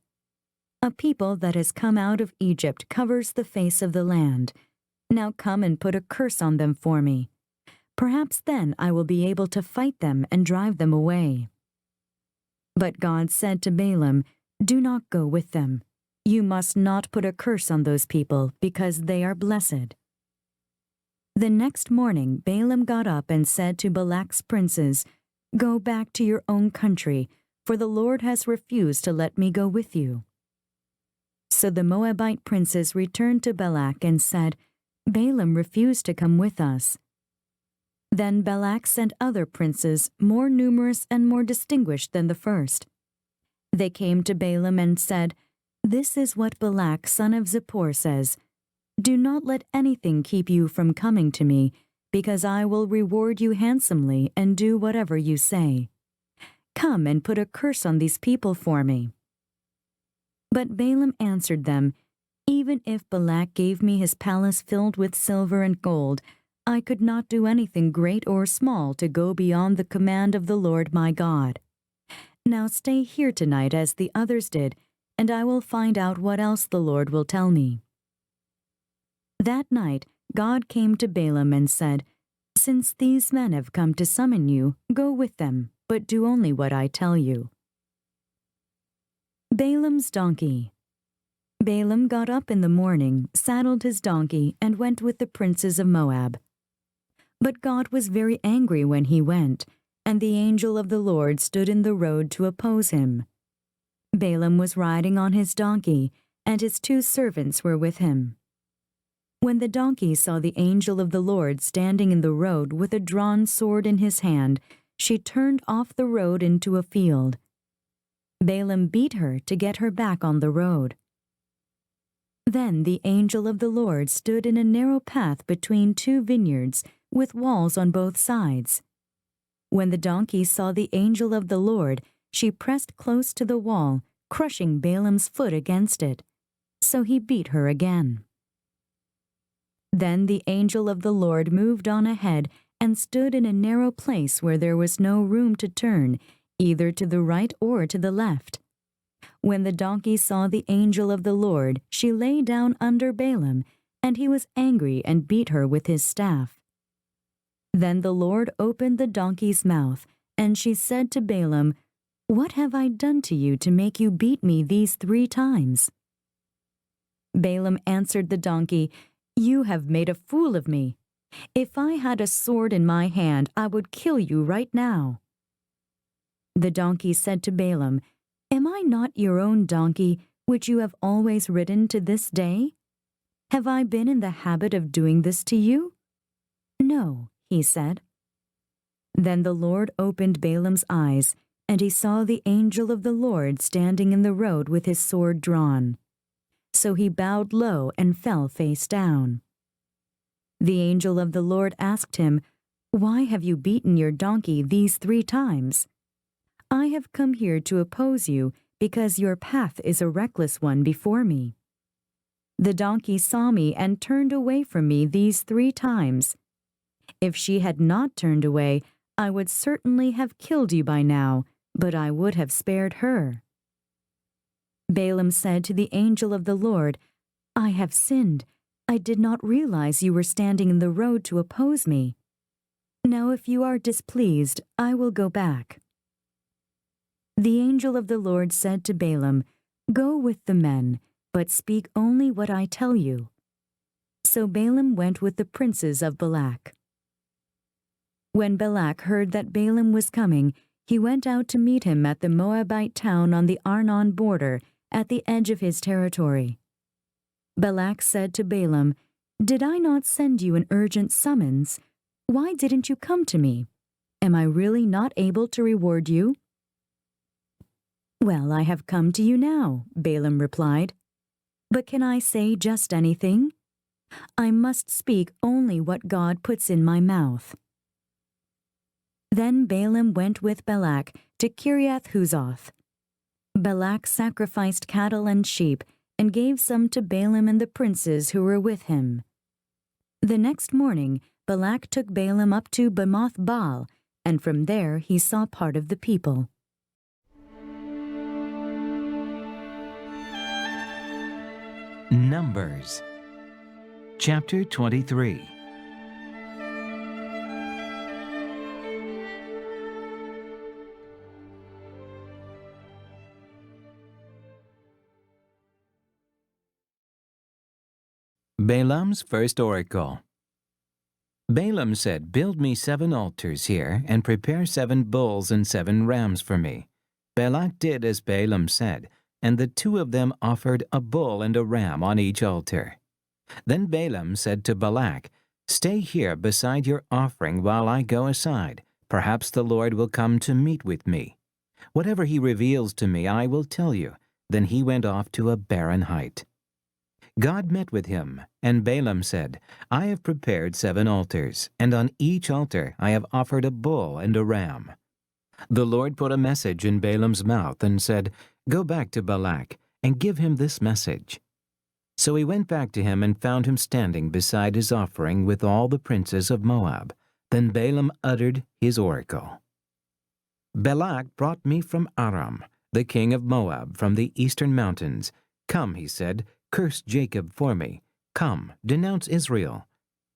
A people that has come out of Egypt covers the face of the land. Now come and put a curse on them for me. Perhaps then I will be able to fight them and drive them away." But God said to Balaam, "Do not go with them. You must not put a curse on those people, because they are blessed." The next morning Balaam got up and said to Balak's princes, "Go back to your own country, for the Lord has refused to let me go with you." So the Moabite princes returned to Balak and said, "Balaam refused to come with us." Then Balak sent other princes, more numerous and more distinguished than the first. They came to Balaam and said, "This is what Balak, son of Zippor, says. Do not let anything keep you from coming to me, because I will reward you handsomely and do whatever you say. Come and put a curse on these people for me." But Balaam answered them, "Even if Balak gave me his palace filled with silver and gold, I could not do anything great or small to go beyond the command of the Lord my God. Now stay here tonight as the others did, and I will find out what else the Lord will tell me." That night God came to Balaam and said, "Since these men have come to summon you, go with them, but do only what I tell you." Balaam's donkey. Balaam got up in the morning, saddled his donkey, and went with the princes of Moab. But God was very angry when he went, and the angel of the Lord stood in the road to oppose him. Balaam was riding on his donkey, and his 2 servants were with him. When the donkey saw the angel of the Lord standing in the road with a drawn sword in his hand, she turned off the road into a field. Balaam beat her to get her back on the road. Then the angel of the Lord stood in a narrow path between 2 vineyards, with walls on both sides. When the donkey saw the angel of the Lord, she pressed close to the wall, crushing Balaam's foot against it. So he beat her again. Then the angel of the Lord moved on ahead and stood in a narrow place where there was no room to turn, either to the right or to the left. When the donkey saw the angel of the Lord, she lay down under Balaam, and he was angry and beat her with his staff. Then the Lord opened the donkey's mouth, and she said to Balaam, "What have I done to you to make you beat me these 3 times?" Balaam answered the donkey, "You have made a fool of me. If I had a sword in my hand, I would kill you right now." The donkey said to Balaam, "Am I not your own donkey, which you have always ridden to this day? Have I been in the habit of doing this to you?" "No," he said. Then the Lord opened Balaam's eyes, and he saw the angel of the Lord standing in the road with his sword drawn. So he bowed low and fell face down. The angel of the Lord asked him, Why have you beaten your donkey these 3 times? I have come here to oppose you because your path is a reckless one before me. The donkey saw me and turned away from me these 3 times. If she had not turned away, I would certainly have killed you by now, but I would have spared her." Balaam said to the angel of the Lord, "I have sinned. I did not realize you were standing in the road to oppose me. Now if you are displeased, I will go back." The angel of the Lord said to Balaam, "Go with the men, but speak only what I tell you." So Balaam went with the princes of Balak. When Balak heard that Balaam was coming, he went out to meet him at the Moabite town on the Arnon border, at the edge of his territory. Balak said to Balaam, "Did I not send you an urgent summons? Why didn't you come to me? Am I really not able to reward you?" "Well, I have come to you now," Balaam replied. "But can I say just anything? I must speak only what God puts in my mouth." Then Balaam went with Balak to Kiriath-Huzoth. Balak sacrificed cattle and sheep and gave some to Balaam and the princes who were with him. The next morning, Balak took Balaam up to Bamoth Baal, and from there he saw part of the people. Numbers chapter 23. Balaam's first oracle. Balaam said, "Build me 7 altars here, and prepare 7 bulls and 7 rams for me." Balak did as Balaam said, and the 2 of them offered a bull and a ram on each altar. Then Balaam said to Balak, "Stay here beside your offering while I go aside. Perhaps the Lord will come to meet with me. Whatever he reveals to me, I will tell you." Then he went off to a barren height. God met with him, and Balaam said, "I have prepared 7 altars, and on each altar I have offered a bull and a ram." The Lord put a message in Balaam's mouth and said, "Go back to Balak and give him this message." So he went back to him and found him standing beside his offering with all the princes of Moab. Then Balaam uttered his oracle. "Balak brought me from Aram, the king of Moab, from the eastern mountains. 'Come,' he said, 'curse Jacob for me. Come, denounce Israel.'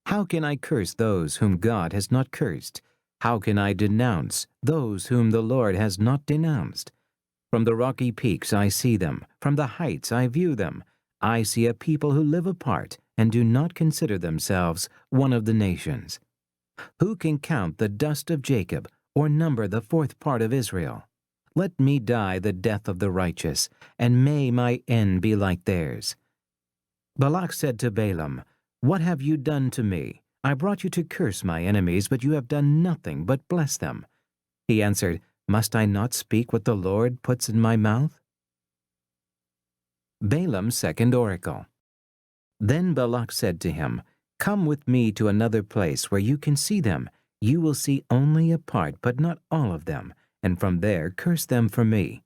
How can I curse those whom God has not cursed? How can I denounce those whom the Lord has not denounced? From the rocky peaks I see them, from the heights I view them. I see a people who live apart and do not consider themselves one of the nations. Who can count the dust of Jacob or number the 4th part of Israel? Let me die the death of the righteous, and may my end be like theirs." Balak said to Balaam, "What have you done to me? I brought you to curse my enemies, but you have done nothing but bless them." He answered, "Must I not speak what the Lord puts in my mouth?" Balaam's second oracle. Then Balak said to him, "Come with me to another place where you can see them. You will see only a part, but not all of them, and from there curse them for me."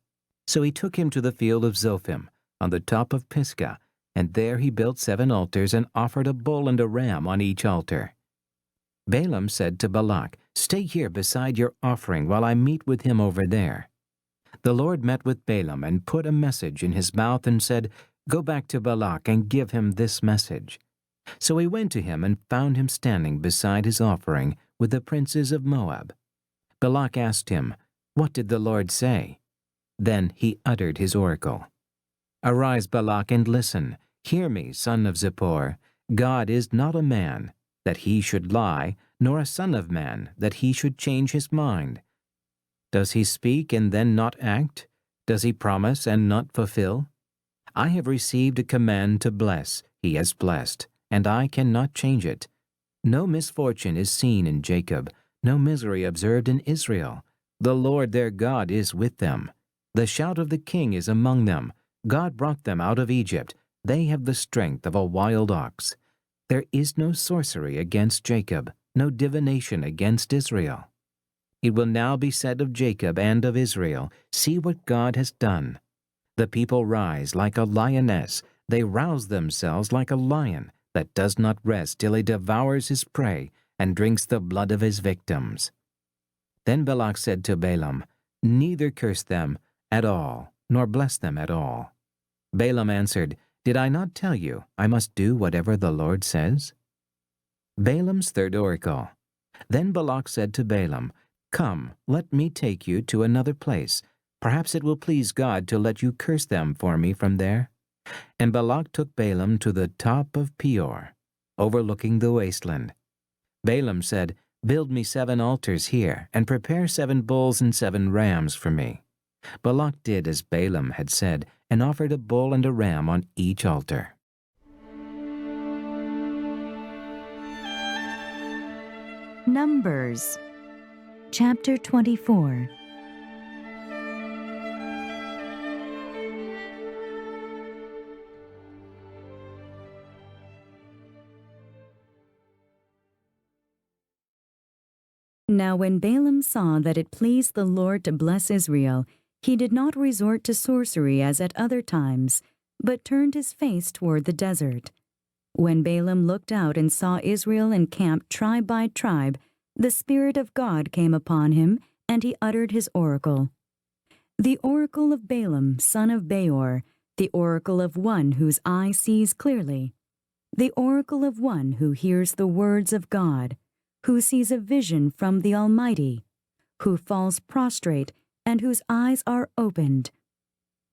So he took him to the field of Zophim, on the top of Pisgah, and there he built 7 altars and offered a bull and a ram on each altar. Balaam said to Balak, "Stay here beside your offering while I meet with him over there." The Lord met with Balaam and put a message in his mouth and said, "Go back to Balak and give him this message." So he went to him and found him standing beside his offering with the princes of Moab. Balak asked him, "What did the Lord say?" Then he uttered his oracle. "Arise, Balak, and listen. Hear me, son of Zippor. God is not a man, that he should lie, nor a son of man, that he should change his mind. Does he speak and then not act? Does he promise and not fulfill? I have received a command to bless. He has blessed, and I cannot change it. No misfortune is seen in Jacob, no misery observed in Israel. The Lord their God is with them. The shout of the king is among them. God brought them out of Egypt. They have the strength of a wild ox. There is no sorcery against Jacob. no divination against Israel. It will now be said of Jacob and of Israel, see what God has done. The people rise like a lioness, they rouse themselves like a lion that does not rest till he devours his prey and drinks the blood of his victims. Then Balak said to Balaam, Neither curse them at all, nor bless them at all. Balaam answered, Did I not tell you I must do whatever the Lord says? Balaam's third oracle. Then Balak said to Balaam, Come, let me take you to another place. Perhaps it will please God to let you curse them for me from there. And Balak took Balaam to the top of Peor, overlooking the wasteland. Balaam said, Build me 7 altars here, and prepare 7 bulls and 7 rams for me. Balak did as Balaam had said, and offered a bull and a ram on each altar. Numbers, chapter 24. Now when Balaam saw that it pleased the Lord to bless Israel, he did not resort to sorcery as at other times, but turned his face toward the desert. When Balaam looked out and saw Israel encamped tribe by tribe, the Spirit of God came upon him, and he uttered his oracle. The oracle of Balaam, son of Beor, the oracle of one whose eye sees clearly, the oracle of one who hears the words of God, who sees a vision from the Almighty, who falls prostrate and whose eyes are opened.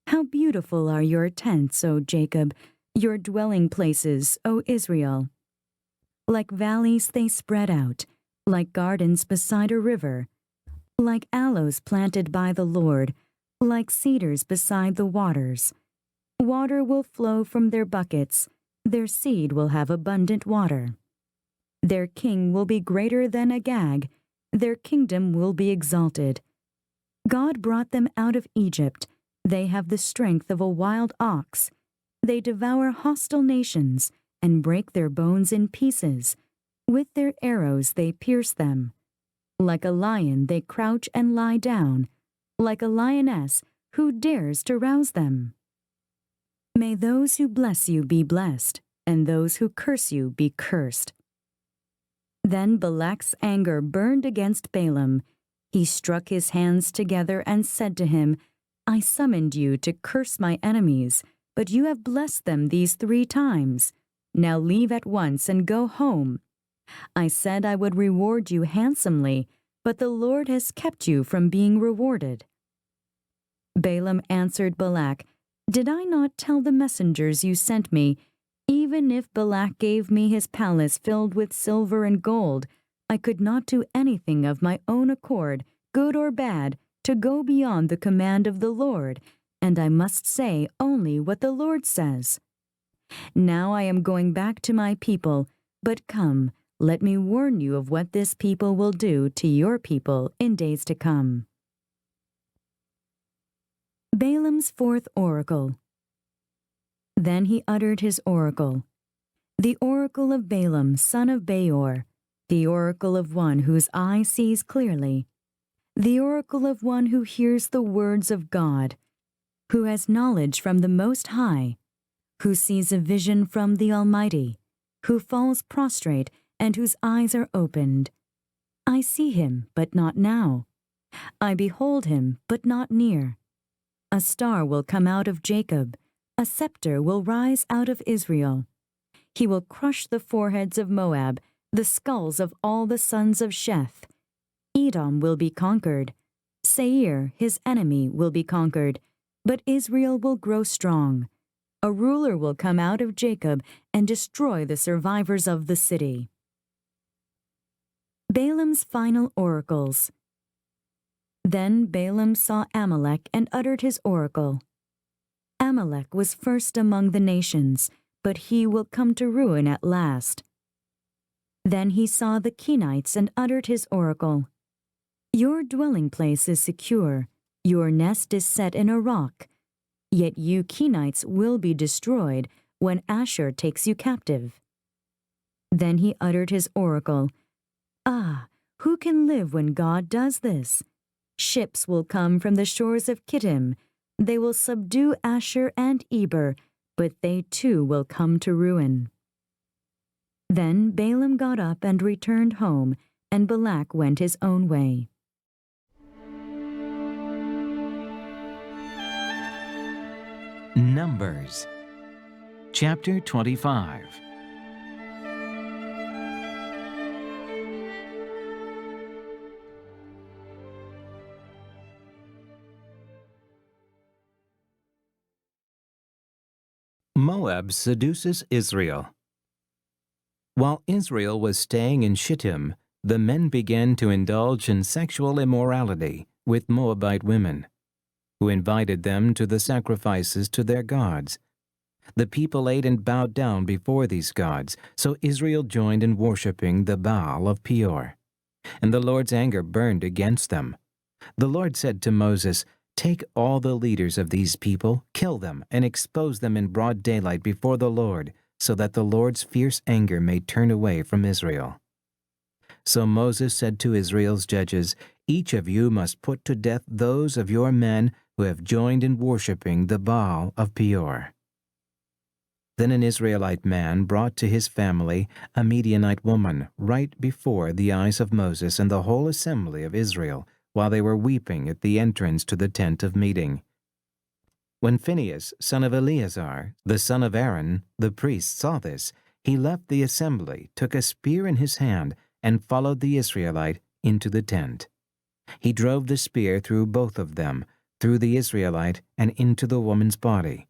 How beautiful are your tents, O Jacob, your dwelling places, O Israel. Like valleys they spread out, like gardens beside a river, like aloes planted by the Lord, like cedars beside the waters. Water will flow from their buckets, their seed will have abundant water. Their king will be greater than Agag, their kingdom will be exalted. God brought them out of Egypt. They have the strength of a wild ox. They devour hostile nations and break their bones in pieces. With their arrows they pierce them. Like a lion they crouch and lie down, like a lioness who dares to rouse them. May those who bless you be blessed, and those who curse you be cursed. Then Balak's anger burned against Balaam. He struck his hands together and said to him, I summoned you to curse my enemies, but you have blessed them these 3 times. Now leave at once and go home. I said I would reward you handsomely, but the Lord has kept you from being rewarded. Balaam answered Balak, Did I not tell the messengers you sent me, even if Balak gave me his palace filled with silver and gold, I could not do anything of my own accord, good or bad, to go beyond the command of the Lord, and I must say only what the Lord says. Now I am going back to my people, but come, let me warn you of what this people will do to your people in days to come. Balaam's 4th oracle. Then he uttered his oracle. The oracle of Balaam, son of Beor, the oracle of one whose eye sees clearly, the oracle of one who hears the words of God, who has knowledge from the Most High, who sees a vision from the Almighty, who falls prostrate and whose eyes are opened. I see him, but not now. I behold him, but not near. A star will come out of Jacob, a scepter will rise out of Israel. He will crush the foreheads of Moab, the skulls of all the sons of Sheth. Edom will be conquered. Seir, his enemy, will be conquered, but Israel will grow strong. A ruler will come out of Jacob and destroy the survivors of the city. Balaam's final oracles. Then Balaam saw Amalek and uttered his oracle. Amalek was first among the nations, but he will come to ruin at last. Then he saw the Kenites and uttered his oracle. Your dwelling place is secure, your nest is set in a rock, yet you Kenites will be destroyed when Ashur takes you captive. Then he uttered his oracle. Ah, who can live when God does this? Ships will come from the shores of Kittim. They will subdue Asher and Eber, but they too will come to ruin. Then Balaam got up and returned home, and Balak went his own way. Numbers chapter 25. Moab seduces Israel. While Israel was staying in Shittim, the men began to indulge in sexual immorality with Moabite women, who invited them to the sacrifices to their gods. The people ate and bowed down before these gods, so Israel joined in worshiping the Baal of Peor. And the Lord's anger burned against them. The Lord said to Moses, "Take all the leaders of these people, kill them, and expose them in broad daylight before the Lord, so that the Lord's fierce anger may turn away from Israel." So Moses said to Israel's judges, "Each of you must put to death those of your men who have joined in worshiping the Baal of Peor." Then an Israelite man brought to his family a Midianite woman right before the eyes of Moses and the whole assembly of Israel, while they were weeping at the entrance to the tent of meeting. When Phinehas, son of Eleazar, the son of Aaron, the priest, saw this, he left the assembly, took a spear in his hand, and followed the Israelite into the tent. He drove the spear through both of them, through the Israelite and into the woman's body.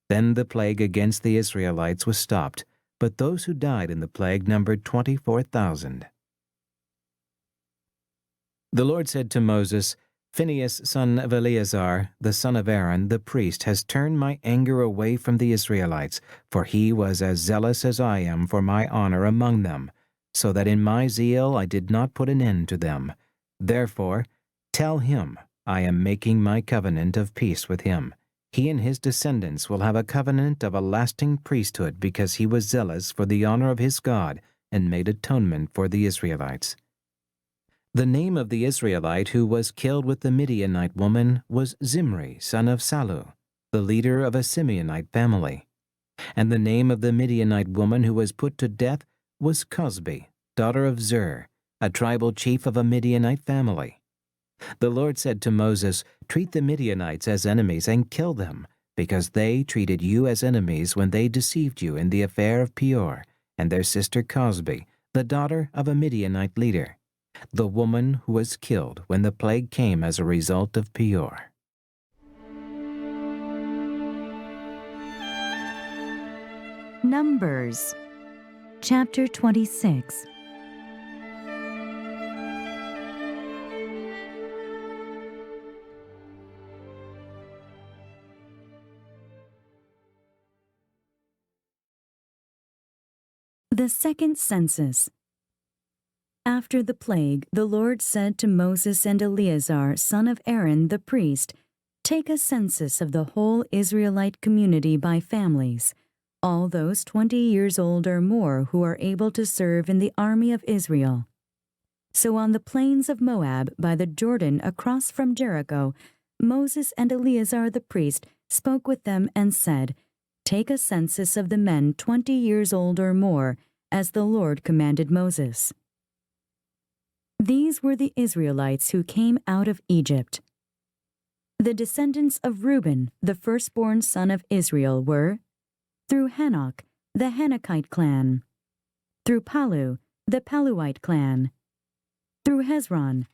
Then the plague against the Israelites was stopped, but those who died in the plague numbered 24,000. The Lord said to Moses, "Phinehas, son of Eleazar, the son of Aaron, the priest, has turned my anger away from the Israelites, for he was as zealous as I am for my honor among them, so that in my zeal I did not put an end to them. Therefore, tell him I am making my covenant of peace with him. He and his descendants will have a covenant of a lasting priesthood because he was zealous for the honor of his God and made atonement for the Israelites." The name of the Israelite who was killed with the Midianite woman was Zimri, son of Salu, the leader of a Simeonite family. And the name of the Midianite woman who was put to death was Cosbi, daughter of Zur, a tribal chief of a Midianite family. The Lord said to Moses, "Treat the Midianites as enemies and kill them, because they treated you as enemies when they deceived you in the affair of Peor, and their sister Cosbi, the daughter of a Midianite leader, the woman who was killed when the plague came as a result of Peor." Numbers chapter 26. The second census. After the plague, the Lord said to Moses and Eleazar, son of Aaron the priest, "Take a census of the whole Israelite community by families, all those 20 years old or more who are able to serve in the army of Israel." So on the plains of Moab, by the Jordan across from Jericho, Moses and Eleazar the priest spoke with them and said, "Take a census of the men 20 years old or more, as the Lord commanded Moses." These were the Israelites who came out of Egypt. The descendants of Reuben, the firstborn son of Israel, were, through Hanok, the Hanokite clan, through Palu, the Paluite clan, through Hezron,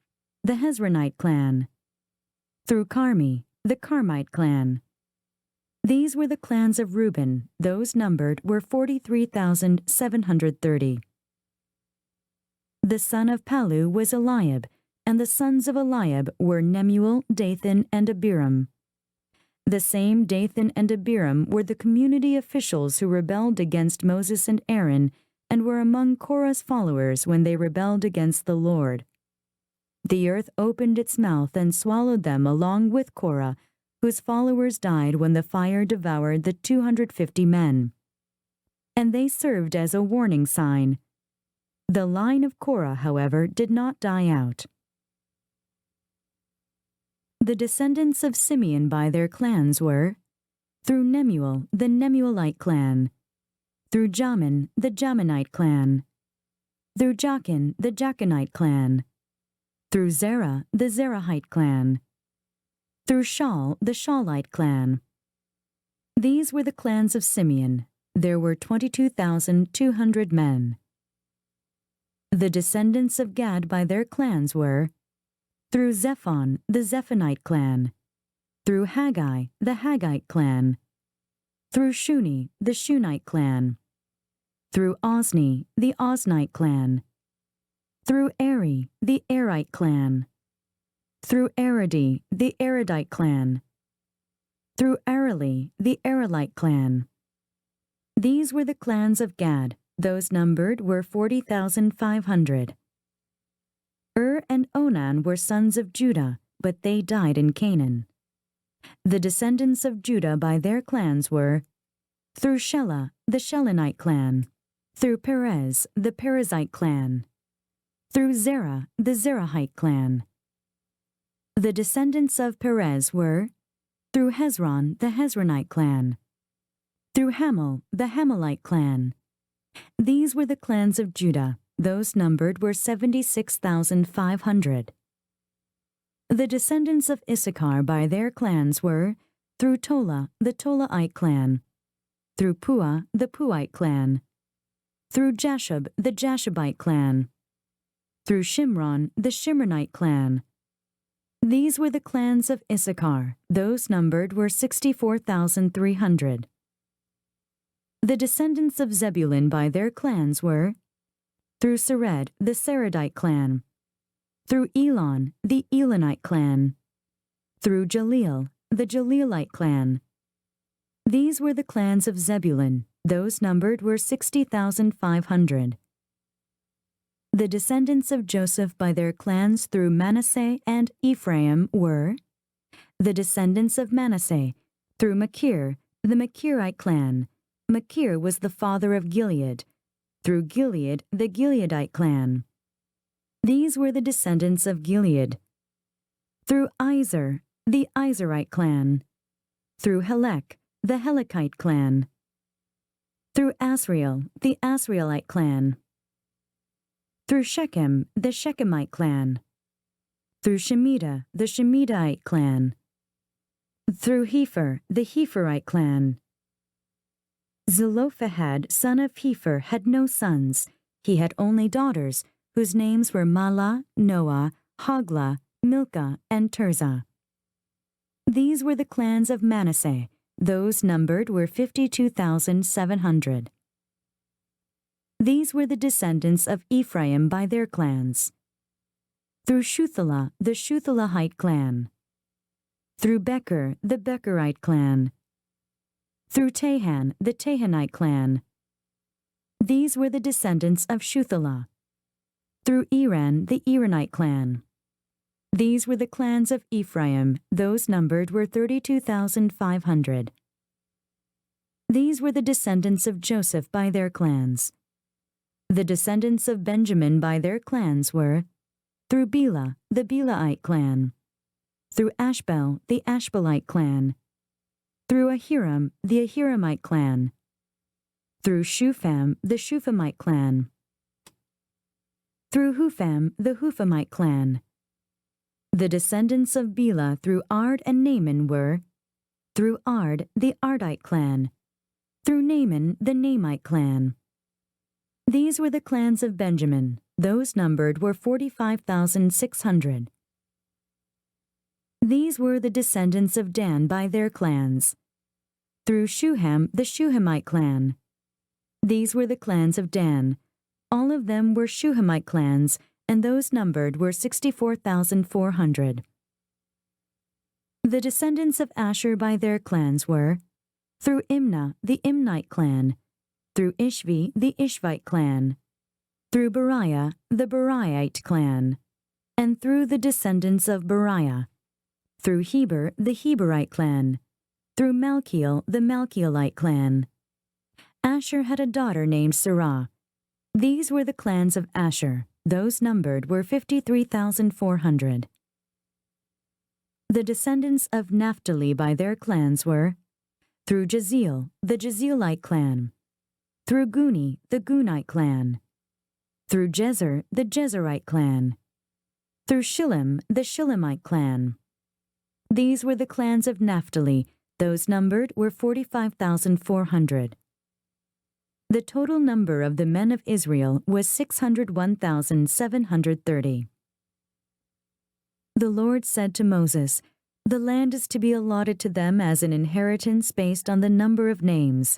the Hezronite clan, through Carmi, the Carmite clan. These were the clans of Reuben. Those numbered were 43,730. The son of Palu was Eliab, and the sons of Eliab were Nemuel, Dathan, and Abhiram. The same Dathan and Abhiram were the community officials who rebelled against Moses and Aaron and were among Korah's followers when they rebelled against the Lord. The earth opened its mouth and swallowed them along with Korah, whose followers died when the fire devoured the 250 men. And they served as a warning sign. The line of Korah, however, did not die out. The descendants of Simeon by their clans were, through Nemuel, the Nemuelite clan, through Jamin, the Jaminite clan, through Jachin, the Jachinite clan, through Zerah, the Zerahite clan, through Shaul, the Shaulite clan. These were the clans of Simeon. There were 22,200 men. The descendants of Gad by their clans were, through Zephon, the Zephonite clan, through Haggai, the Haggite clan, through Shuni, the Shunite clan, through Ozni, the Oznite clan, through Eri, the Erite clan, through Aradi, the Aradite clan, through Arali, the Aralite clan. These were the clans of Gad. Those numbered were 40,500. And Onan were sons of Judah, but they died in Canaan. The descendants of Judah by their clans were, through Shelah, the Shelonite clan, through Perez, the Perezite clan, through Zerah, the Zerahite clan. The descendants of Perez were, through Hezron, the Hezronite clan, through Hamel, the Hamelite clan. These were the clans of Judah. Those numbered were 76,500. The descendants of Issachar by their clans were, through Tola, the Tolaite clan, through Puah, the Puite clan, through Jashub, the Jashubite clan, through Shimron, the Shimronite clan. These were the clans of Issachar. Those numbered were 64,300. The descendants of Zebulun by their clans were, through Sered, the Seredite clan, through Elon, the Elonite clan, through Jaleel, the Jaleelite clan. These were the clans of Zebulun. Those numbered were 60,500. The descendants of Joseph by their clans through Manasseh and Ephraim were, the descendants of Manasseh through Machir, the Machirite clan. Machir was the father of Gilead. Through Gilead, the Gileadite clan. These were the descendants of Gilead. Through Izer, the Izerite clan. Through Helek, the Helekite clan. Through Asriel, the Asrielite clan. Through Shechem, the Shechemite clan. Through Shemida, the Shemidite clan. Through Hepher, the Hepherite clan. Zelophehad, son of Hepher, had no sons. He had only daughters, whose names were Mahlah, Noah, Hoglah, Milcah, and Tirzah. These were the clans of Manasseh. Those numbered were 52,700. These were the descendants of Ephraim by their clans. Through Shuthelah, the Shuthelahite clan. Through Becher, the Becherite clan. Through Tahan, the Tahanite clan. These were the descendants of Shuthelah. Through Eran, the Eranite clan. These were the clans of Ephraim. Those numbered were 32,500. These were the descendants of Joseph by their clans. The descendants of Benjamin by their clans were, through Bela, the Belaite clan. Through Ashbel, the Ashbelite clan. Through Ahiram, the Ahiramite clan. Through Shupham, the Shuphamite clan. Through Hupham, the Huphamite clan. The descendants of Bela through Ard and Naaman were, through Ard, the Ardite clan. Through Naaman, the Naamite clan. These were the clans of Benjamin. Those numbered were 45,600. These were the descendants of Dan by their clans. Through Shuham, the Shuhamite clan. These were the clans of Dan. All of them were Shuhamite clans, and those numbered were 64,400. The descendants of Asher by their clans were, through Imnah, the Imnite clan. Through Ishvi, the Ishvite clan. Through Beriah, the Beriahite clan. And through the descendants of Beriah. Through Heber, the Heberite clan. Through Malkiel, the Malkielite clan. Asher had a daughter named Sarah. These were the clans of Asher. Those numbered were 53,400. The descendants of Naphtali by their clans were, through Jeziel, the Jezreelite clan, through Guni, the Gunite clan, through Jezer, the Jezerite clan, through Shillem, the Shillemite clan. These were the clans of Naphtali. Those numbered were 45,400. The total number of the men of Israel was 601,730. The Lord said to Moses, "The land is to be allotted to them as an inheritance based on the number of names.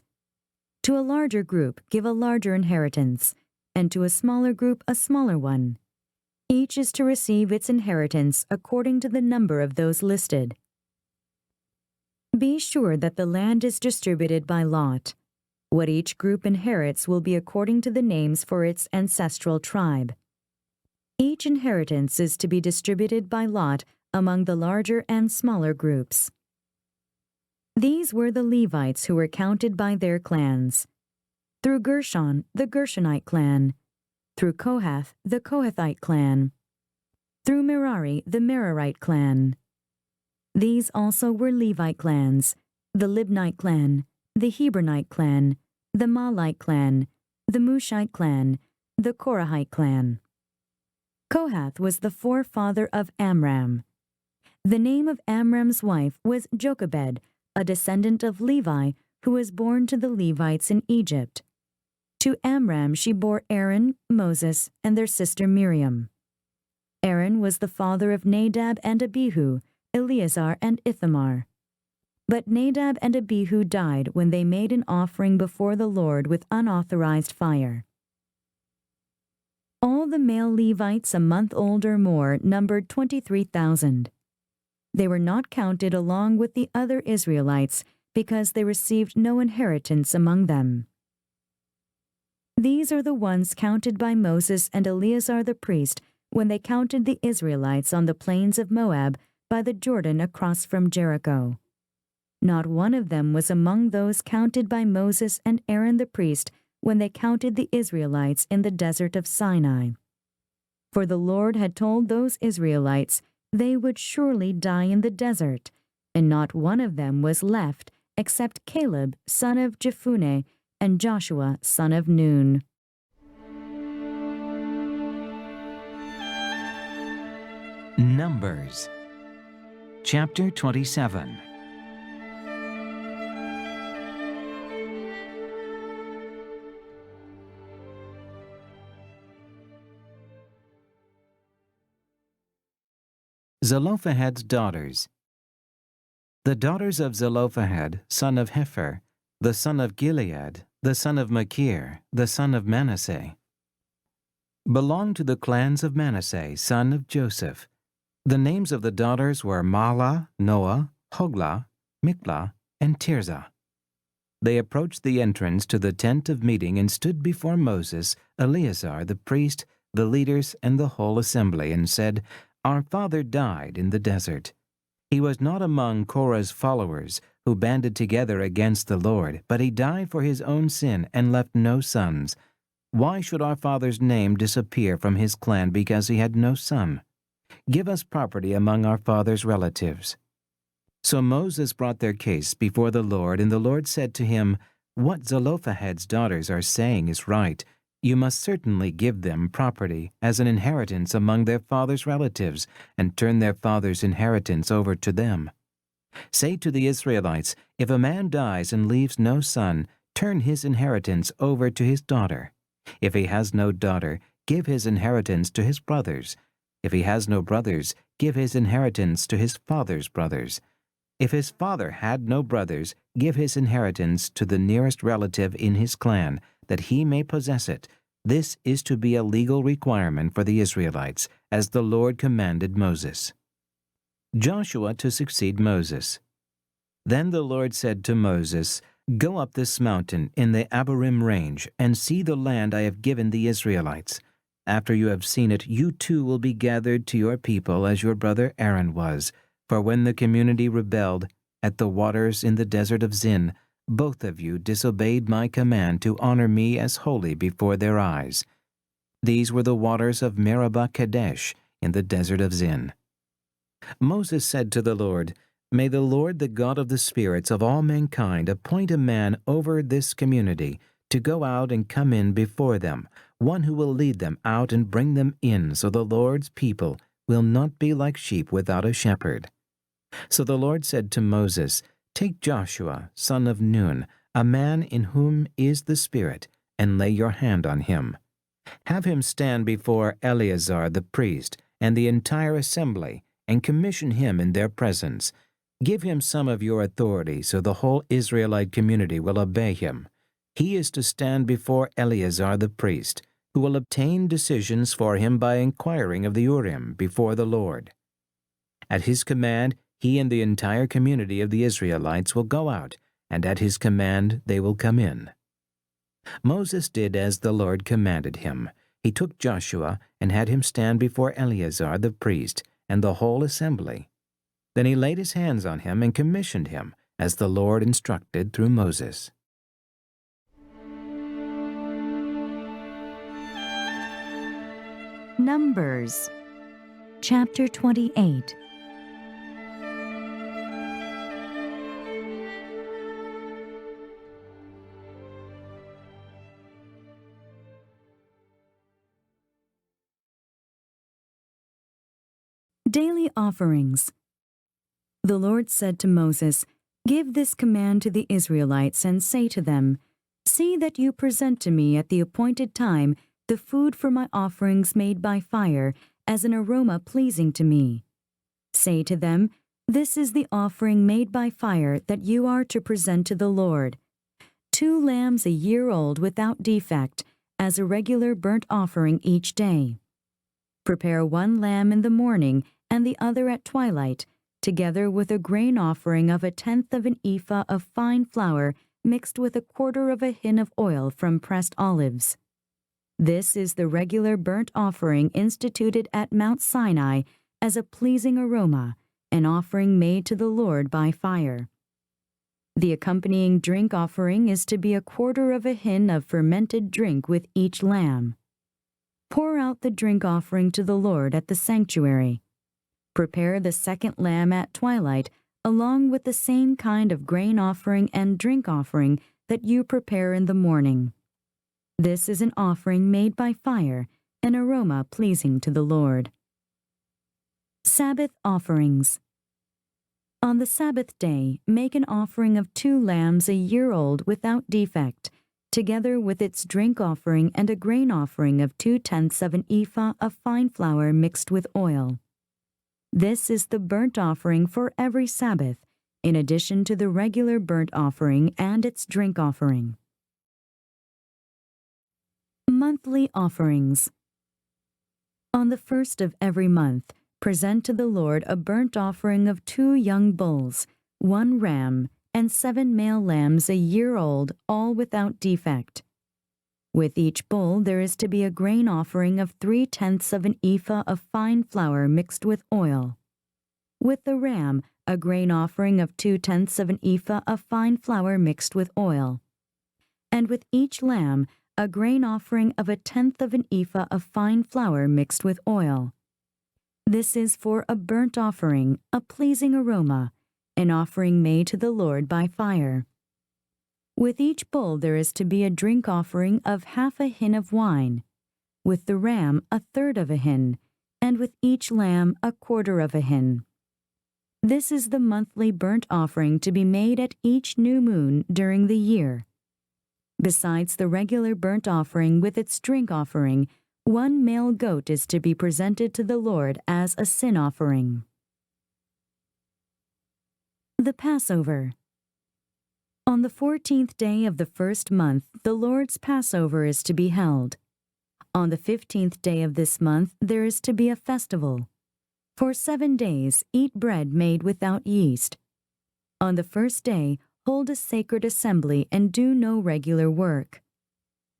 To a larger group give a larger inheritance, and to a smaller group a smaller one. Each is to receive its inheritance according to the number of those listed. Be sure that the land is distributed by lot. What each group inherits will be according to the names for its ancestral tribe. Each inheritance is to be distributed by lot among the larger and smaller groups." These were the Levites who were counted by their clans. Through Gershon, the Gershonite clan. Through Kohath, the Kohathite clan. Through Merari, the Merarite clan. These also were Levite clans, the Libnite clan, the Hebronite clan, the Mahalite clan, the Mushite clan, the Korahite clan. Kohath was the forefather of Amram. The name of Amram's wife was Jochebed, a descendant of Levi, who was born to the Levites in Egypt. To Amram she bore Aaron, Moses, and their sister Miriam. Aaron was the father of Nadab and Abihu, Eleazar and Ithamar. But Nadab and Abihu died when they made an offering before the Lord with unauthorized fire. All the male Levites a month old or more numbered 23,000. They were not counted along with the other Israelites because they received no inheritance among them. These are the ones counted by Moses and Eleazar the priest when they counted the Israelites on the plains of Moab by the Jordan across from Jericho. Not one of them was among those counted by Moses and Aaron the priest when they counted the Israelites in the desert of Sinai. For the Lord had told those Israelites they would surely die in the desert, and not one of them was left except Caleb, son of Jephunneh, and Joshua, son of Nun. Numbers Chapter 27. Zelophehad's daughters. The daughters of Zelophehad, son of Hepher, the son of Gilead, the son of Machir, the son of Manasseh, belonged to the clans of Manasseh, son of Joseph. The names of the daughters were Mahlah, Noah, Hoglah, Miklah, and Tirzah. They approached the entrance to the tent of meeting and stood before Moses, Eleazar the priest, the leaders, and the whole assembly, and said, "Our father died in the desert. He was not among Korah's followers who banded together against the Lord, but he died for his own sin and left no sons. Why should our father's name disappear from his clan because he had no son? Give us property among our father's relatives." So Moses brought their case before the Lord, and the Lord said to him, "What Zelophehad's daughters are saying is right. You must certainly give them property as an inheritance among their father's relatives, and turn their father's inheritance over to them. Say to the Israelites, if a man dies and leaves no son, turn his inheritance over to his daughter. If he has no daughter, give his inheritance to his brothers. If he has no brothers, give his inheritance to his father's brothers. If his father had no brothers, give his inheritance to the nearest relative in his clan, that he may possess it. This is to be a legal requirement for the Israelites, as the Lord commanded Moses." Joshua to succeed Moses. Then the Lord said to Moses, "Go up this mountain in the Abhiram range, and see the land I have given the Israelites. After you have seen it, you too will be gathered to your people as your brother Aaron was. For when the community rebelled at the waters in the desert of Zin, both of you disobeyed my command to honor me as holy before their eyes. These were the waters of Meribah Kadesh in the desert of Zin. Moses said to the Lord, May the Lord, the God of the spirits of all mankind, appoint a man over this community to go out and come in before them, one who will lead them out and bring them in, so the Lord's people will not be like sheep without a shepherd. So the Lord said to Moses, Take Joshua, son of Nun, a man in whom is the Spirit, and lay your hand on him. Have him stand before Eleazar the priest and the entire assembly, and commission him in their presence. Give him some of your authority, so the whole Israelite community will obey him. He is to stand before Eleazar the priest, who will obtain decisions for him by inquiring of the Urim before the Lord. At his command, he and the entire community of the Israelites will go out, and at his command they will come in. Moses did as the Lord commanded him. He took Joshua and had him stand before Eleazar the priest and the whole assembly. Then he laid his hands on him and commissioned him, as the Lord instructed through Moses. Numbers, chapter 28. Daily offerings. The Lord said to Moses, Give this command to the Israelites and say to them, See that you present to me at the appointed time the food for my offerings made by fire as an aroma pleasing to me. Say to them, This is the offering made by fire that you are to present to the Lord. 2 lambs a year old without defect, as a regular burnt offering each day. Prepare 1 lamb in the morning and the other at twilight, together with a grain offering of 1/10 of an ephah of fine flour mixed with 1/4 of a hin of oil from pressed olives. This is the regular burnt offering instituted at Mount Sinai as a pleasing aroma, an offering made to the Lord by fire. The accompanying drink offering is to be 1/4 of a hin of fermented drink with each lamb. Pour out the drink offering to the Lord at the sanctuary. Prepare the 2nd lamb at twilight, along with the same kind of grain offering and drink offering that you prepare in the morning. This is an offering made by fire, an aroma pleasing to the Lord. Sabbath offerings. On the Sabbath day, make an offering of 2 lambs a year old without defect, together with its drink offering and a grain offering of 2/10 of an ephah of fine flour mixed with oil. This is the burnt offering for every Sabbath, in addition to the regular burnt offering and its drink offering. Monthly offerings. On the 1st of every month, present to the Lord a burnt offering of 2 young bulls, 1 ram, and 7 male lambs a year old, all without defect. With each bull there is to be a grain offering of 3/10 of an ephah of fine flour mixed with oil. With the ram, a grain offering of 2/10 of an ephah of fine flour mixed with oil. And with each lamb, a grain offering of 1/10 of an ephah of fine flour mixed with oil. This is for a burnt offering, a pleasing aroma, an offering made to the Lord by fire. With each bull there is to be a drink offering of 1/2 a hin of wine, with the ram 1/3 of a hin, and with each lamb 1/4 of a hin. This is the monthly burnt offering to be made at each new moon during the year. Besides the regular burnt offering with its drink offering, 1 male goat is to be presented to the Lord as a sin offering. The Passover. On the 14th day of the 1st month, the Lord's Passover is to be held. On the 15th day of this month, there is to be a festival. For 7 days, eat bread made without yeast. On the first day, hold a sacred assembly and do no regular work.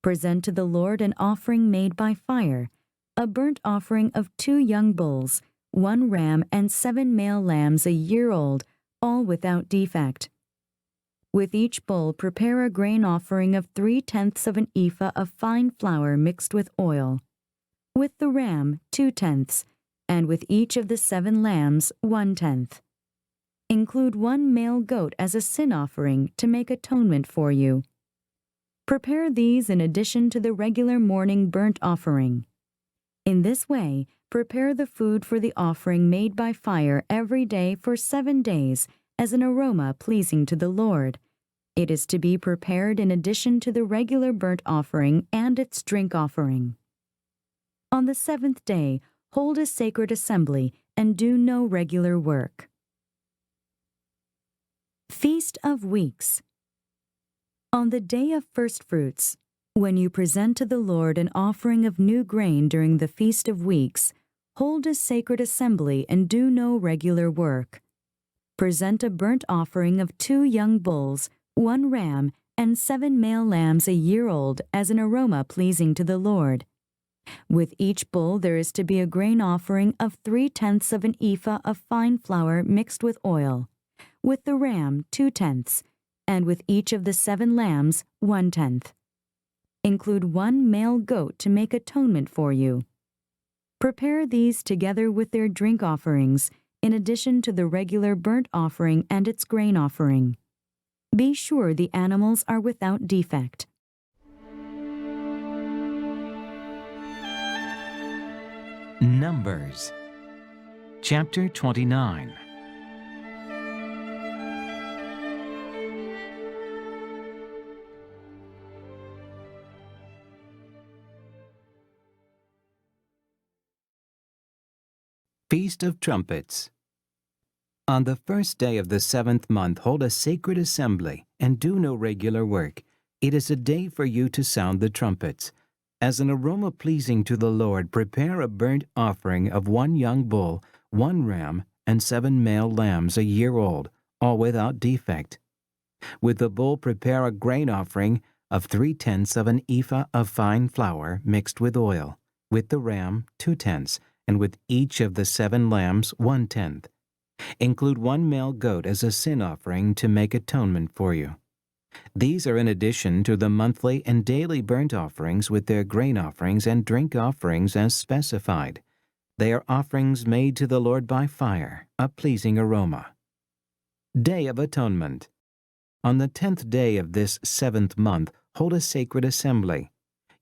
Present to the Lord an offering made by fire, a burnt offering of 2 young bulls, 1 ram, and 7 male lambs a year old, all without defect. With each bull prepare a grain offering of 3/10 of an ephah of fine flour mixed with oil. With the ram 2/10, and with each of the 7 lambs 1/10. Include 1 male goat as a sin offering to make atonement for you. Prepare these in addition to the regular morning burnt offering. In this way, prepare the food for the offering made by fire every day for 7 days as an aroma pleasing to the Lord. It is to be prepared in addition to the regular burnt offering and its drink offering. On the 7th day, hold a sacred assembly and do no regular work. Feast of Weeks. On the day of first fruits, when you present to the Lord an offering of new grain during the Feast of Weeks, hold a sacred assembly and do no regular work. Present a burnt offering of 2 young bulls, 1 ram, and 7 male lambs a year old as an aroma pleasing to the Lord. With each bull there is to be a grain offering of 3/10 of an ephah of fine flour mixed with oil. With the ram 2/10, and with each of the 7 lambs 1/10. Include 1 male goat to make atonement for you. Prepare these together with their drink offerings, in addition to the regular burnt offering and its grain offering. Be sure the animals are without defect. Numbers Chapter 29. Feast of Trumpets. On the first day of the 7th month hold a sacred assembly, and do no regular work. It is a day for you to sound the trumpets. As an aroma pleasing to the Lord, prepare a burnt offering of 1 young bull, 1 ram, and 7 male lambs a year old, all without defect. With the bull prepare a grain offering of 3/10 of an ephah of fine flour mixed with oil. With the ram 2/10, and with each of the 7 lambs 1/10. Include 1 male goat as a sin offering to make atonement for you. These are in addition to the monthly and daily burnt offerings with their grain offerings and drink offerings as specified. They are offerings made to the Lord by fire, a pleasing aroma. Day of Atonement. On the 10th day of this 7th month, hold a sacred assembly.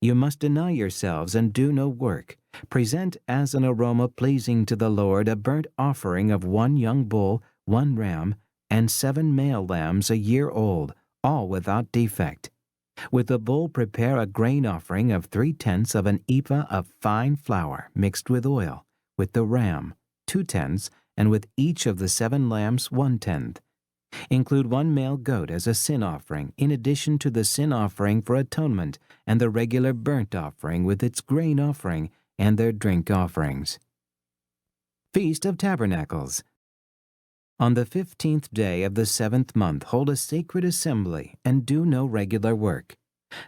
You must deny yourselves and do no work. Present as an aroma pleasing to the Lord a burnt offering of 1 young bull, 1 ram, and 7 male lambs a year old, all without defect. With the bull prepare a grain offering of 3/10 of an ephah of fine flour mixed with oil. With the ram 2/10, and with each of the 7 lambs 1/10. Include 1 male goat as a sin offering, in addition to the sin offering for atonement and the regular burnt offering with its grain offering and their drink offerings. Feast of Tabernacles. On the 15th day of the 7th month hold a sacred assembly and do no regular work.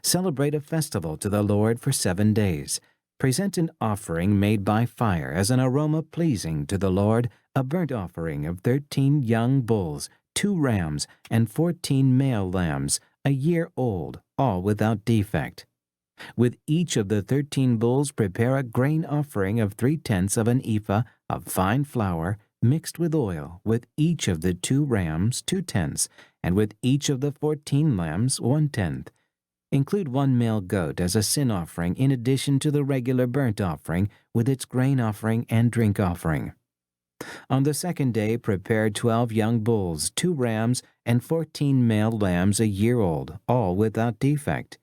Celebrate a festival to the Lord for 7 days. Present an offering made by fire as an aroma pleasing to the Lord, a burnt offering of 13 young bulls, 2 rams, and 14 male lambs, a year old, all without defect. With each of the 13 bulls prepare a grain offering of 3/10 of an ephah of fine flour mixed with oil, with each of the 2 rams 2/10, and with each of the 14 lambs 1/10. Include 1 male goat as a sin offering in addition to the regular burnt offering with its grain offering and drink offering. On the 2nd day prepare 12 young bulls, 2 rams, and 14 male lambs a year old, all without defect.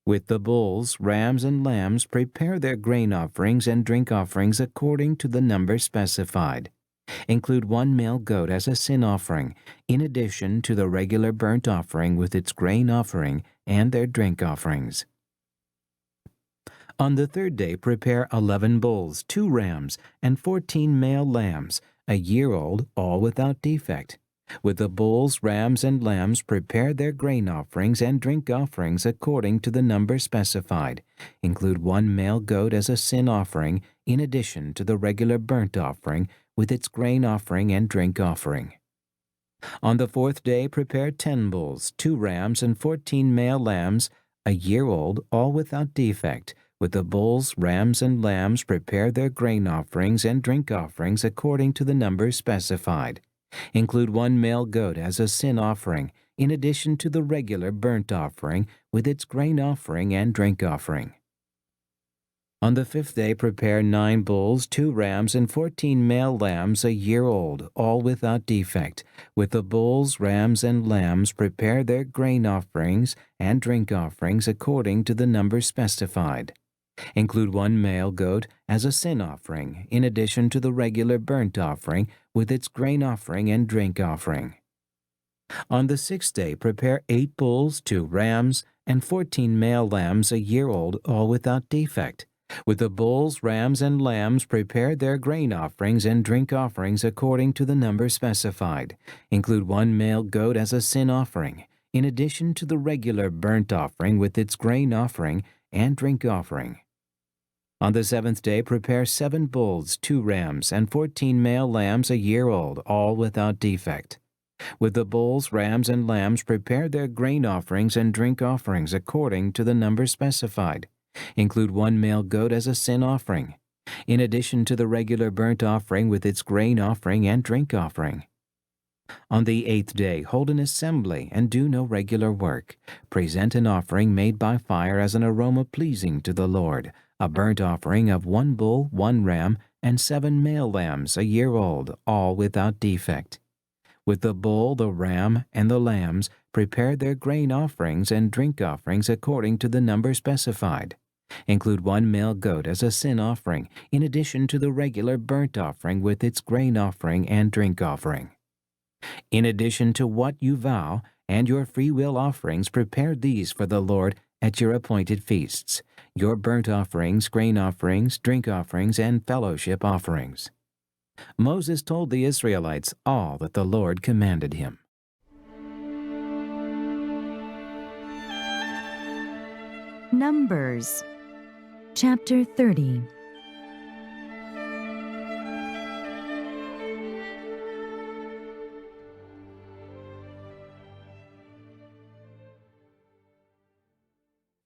With the bulls, rams, and lambs prepare their grain offerings and drink offerings according to the number specified. Include 1 male goat as a sin offering, in addition to the regular burnt offering with its grain offering and their drink offerings. On the 3rd day prepare 11 bulls, 2 rams, and 14 male lambs, a year old, all without defect. With the bulls, rams, and lambs prepare their grain offerings and drink offerings according to the number specified. Include 1 male goat as a sin offering, in addition to the regular burnt offering with its grain offering and drink offering. On the 4th day prepare 10 bulls, 2 rams, and 14 male lambs, a year old, all without defect. With the bulls, rams, and lambs prepare their grain offerings and drink offerings according to the number specified. Include 1 male goat as a sin offering, in addition to the regular burnt offering with its grain offering and drink offering. On the 5th day prepare 9 bulls, 2 rams, and 14 male lambs a year old, all without defect. With the bulls, rams, and lambs prepare their grain offerings and drink offerings according to the number specified. Include 1 male goat as a sin offering, in addition to the regular burnt offering with its grain offering and drink offering. On the 6th day prepare 8 bulls, 2 rams, and 14 male lambs a year old, all without defect. With the bulls, rams, and lambs prepare their grain offerings and drink offerings according to the number specified. Include 1 male goat as a sin offering, in addition to the regular burnt offering with its grain offering and drink offering. On the 7th day prepare 7 bulls, 2 rams, and 14 male lambs a year old, all without defect. With the bulls, rams, and lambs prepare their grain offerings and drink offerings according to the number specified. Include 1 male goat as a sin offering, in addition to the regular burnt offering with its grain offering and drink offering. On the 8th day hold an assembly and do no regular work. Present an offering made by fire as an aroma pleasing to the Lord, a burnt offering of 1 bull, 1 ram, and 7 male lambs a year old, all without defect. With the bull, the ram, and the lambs prepare their grain offerings and drink offerings according to the number specified. Include 1 male goat as a sin offering, in addition to the regular burnt offering with its grain offering and drink offering. In addition to what you vow and your freewill offerings, prepare these for the Lord at your appointed feasts, your burnt offerings, grain offerings, drink offerings, and fellowship offerings. Moses told the Israelites all that the Lord commanded him. Numbers chapter 30.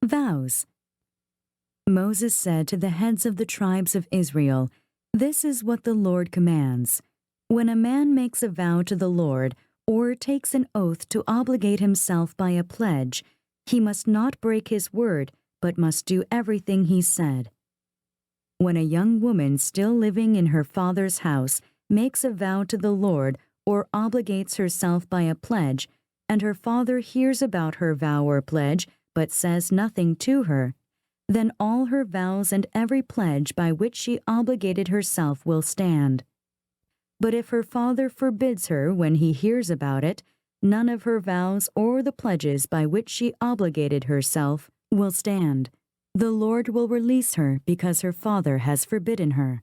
Vows. Moses said to the heads of the tribes of Israel, "This is what the Lord commands. When a man makes a vow to the Lord, or takes an oath to obligate himself by a pledge, he must not break his word, but must do everything he said. When a young woman still living in her father's house makes a vow to the Lord or obligates herself by a pledge, and her father hears about her vow or pledge, but says nothing to her, then all her vows and every pledge by which she obligated herself will stand. But if her father forbids her when he hears about it, none of her vows or the pledges by which she obligated herself will stand. The Lord will release her because her father has forbidden her.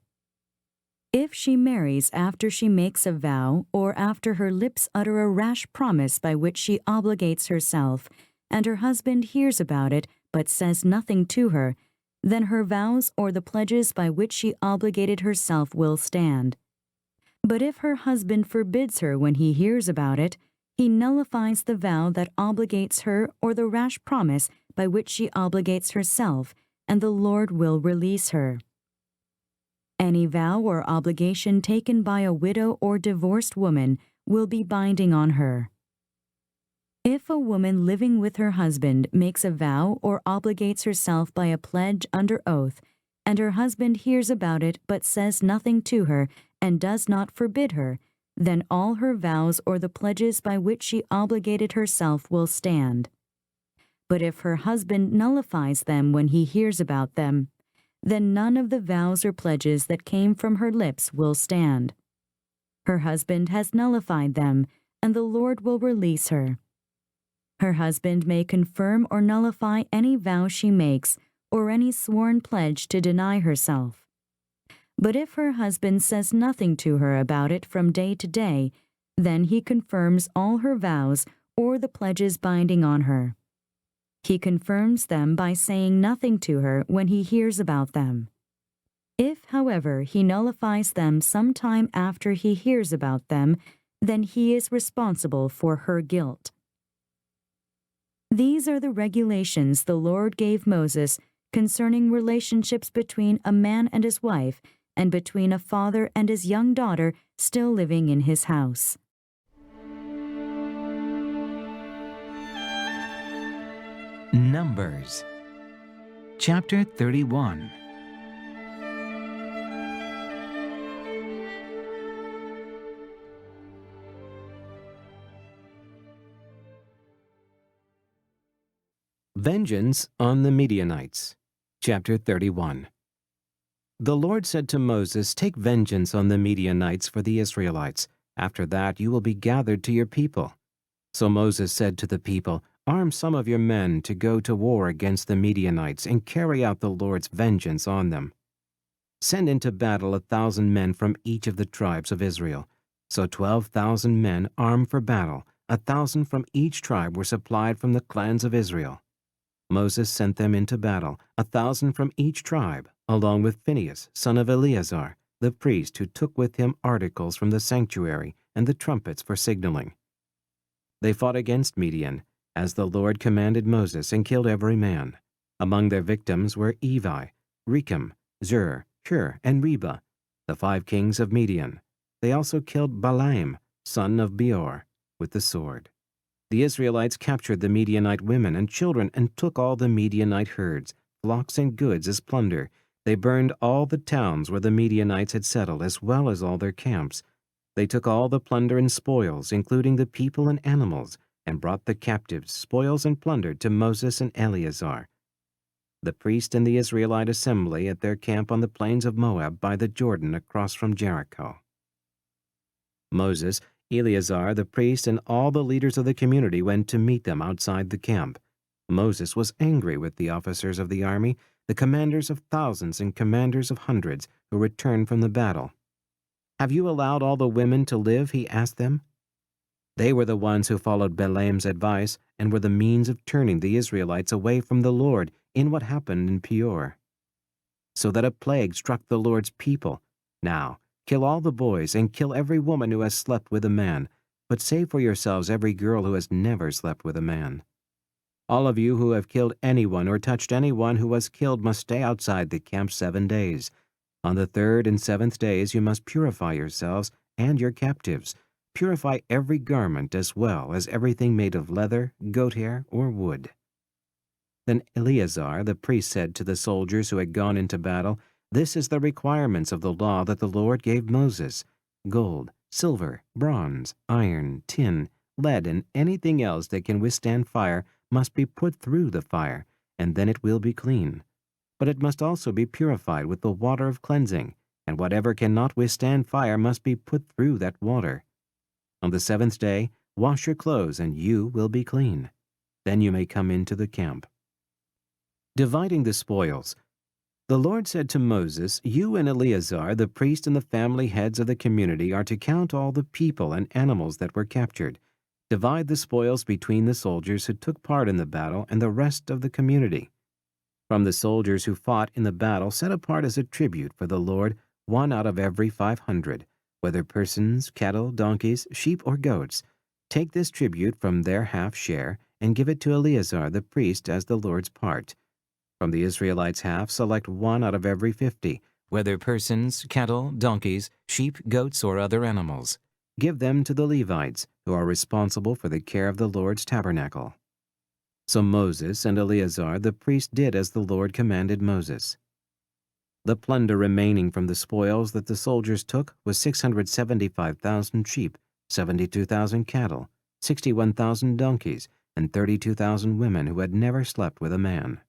If she marries after she makes a vow or after her lips utter a rash promise by which she obligates herself, and her husband hears about it but says nothing to her, then her vows or the pledges by which she obligated herself will stand. But if her husband forbids her when he hears about it, he nullifies the vow that obligates her or the rash promise by which she obligates herself, and the Lord will release her. Any vow or obligation taken by a widow or divorced woman will be binding on her. If a woman living with her husband makes a vow or obligates herself by a pledge under oath, and her husband hears about it but says nothing to her and does not forbid her, then all her vows or the pledges by which she obligated herself will stand. But if her husband nullifies them when he hears about them, then none of the vows or pledges that came from her lips will stand. Her husband has nullified them, and the Lord will release her. Her husband may confirm or nullify any vow she makes or any sworn pledge to deny herself. But if her husband says nothing to her about it from day to day, then he confirms all her vows or the pledges binding on her. He confirms them by saying nothing to her when he hears about them. If, however, he nullifies them some time after he hears about them, then he is responsible for her guilt. These are the regulations the Lord gave Moses concerning relationships between a man and his wife, and between a father and his young daughter still living in his house. Numbers Chapter 31. Vengeance on the Midianites. Chapter 31. The Lord said to Moses, "Take vengeance on the Midianites for the Israelites. After that you will be gathered to your people." So Moses said to the people, "Arm some of your men to go to war against the Midianites and carry out the Lord's vengeance on them. Send into battle 1,000 men from each of the tribes of Israel." So 12,000 men armed for battle, 1,000 from each tribe were supplied from the clans of Israel. Moses sent them into battle, 1,000 from each tribe, along with Phinehas, son of Eleazar, the priest, who took with him articles from the sanctuary and the trumpets for signaling. They fought against Midian, as the Lord commanded Moses, and killed every man. Among their victims were Evi, Rechem, Zur, Hur, and Reba, the 5 kings of Midian. They also killed Balaam, son of Beor, with the sword. The Israelites captured the Midianite women and children and took all the Midianite herds, flocks, and goods as plunder. They burned all the towns where the Midianites had settled, as well as all their camps. They took all the plunder and spoils, including the people and animals, and brought the captives, spoils, and plunder to Moses and Eleazar, the priest, and the Israelite assembly at their camp on the plains of Moab by the Jordan across from Jericho. Moses, Eleazar the priest, and all the leaders of the community went to meet them outside the camp. Moses was angry with the officers of the army, the commanders of thousands and commanders of hundreds, who returned from the battle. "Have you allowed all the women to live?" he asked them. They were the ones who followed Balaam's advice and were the means of turning the Israelites away from the Lord in what happened in Peor, so that a plague struck the Lord's people. Now, kill all the boys and kill every woman who has slept with a man, but save for yourselves every girl who has never slept with a man. All of you who have killed anyone or touched anyone who was killed must stay outside the camp 7 days. On the 3rd and 7th days you must purify yourselves and your captives. Purify every garment as well as everything made of leather, goat hair, or wood." Then Eleazar the priest said to the soldiers who had gone into battle, "This is the requirements of the law that the Lord gave Moses. Gold, silver, bronze, iron, tin, lead, and anything else that can withstand fire must be put through the fire, and then it will be clean. But it must also be purified with the water of cleansing, and whatever cannot withstand fire must be put through that water. On the 7th day, wash your clothes, and you will be clean. Then you may come into the camp." Dividing the spoils. The Lord said to Moses, "You and Eleazar, the priest, and the family heads of the community are to count all the people and animals that were captured. Divide the spoils between the soldiers who took part in the battle and the rest of the community. From the soldiers who fought in the battle, set apart as a tribute for the Lord 1 out of every 500, whether persons, cattle, donkeys, sheep, or goats. Take this tribute from their half share and give it to Eleazar the priest as the Lord's part. From the Israelites' half, select 1 out of every 50, whether persons, cattle, donkeys, sheep, goats, or other animals. Give them to the Levites, who are responsible for the care of the Lord's tabernacle." So Moses and Eleazar the priest did as the Lord commanded Moses. The plunder remaining from the spoils that the soldiers took was 675,000 sheep, 72,000 cattle, 61,000 donkeys, and 32,000 women who had never slept with a man.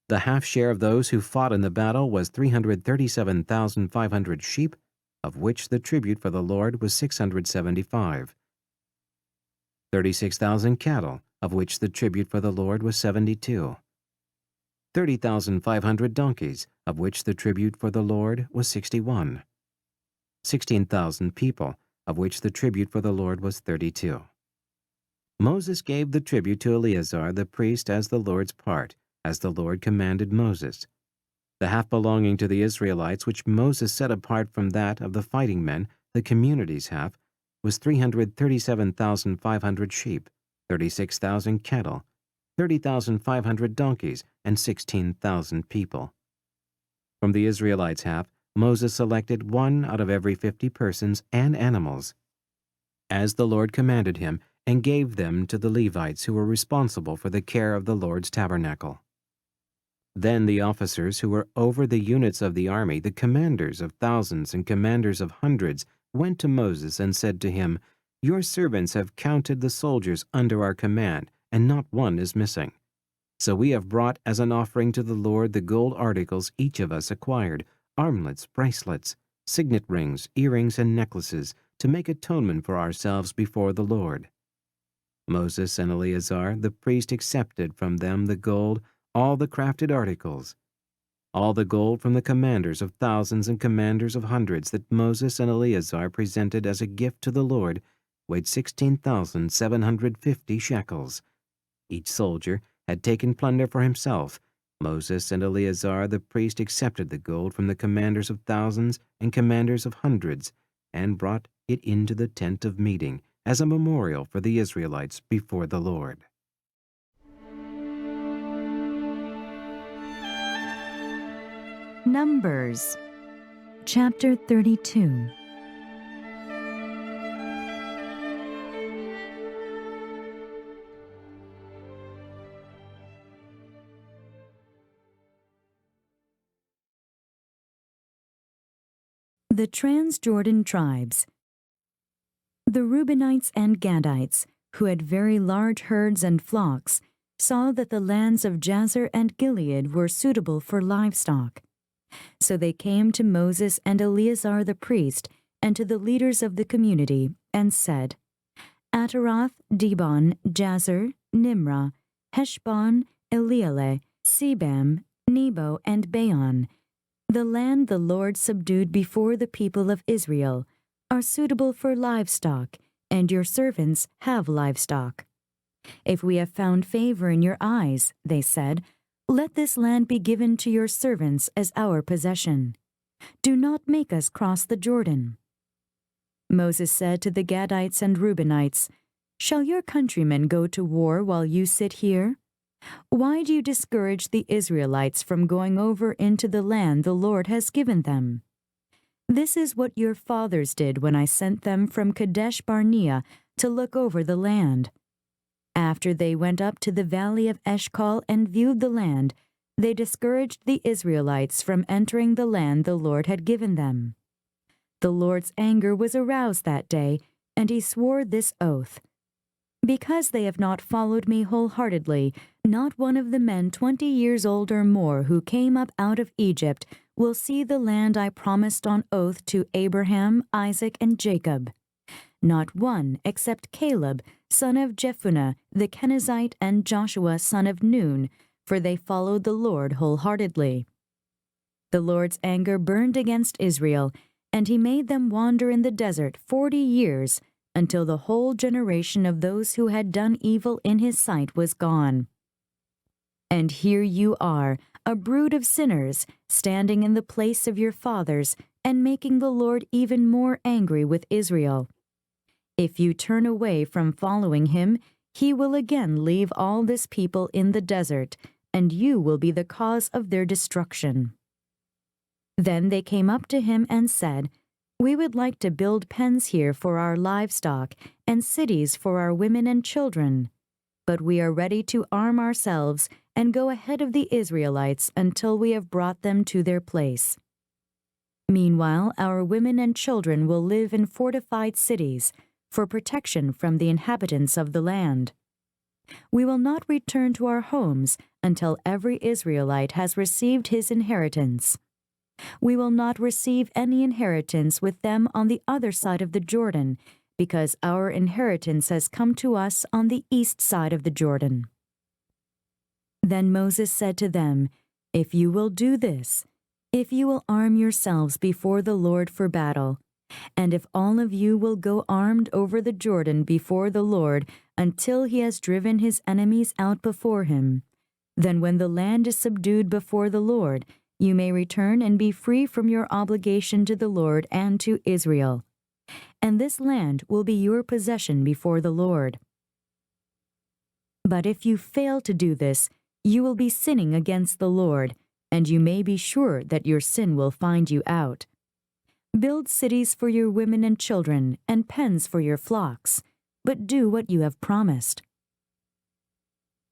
The half share of those who fought in the battle was 337,500 sheep, of which the tribute for the Lord was 675. 36,000 cattle, of which the tribute for the Lord was 72. 30,500 donkeys, of which the tribute for the Lord was 61. 16,000 people, of which the tribute for the Lord was 32. Moses gave the tribute to Eleazar the priest as the Lord's part, as the Lord commanded Moses. The half belonging to the Israelites, which Moses set apart from that of the fighting men, the community's half, was 337,500 sheep, 36,000 cattle, 30,500 donkeys, and 16,000 people. From the Israelites' half, Moses selected 1 out of every 50 persons and animals, as the Lord commanded him, and gave them to the Levites who were responsible for the care of the Lord's tabernacle. Then the officers who were over the units of the army, the commanders of thousands and commanders of hundreds, went to Moses and said to him, "Your servants have counted the soldiers under our command, and not one is missing. So we have brought as an offering to the Lord the gold articles each of us acquired, armlets, bracelets, signet rings, earrings, and necklaces, to make atonement for ourselves before the Lord." Moses and Eleazar the priest accepted from them the gold, all the crafted articles, all the gold from the commanders of thousands and commanders of hundreds that Moses and Eleazar presented as a gift to the Lord, weighed 16,750 shekels. Each soldier had taken plunder for himself. Moses and Eleazar the priest accepted the gold from the commanders of thousands and commanders of hundreds, and brought it into the tent of meeting as a memorial for the Israelites before the Lord. Numbers, chapter 32. The Transjordan tribes. The Reubenites and Gadites, who had very large herds and flocks, saw that the lands of Jazer and Gilead were suitable for livestock. So they came to Moses and Eleazar the priest and to the leaders of the community and said, "Ataroth, Dibon, Jazer, Nimrah, Heshbon, Elealeh, Sebam, Nebo, and Baon, the land the Lord subdued before the people of Israel, are suitable for livestock, and your servants have livestock. If we have found favor in your eyes," they said, "let this land be given to your servants as our possession. Do not make us cross the Jordan." Moses said to the Gadites and Reubenites, "Shall your countrymen go to war while you sit here? Why do you discourage the Israelites from going over into the land the Lord has given them? This is what your fathers did when I sent them from Kadesh Barnea to look over the land. After they went up to the valley of Eshcol and viewed the land, they discouraged the Israelites from entering the land the Lord had given them. The Lord's anger was aroused that day, and he swore this oath: because they have not followed me wholeheartedly, not one of the men 20 years old or more who came up out of Egypt will see the land I promised on oath to Abraham, Isaac, and Jacob. Not one except Caleb, son of Jephunneh, the Kenizzite, and Joshua, son of Nun, for they followed the Lord wholeheartedly. The Lord's anger burned against Israel, and he made them wander in the desert 40 years, until the whole generation of those who had done evil in his sight was gone. And here you are, a brood of sinners, standing in the place of your fathers, and making the Lord even more angry with Israel. If you turn away from following him, he will again leave all this people in the desert, and you will be the cause of their destruction." Then they came up to him and said, "We would like to build pens here for our livestock and cities for our women and children. But we are ready to arm ourselves and go ahead of the Israelites until we have brought them to their place. Meanwhile, our women and children will live in fortified cities for protection from the inhabitants of the land. We will not return to our homes until every Israelite has received his inheritance. We will not receive any inheritance with them on the other side of the Jordan, because our inheritance has come to us on the east side of the Jordan." Then Moses said to them, "If you will do this, if you will arm yourselves before the Lord for battle, and if all of you will go armed over the Jordan before the Lord until he has driven his enemies out before him, then when the land is subdued before the Lord, you may return and be free from your obligation to the Lord and to Israel. and this land will be your possession before the Lord. But if you fail to do this, you will be sinning against the Lord, and you may be sure that your sin will find you out. Build cities for your women and children, and pens for your flocks, but do what you have promised."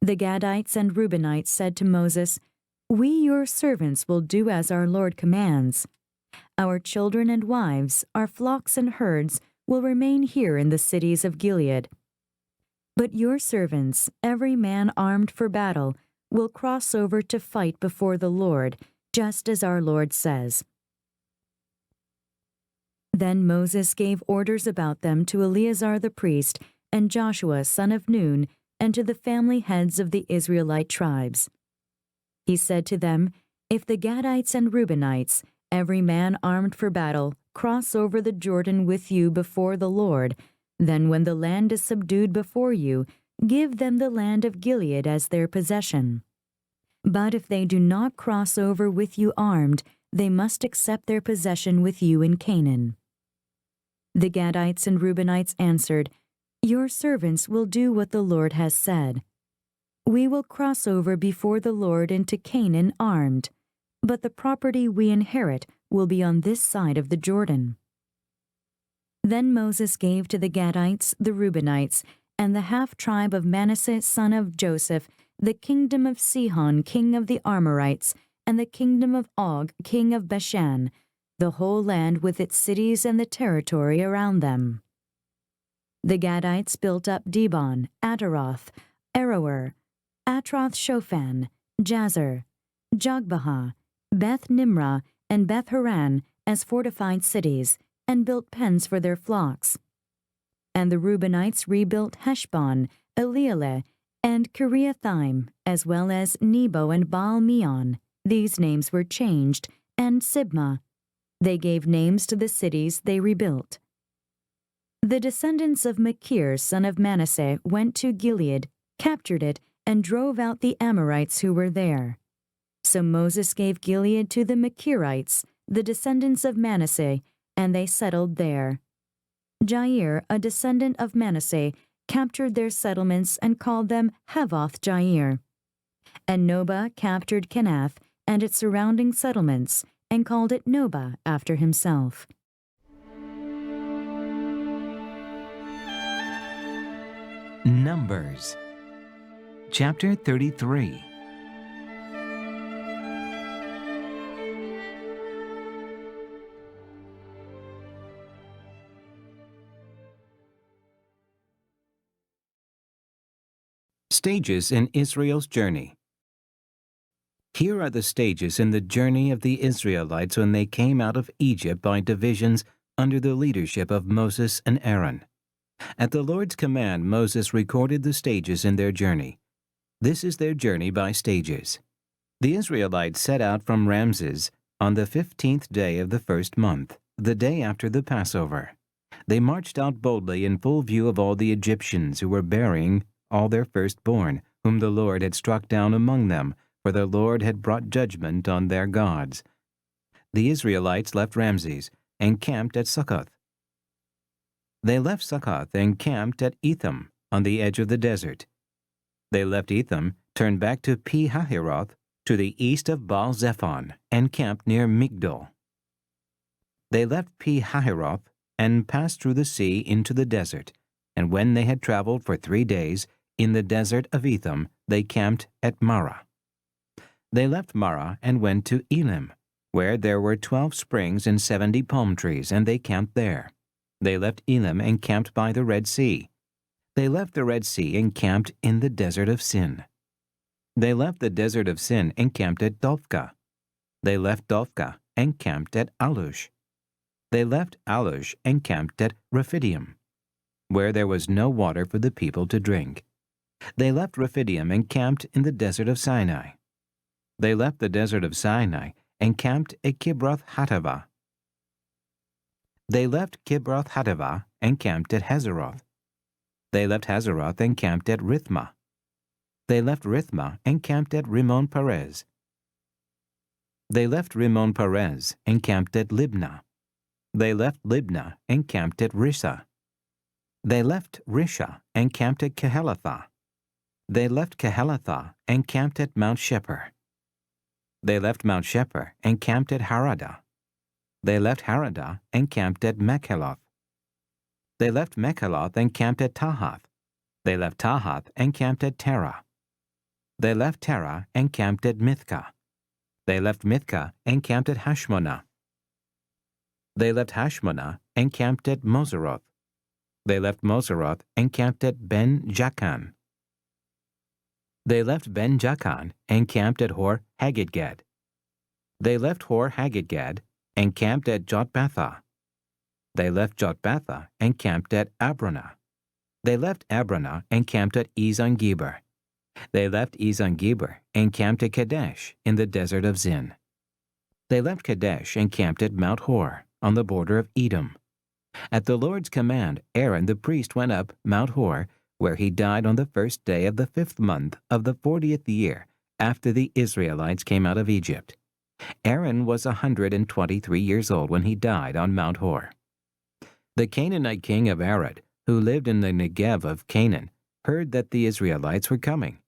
The Gadites and Reubenites said to Moses, "We, your servants, will do as our Lord commands. Our children and wives, our flocks and herds, will remain here in the cities of Gilead. But your servants, every man armed for battle, will cross over to fight before the Lord, just as our Lord says." Then Moses gave orders about them to Eleazar the priest and Joshua son of Nun, and to the family heads of the Israelite tribes. He said to them, "If the Gadites and Reubenites, every man armed for battle, cross over the Jordan with you before the Lord, then when the land is subdued before you, give them the land of Gilead as their possession. But if they do not cross over with you armed, they must accept their possession with you in Canaan." The Gadites and Reubenites answered, "Your servants will do what the Lord has said. We will cross over before the Lord into Canaan armed, but the property we inherit will be on this side of the Jordan." Then Moses gave to the Gadites, the Reubenites, and the half-tribe of Manasseh son of Joseph the kingdom of Sihon king of the Amorites, and the kingdom of Og king of Bashan, the whole land with its cities and the territory around them. The Gadites built up Dibon, Ataroth, Aroer, Atroth-Shophan, Jazer, Jogbehah, Beth-Nimrah, and Beth-Haran as fortified cities, and built pens for their flocks. And the Reubenites rebuilt Heshbon, Elealeh, and Kiriathaim, as well as Nebo and Baal-Meon. These names were changed, and Sibmah. They gave names to the cities they rebuilt. The descendants of Machir, son of Manasseh, went to Gilead, captured it, and drove out the Amorites who were there. So Moses gave Gilead to the Machirites, the descendants of Manasseh, and they settled there. Jair, a descendant of Manasseh, captured their settlements and called them Havoth-Jair. And Nobah captured Kenath and its surrounding settlements, and called it Nobah after himself. Numbers chapter 33. Stages in Israel's journey. Here are the stages in the journey of the Israelites when they came out of Egypt by divisions under the leadership of Moses and Aaron. At the Lord's command, Moses recorded the stages in their journey. This is their journey by stages. The Israelites set out from Ramses on the 15th day of the first month, the day after the Passover. They marched out boldly in full view of all the Egyptians who were burying all their firstborn, whom the Lord had struck down among them, for the Lord had brought judgment on their gods. The Israelites left Ramses and camped at Succoth. They left Succoth and camped at Etham, on the edge of the desert. They left Etham, turned back to Pi-hahiroth, to the east of Baal-Zephon, and camped near Migdol. They left Pi-hahiroth and passed through the sea into the desert, and when they had traveled for 3 days, in the desert of Etham, they camped at Marah. They left Marah and went to Elim, where there were 12 springs and 70 palm trees, and they camped there. They left Elim and camped by the Red Sea. They left the Red Sea and camped in the desert of Sin. They left the desert of Sin and camped at Dophkah. They left Dophkah and camped at Alush. They left Alush and camped at Rephidim, where there was no water for the people to drink. They left Rephidim and camped in the desert of Sinai. They left the desert of Sinai and camped at Kibroth-Hattaavah. They left Kibroth-Hattaavah and camped at Hazeroth. They left Hazeroth and camped at Rithmah. They left Rithmah and camped at Rimmon-Perez. They left Rimmon-Perez and camped at Libnah. They left Libnah and camped at Rissah. They left Rissah and camped at Kehelathah. They left Kehelathah and camped at Mount Sheper. They left Mount Sheper and camped at Haradah. They left Haradah and camped at Mekheloth. They left Mekheloth and camped at Tahath. They left Tahath and camped at Terah. They left Terah and camped at Mithkah. They left Mithkah and camped at Hashmonah. They left Hashmonah and camped at Moseroth. They left Moseroth and camped at Ben-Jaakan. They left Ben-Jaakan and camped at Hor-Haggidgad. They left Hor-Haggidgad and camped at Jotbathah. They left Jotbathah and camped at Abronah. They left Abronah and camped at Ezon-Geber. They left Ezon-Geber and camped at Kadesh in the desert of Zin. They left Kadesh and camped at Mount Hor on the border of Edom. At the Lord's command, Aaron the priest went up Mount Hor, where he died on the first day of the 5th month of the 40th year after the Israelites came out of Egypt. Aaron was 123 years old when he died on Mount Hor. The Canaanite king of Arad, who lived in the Negev of Canaan, heard that the Israelites were coming.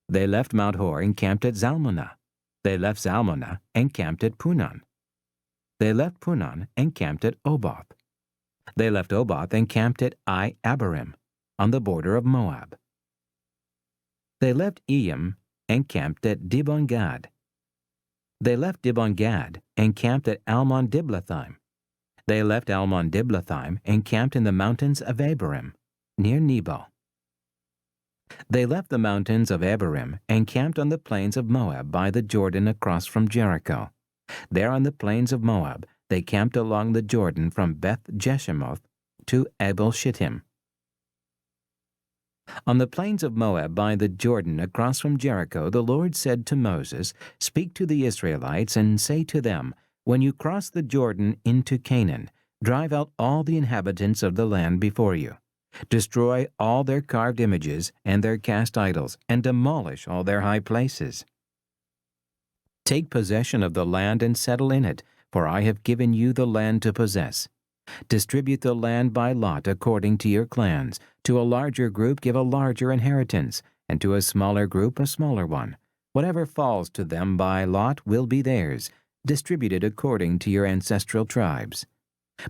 They left Mount Hor and camped at Zalmunna. They left Zalmunna and camped at Punon. They left Punon and camped at Oboth. They left Oboth and camped at Abarim, on the border of Moab. They left Eyam and camped at Dibon-Gad. They left Dibon-Gad and camped at Almon-Diblathaim. They left Almon-Diblathaim and camped in the mountains of Abarim, near Nebo. They left the mountains of Abarim and camped on the plains of Moab by the Jordan across from Jericho. There on the plains of Moab, they camped along the Jordan from Beth-Jeshimoth to Abel-Shittim. On the plains of Moab by the Jordan across from Jericho, the Lord said to Moses, "Speak to the Israelites and say to them, when you cross the Jordan into Canaan, drive out all the inhabitants of the land before you. Destroy all their carved images and their cast idols, and demolish all their high places. Take possession of the land and settle in it, for I have given you the land to possess. Distribute the land by lot according to your clans. To a larger group give a larger inheritance, and to a smaller group a smaller one. Whatever falls to them by lot will be theirs, distributed according to your ancestral tribes.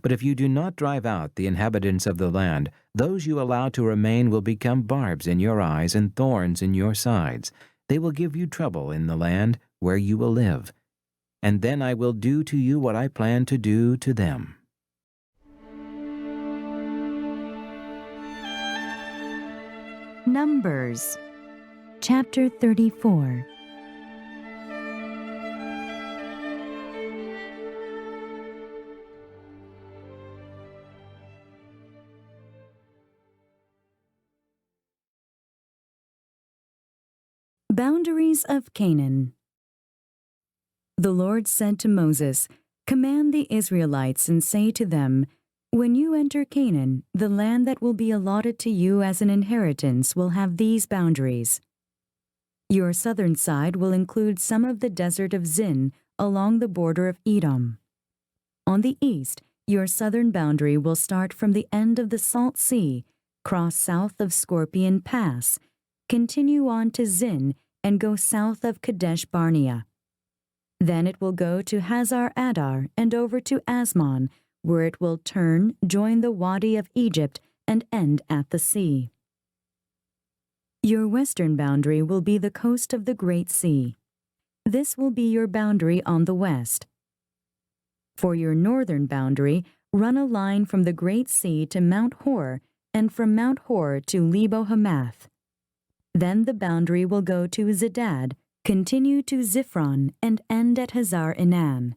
But if you do not drive out the inhabitants of the land, those you allow to remain will become barbs in your eyes and thorns in your sides. They will give you trouble in the land where you will live. And then I will do to you what I plan to do to them." Numbers, chapter 34. Boundaries of Canaan. The Lord said to Moses, "Command the Israelites and say to them, when you enter Canaan, the land that will be allotted to you as an inheritance will have these boundaries. Your southern side will include some of the desert of Zin along the border of Edom. On the east, your southern boundary will start from the end of the Salt Sea, cross south of Scorpion Pass, continue on to Zin, and go south of Kadesh Barnea. Then it will go to Hazar Adar and over to Asmon, where it will turn, join the Wadi of Egypt, and end at the sea. Your western boundary will be the coast of the Great Sea. This will be your boundary on the west. For your northern boundary, run a line from the Great Sea to Mount Hor, and from Mount Hor to Lebo Hamath. Then the boundary will go to Zedad, continue to Ziphron, and end at Hazar Enan.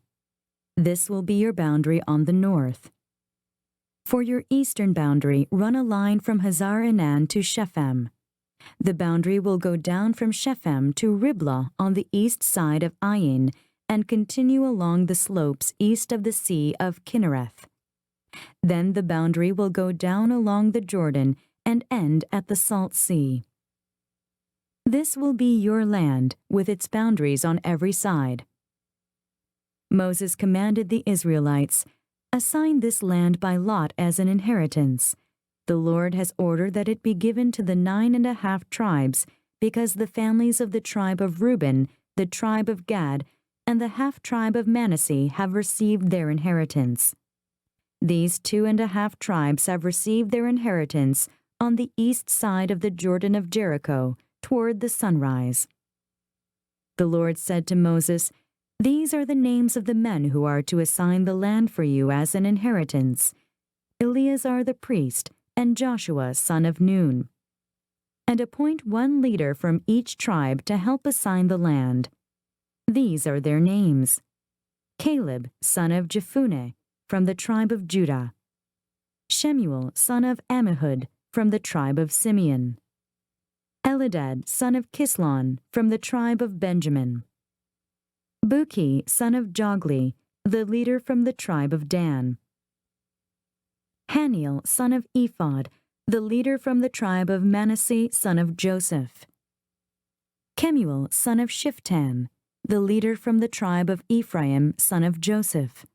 This will be your boundary on the north. For your eastern boundary, run a line from Hazar Enan to Shephem. The boundary will go down from Shephem to Riblah on the east side of Ain, and continue along the slopes east of the Sea of Kinnereth. Then the boundary will go down along the Jordan and end at the Salt Sea. This will be your land, with its boundaries on every side. Moses commanded the Israelites, Assign this land by lot as an inheritance. The Lord has ordered that it be given to the 9.5 tribes, because the families of the tribe of Reuben, the tribe of Gad, and the half-tribe of Manasseh have received their inheritance. These 2.5 tribes have received their inheritance on the east side of the Jordan of Jericho, toward the sunrise. The Lord said to Moses, "These are the names of the men who are to assign the land for you as an inheritance: Eleazar the priest, and Joshua son of Nun. And appoint one leader from each tribe to help assign the land. These are their names: Caleb son of Jephunneh, from the tribe of Judah; Shemuel son of Ammihud, from the tribe of Simeon; Eladad son of Kislon, from the tribe of Benjamin; Buki son of Jogli, the leader from the tribe of Dan; Haniel son of Ephod, the leader from the tribe of Manasseh son of Joseph; Kemuel son of Shiftan, the leader from the tribe of Ephraim son of Joseph;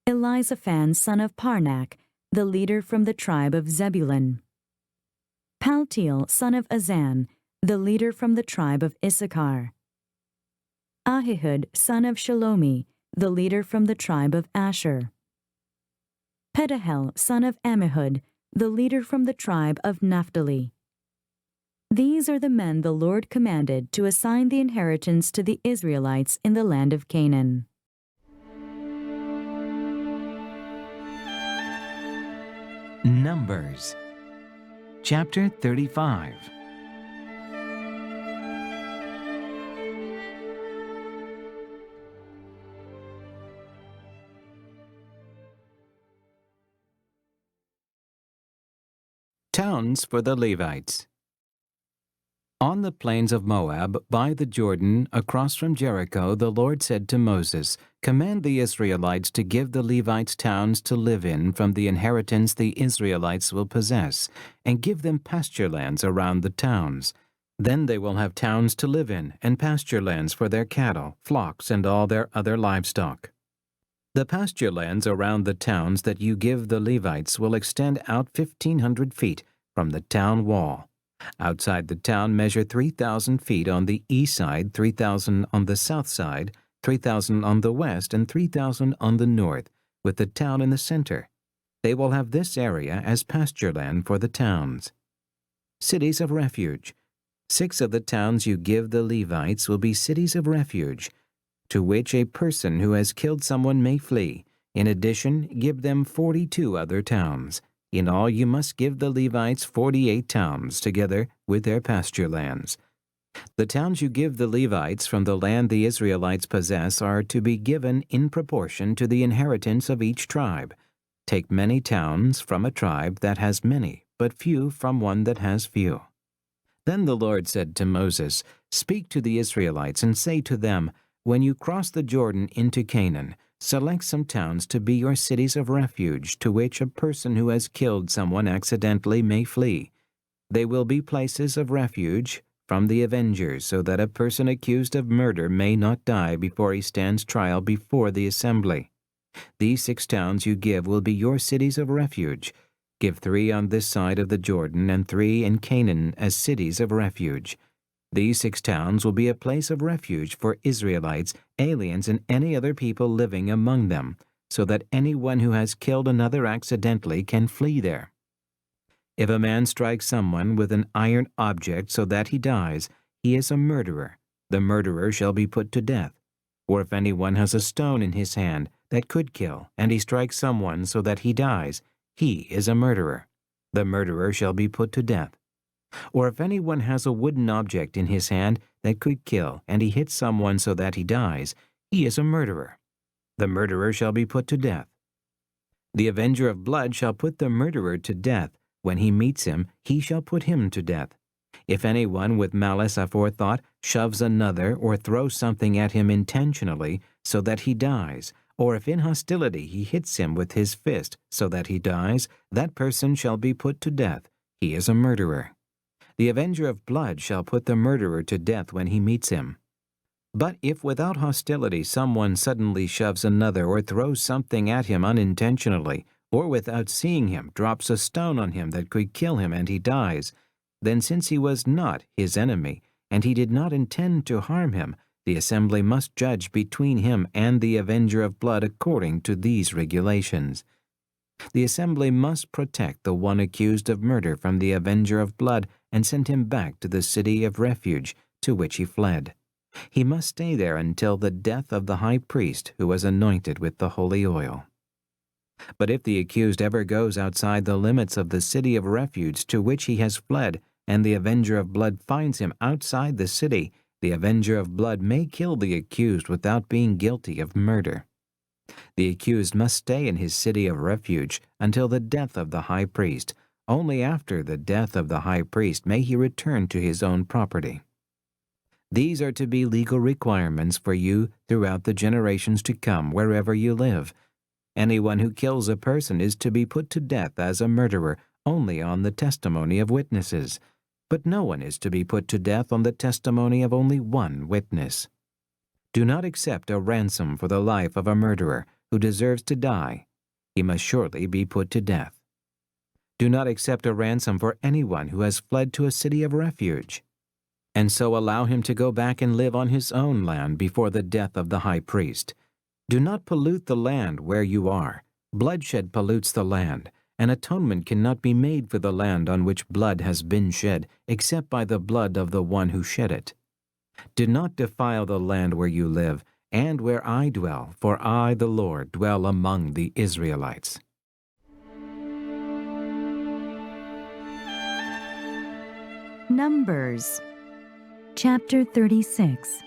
Elizaphan son of Parnak, the leader from the tribe of Zebulun; Paltiel son of Azan, the leader from the tribe of Issachar; Ahihud son of Shalomi, the leader from the tribe of Asher; Pedahel son of Ammihud, the leader from the tribe of Naphtali. These are the men the Lord commanded to assign the inheritance to the Israelites in the land of Canaan. Numbers chapter 35. Towns for the Levites. On the plains of Moab, by the Jordan, across from Jericho, the Lord said to Moses, "Command the Israelites to give the Levites towns to live in from the inheritance the Israelites will possess, and give them pasture lands around the towns. Then they will have towns to live in, and pasture lands for their cattle, flocks, and all their other livestock. The pasture lands around the towns that you give the Levites will extend out 1,500 feet from the town wall. Outside the town measure 3,000 feet on the east side, 3,000 on the south side, 3,000 on the west, and 3,000 on the north, with the town in the center. They will have this area as pasture land for the towns." Cities of refuge. 6 of the towns you give the Levites will be cities of refuge, to which a person who has killed someone may flee. In addition, give them 42 other towns. In all, you must give the Levites 48 towns, together with their pasture lands. The towns you give the Levites from the land the Israelites possess are to be given in proportion to the inheritance of each tribe. Take many towns from a tribe that has many, but few from one that has few. Then the Lord said to Moses, "Speak to the Israelites and say to them, when you cross the Jordan into Canaan, select some towns to be your cities of refuge, to which a person who has killed someone accidentally may flee. They will be places of refuge from the avengers, so that a person accused of murder may not die before he stands trial before the assembly. These 6 towns you give will be your cities of refuge. Give 3 on this side of the Jordan and 3 in Canaan as cities of refuge. These 6 towns will be a place of refuge for Israelites, aliens, and any other people living among them, so that anyone who has killed another accidentally can flee there. If a man strikes someone with an iron object so that he dies, he is a murderer. The murderer shall be put to death. Or if anyone has a stone in his hand that could kill, and he strikes someone so that he dies, he is a murderer. The murderer shall be put to death. Or if anyone has a wooden object in his hand that could kill, and he hits someone so that he dies, he is a murderer. The murderer shall be put to death. The avenger of blood shall put the murderer to death. When he meets him, he shall put him to death. If anyone with malice aforethought shoves another or throws something at him intentionally so that he dies, or if in hostility he hits him with his fist so that he dies, that person shall be put to death. He is a murderer. The avenger of blood shall put the murderer to death when he meets him. But if without hostility someone suddenly shoves another or throws something at him unintentionally, or without seeing him drops a stone on him that could kill him and he dies, then since he was not his enemy, and he did not intend to harm him, the assembly must judge between him and the avenger of blood according to these regulations. The assembly must protect the one accused of murder from the avenger of blood and send him back to the city of refuge to which he fled. He must stay there until the death of the high priest who was anointed with the holy oil. But if the accused ever goes outside the limits of the city of refuge to which he has fled, and the avenger of blood finds him outside the city, the avenger of blood may kill the accused without being guilty of murder. The accused must stay in his city of refuge until the death of the high priest. Only after the death of the high priest may he return to his own property. These are to be legal requirements for you throughout the generations to come wherever you live. Anyone who kills a person is to be put to death as a murderer only on the testimony of witnesses, but no one is to be put to death on the testimony of only one witness. Do not accept a ransom for the life of a murderer who deserves to die. He must surely be put to death. Do not accept a ransom for anyone who has fled to a city of refuge, and so allow him to go back and live on his own land before the death of the high priest. Do not pollute the land where you are. Bloodshed pollutes the land, and atonement cannot be made for the land on which blood has been shed, except by the blood of the one who shed it. Do not defile the land where you live, and where I dwell, for I, the Lord, dwell among the Israelites. Numbers, chapter 36.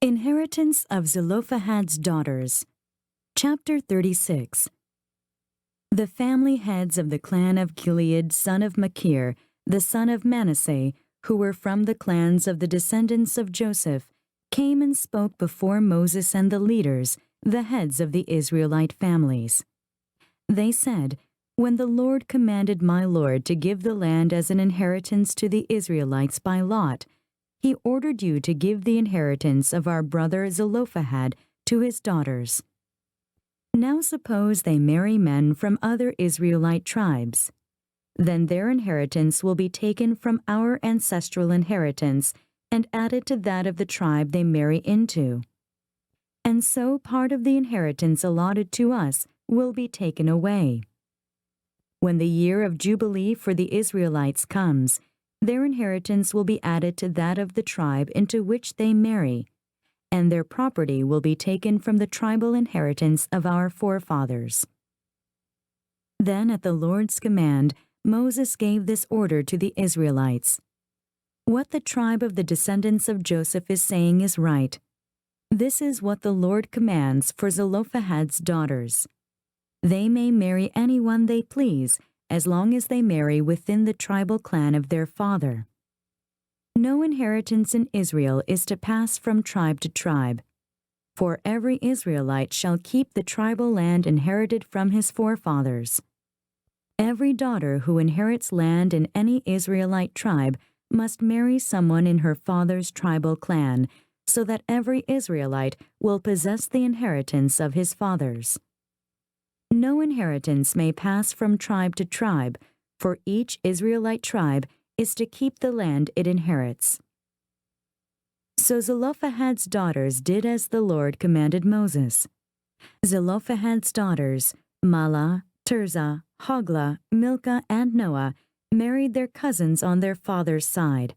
Inheritance of Zelophehad's daughters, chapter 36. The family heads of the clan of Gilead, son of Machir, the son of Manasseh, who were from the clans of the descendants of Joseph, came and spoke before Moses and the leaders, the heads of the Israelite families. They said, "When the Lord commanded my Lord to give the land as an inheritance to the Israelites by lot, He ordered you to give the inheritance of our brother Zelophehad to his daughters. Now suppose they marry men from other Israelite tribes. Then their inheritance will be taken from our ancestral inheritance and added to that of the tribe they marry into. And so part of the inheritance allotted to us will be taken away. When the year of Jubilee for the Israelites comes, their inheritance will be added to that of the tribe into which they marry, and their property will be taken from the tribal inheritance of our forefathers." Then at the Lord's command, Moses gave this order to the Israelites. What the tribe of the descendants of Joseph is saying is right. This is what the Lord commands for Zelophehad's daughters. They may marry anyone they please, as long as they marry within the tribal clan of their father. No inheritance in Israel is to pass from tribe to tribe, for every Israelite shall keep the tribal land inherited from his forefathers. Every daughter who inherits land in any Israelite tribe must marry someone in her father's tribal clan, so that every Israelite will possess the inheritance of his fathers. No inheritance may pass from tribe to tribe, for each Israelite tribe is to keep the land it inherits. So Zelophehad's daughters did as the Lord commanded Moses. Zelophehad's daughters, Mahlah, Tirzah, Hoglah, Milcah, and Noah, married their cousins on their father's side.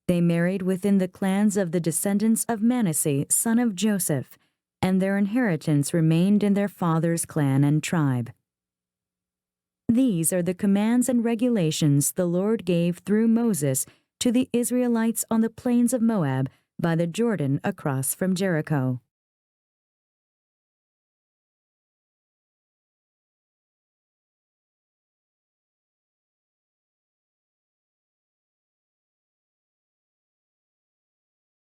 They married within the clans of the descendants of Manasseh, son of Joseph, and their inheritance remained in their father's clan and tribe. These are the commands and regulations the Lord gave through Moses to the Israelites on the plains of Moab by the Jordan across from Jericho.